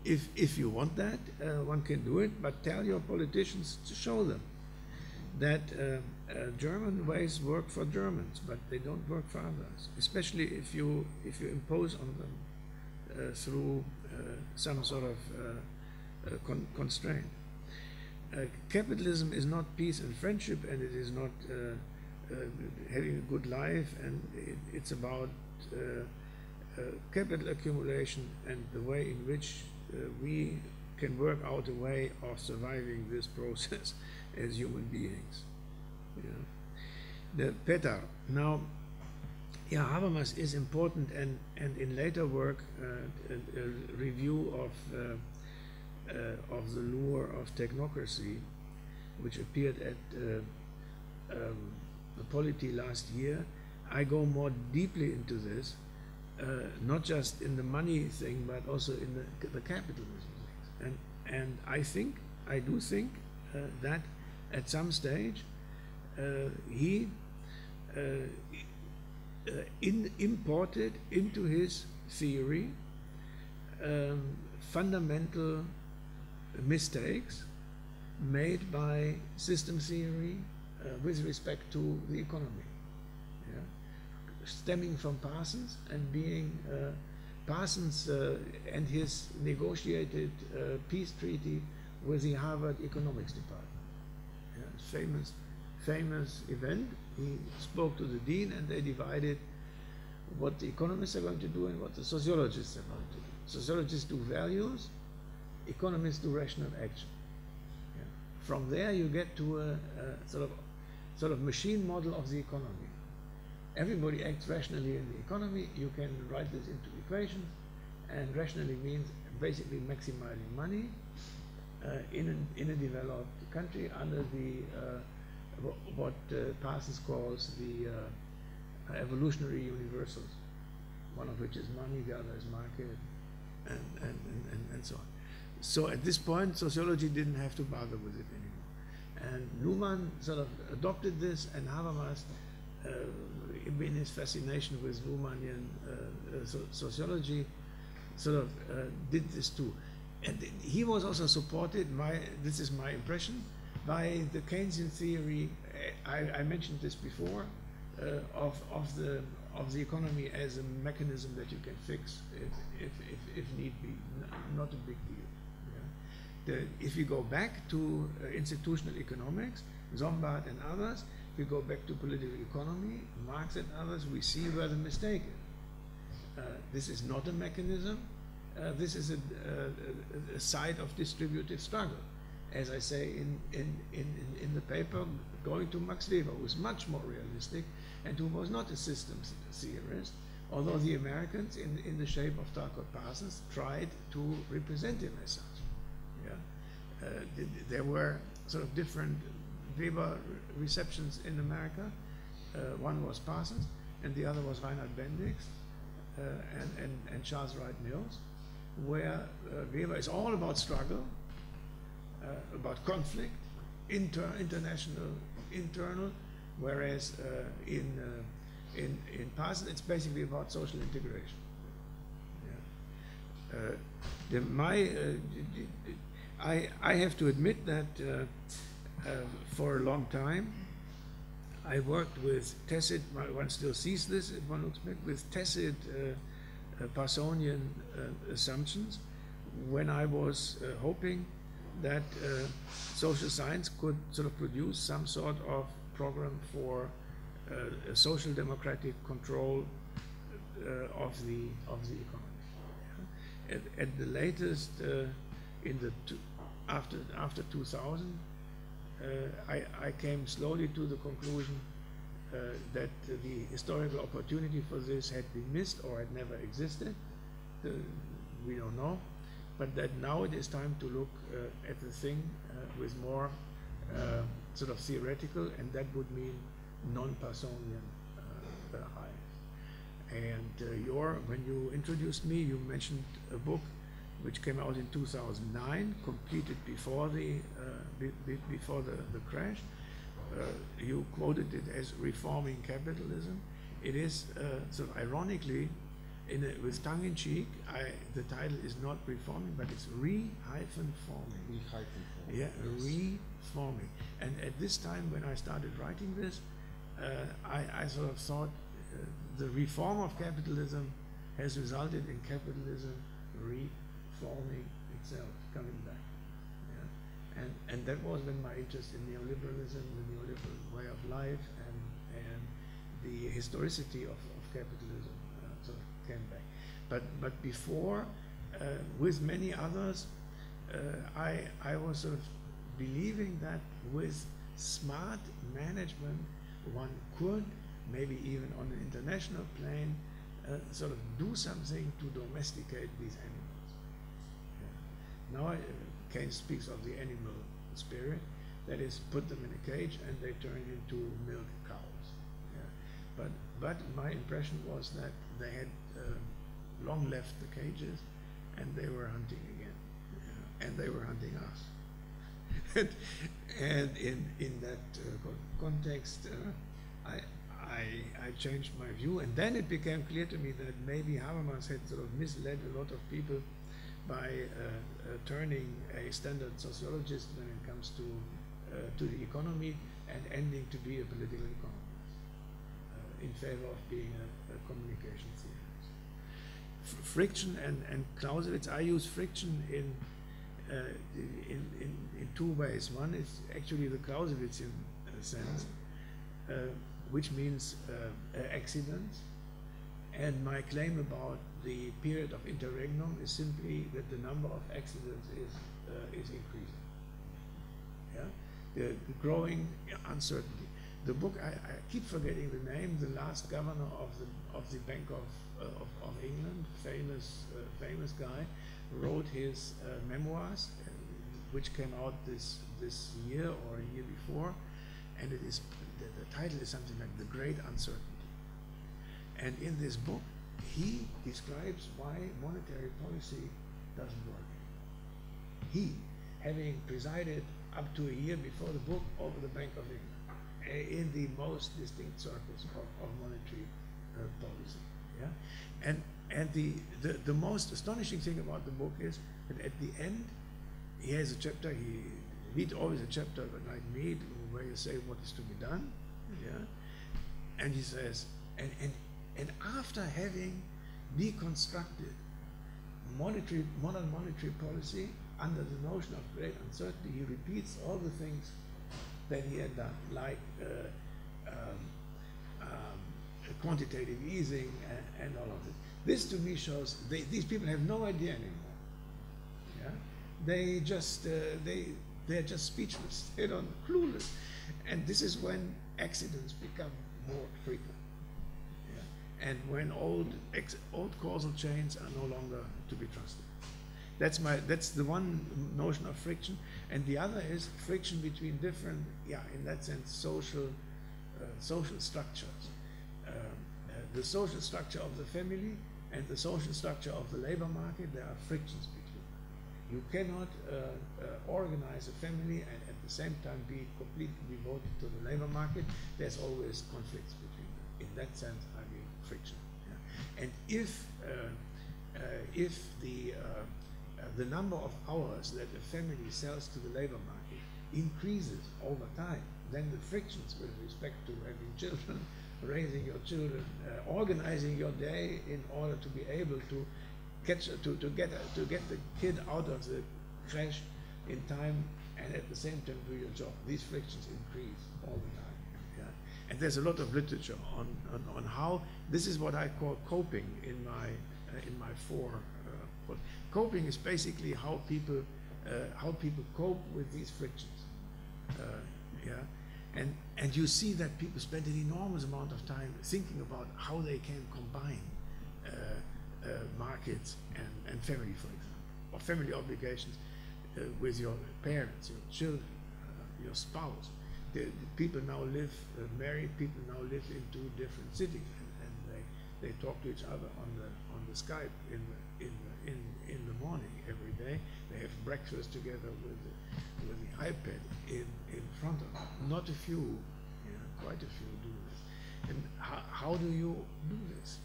If you want that, one can do it, but tell your politicians to show them that German ways work for Germans, but they don't work for others, especially if you impose on them through some sort of constraint. Capitalism is not peace and friendship, and it is not having a good life, and it's about capital accumulation and the way in which we can work out a way of surviving this process as human beings. The Petar. Now, yeah, Habermas is important, and in later work, a review of the lure of technocracy, which appeared at the Polity last year, I go more deeply into this, not just in the money thing, but also in the capitalism things. And I do think that at some stage he imported into his theory fundamental mistakes made by system theory with respect to the economy, stemming from Parsons and being Parsons and his negotiated peace treaty with the Harvard Economics Department. Famous event. He spoke to the dean, and they divided what the economists are going to do and what the sociologists are going to do. Sociologists do values, economists do rational action. From there you get to a sort of machine model of the economy. Everybody acts rationally in the economy. You can write this into equations, and rationally means basically maximizing money in a developed country under the what Parsons calls the evolutionary universals, one of which is money, the other is market, and so on. So at this point, sociology didn't have to bother with it anymore. And Luhmann sort of adopted this, and Habermas, in his fascination with Luhmannian sociology, sort of did this too. And he was also supported, this is my impression, by the Keynesian theory. I mentioned this before, of the economy as a mechanism that you can fix if need be, not a big deal. If you go back to institutional economics, Sombart and others, if you go back to political economy, Marx and others, we see where the mistake is. This is not a mechanism. This is a side of distributive struggle. As I say in the paper, going to Max Weber, who was much more realistic and who was not a systems theorist, although the Americans, in the shape of Talcott Parsons, tried to represent him as such. There were sort of different Weber receptions in America. One was Parsons, and the other was Reinhard Bendix and Charles Wright Mills, where Weber is all about struggle, about conflict, international, internal, whereas in Parsons it's basically about social integration. I have to admit that for a long time I worked with tacit, one still sees this, one looks back, with tacit Parsonian assumptions, when I was hoping that social science could sort of produce some sort of program for a social democratic control of the economy. At the latest, after 2000, I came slowly to the conclusion that the historical opportunity for this had been missed or had never existed. We don't know, but that now it is time to look at the thing with more sort of theoretical, and that would mean non-Parsonian eyes. And when you introduced me, you mentioned a book which came out in 2009, completed before the crash. You quoted it as reforming capitalism. It is sort of ironically, with tongue-in-cheek, the title is not reforming, but it's re-forming. Yeah, reforming. And at this time, when I started writing this, I sort of thought the reform of capitalism has resulted in capitalism reforming itself, coming back. Yeah? And that was when my interest in neoliberalism, the neoliberal way of life, and the historicity of capitalism sort of came back. But before, with many others, I was sort of believing that with smart management, one could, maybe even on an international plane, sort of do something to domesticate these animals. Yeah. Now Keynes speaks of the animal spirit, that is, put them in a cage and they turn into milk cows. Yeah. But my impression was that they had long left the cages and they were hunting again. Yeah. And they were hunting us. and in that context, I changed my view, and then it became clear to me that maybe Habermas had sort of misled a lot of people by turning a standard sociologist when it comes to the economy and ending to be a political economist in favor of being a communication theorist. Friction and Clausewitz, I use friction in two ways. One is actually the Clausewitzian sense, which means accidents. And my claim about the period of interregnum is simply that the number of accidents is increasing. Yeah? The growing uncertainty. The book, I keep forgetting the name, the last governor of the Bank of England, famous guy, wrote his memoirs, which came out this year or a year before, and it is the title is something like The Great Uncertainty. And in this book, he describes why monetary policy doesn't work. He, having presided up to a year before the book over the Bank of England, in the most distinct circles of monetary policy. Yeah? And the most astonishing thing about the book is that at the end, he has a chapter, he reads always a chapter like me, where you say what is to be done. Yeah? And he says, and after having deconstructed modern monetary policy under the notion of great uncertainty, he repeats all the things that he had done, like quantitative easing and all of this. This to me shows these people have no idea anymore. Yeah? They just they're just speechless. They don't clueless, and this is when accidents become more frequent. Yeah? And when old causal chains are no longer to be trusted. That's the one notion of friction, and the other is friction between different, in that sense, social structures. The social structure of the family and the social structure of the labor market, there are frictions between. You cannot organize a family and at the same time be completely devoted to the labor market. There's always conflicts between them. In that sense, I mean friction. Yeah? And if the number of hours that a family sells to the labor market increases over time, then the frictions with respect to having children, raising your children, organizing your day in order to be able to get the kid out of the crash in time and at the same time do your job. These frictions increase all the time. Yeah? And there's a lot of literature on how this is what I call coping in my four. Coping is basically how people cope with these frictions. And you see that people spend an enormous amount of time thinking about how they can combine markets and family, for example, or family obligations with your parents, your children, your spouse. The people now live, married people now live in two different cities, and they talk to each other on the Skype in the morning. every day. They have breakfast together with the iPad in front of them. Not a few, quite a few do this. And how do you do this?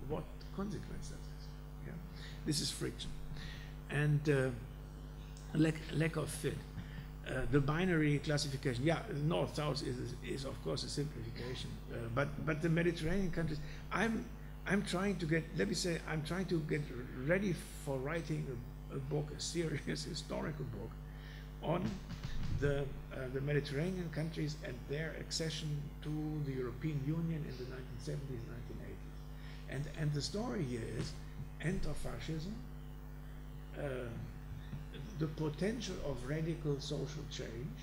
What consequence does this? Yeah? This is friction. And lack of fit. The binary classification, north-south is of course a simplification, but the Mediterranean countries, I'm trying to get, let me say, I'm trying to get ready for writing a book, a serious historical book on the Mediterranean countries and their accession to the European Union in the 1970s, 1980s. And the story here is end of fascism, the potential of radical social change,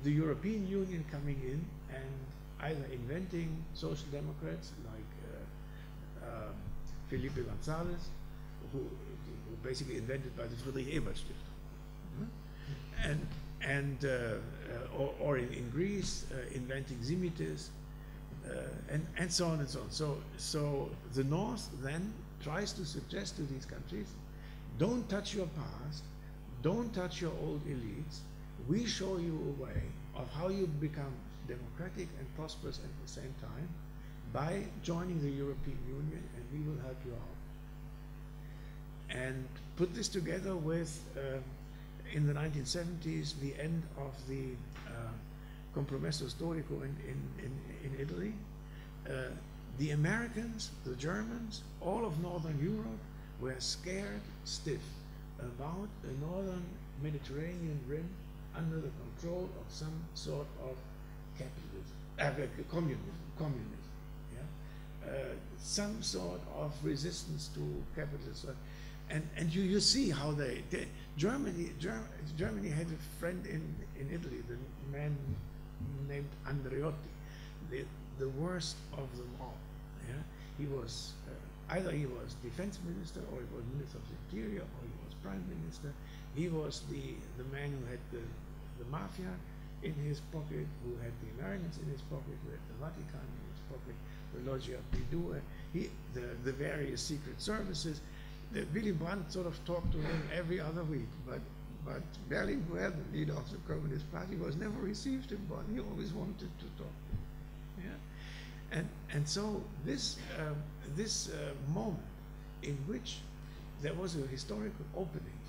the European Union coming in and either inventing social democrats like Felipe González, who basically invented by the Friedrich Ebert Stiftung, or in Greece inventing Simitis, and so on and so on. So the North then tries to suggest to these countries, don't touch your past, don't touch your old elites. We show you a way of how you become democratic and prosperous at the same time by joining the European Union, and we will help you out. And put this together with, in the 1970s, the end of the Compromesso Storico in Italy. The Americans, the Germans, all of Northern Europe were scared stiff about a northern Mediterranean rim under the control of some sort of communism, some sort of resistance to capitalism. And you see how Germany had a friend in Italy, the man named Andreotti, the worst of them all. Yeah? He was either he was defense minister, or he was minister of the interior, or he was prime minister. He was the man who had the mafia in his pocket, who had the Americans in his pocket, who had the Vatican in his pocket, the Loggia Pidue, the various secret services. Willy Brandt sort of talked to him every other week, but Berlinguer, the leader of the Communist Party, was never received in Bonn. He always wanted to talk to him. Yeah? And so this moment in which there was a historical opening,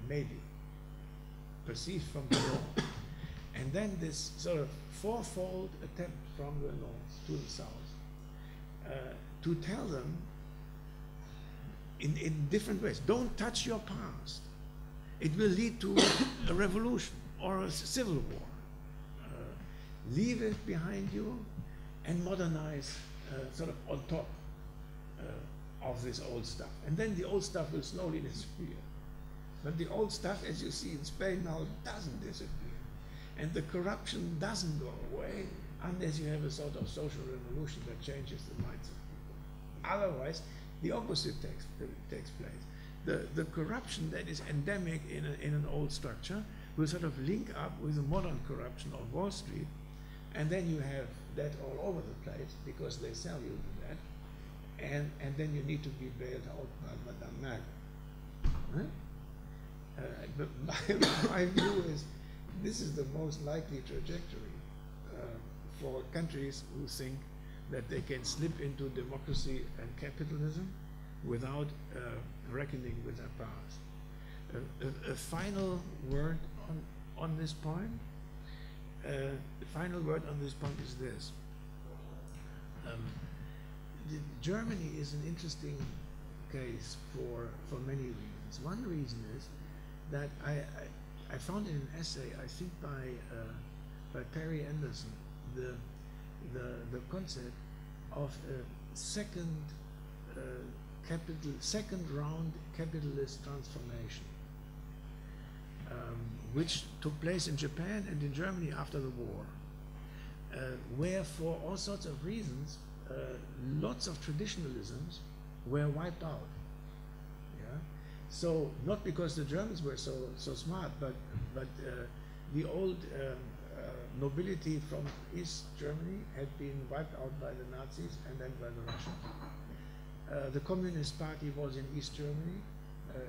maybe perceived from the north, and then this sort of fourfold attempt from the north to the south to tell them in different ways, don't touch your past. It will lead to a revolution or a civil war. Leave it behind you and modernize sort of on top of this old stuff. And then the old stuff will slowly disappear. But the old stuff, as you see in Spain now, doesn't disappear. And the corruption doesn't go away unless you have a sort of social revolution that changes the minds of people. Otherwise, the opposite takes place. The corruption that is endemic in an old structure will sort of link up with the modern corruption of Wall Street, and then you have that all over the place because they sell you to that, and then you need to be bailed out by Madame Merkel. But my view is this is the most likely trajectory for countries who think that they can slip into democracy and capitalism without reckoning with their past. A final word on this point. The final word on this point is this. Germany is an interesting case for many reasons. One reason is that I found in an essay, I think by Perry Anderson, the concept of a second round capitalist transformation, which took place in Japan and in Germany after the war, where for all sorts of reasons, lots of traditionalisms were wiped out. Yeah? So not because the Germans were so smart, but the old nobility from East Germany had been wiped out by the Nazis and then by the Russians. The Communist Party was in East Germany.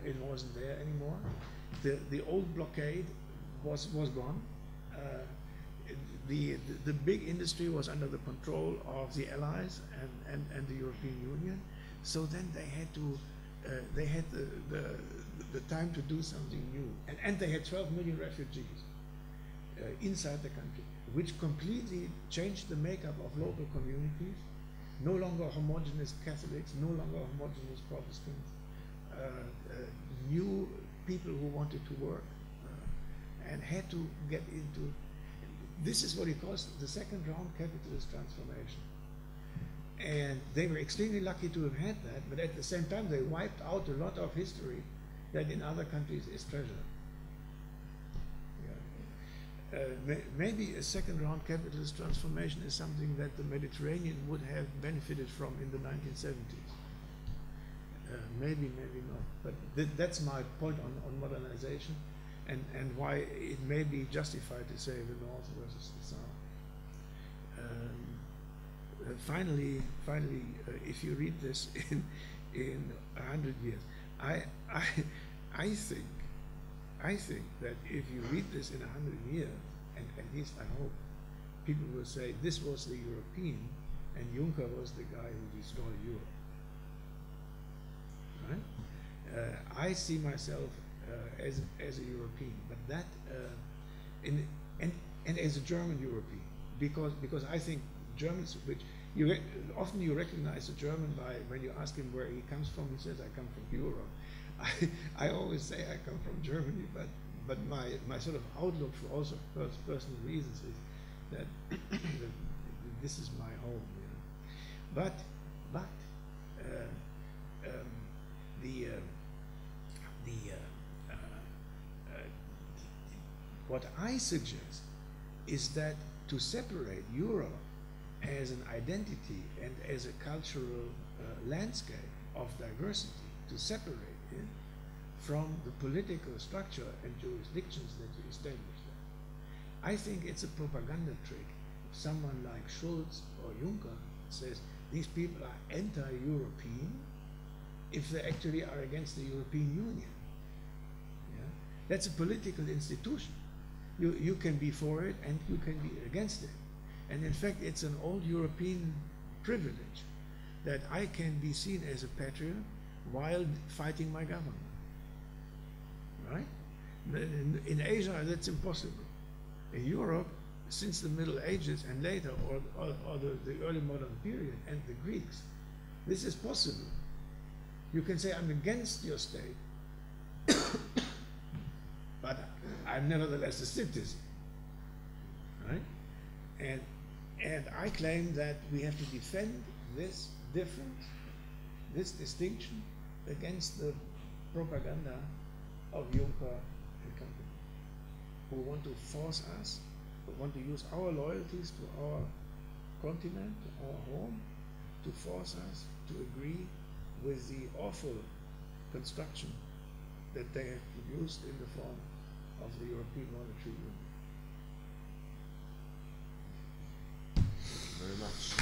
It wasn't there anymore. The old blockade was gone. The big industry was under the control of the Allies and the European Union. So then they had to, they had the time to do something new. And they had 12 million refugees inside the country, which completely changed the makeup of local communities. No longer homogeneous Catholics, no longer homogeneous Protestants, new people who wanted to work and had to get into, this is what he calls the second round capitalist transformation. And they were extremely lucky to have had that, but at the same time they wiped out a lot of history that in other countries is treasured. Maybe a second round capitalist transformation is something that the Mediterranean would have benefited from in the 1970s. Maybe not. But that's my point on modernization and why it may be justified to say the North versus the South. Finally, if you read this in 100 years, I think that if you read this in 100 years, and at least I hope, people will say this was the European and Juncker was the guy who destroyed Europe. Right? I see myself as a European, but that and as a German European, because I think Germans, which often you recognize a German by when you ask him where he comes from, he says I come from Europe. I always say I come from Germany, but my sort of outlook for also personal reasons is that this is my home. You know? But what I suggest is that to separate Europe as an identity and as a cultural landscape of diversity, to separate it from the political structure and jurisdictions that you establish there. I think it's a propaganda trick. If someone like Schulz or Juncker says these people are anti-European, if they actually are against the European Union. Yeah? That's a political institution. You can be for it and you can be against it. And in fact, it's an old European privilege that I can be seen as a patriot while fighting my government. Right? In Asia, that's impossible. In Europe, since the Middle Ages and later, or the early modern period, and the Greeks, this is possible. You can say, I'm against your state, but I'm nevertheless a citizen. Right? And I claim that we have to defend this difference, this distinction, against the propaganda of Juncker and company, who want to force us, who want to use our loyalties to our continent, to our home, to force us to agree with the awful construction that they have produced in the form of the European Monetary Union. Thank you very much.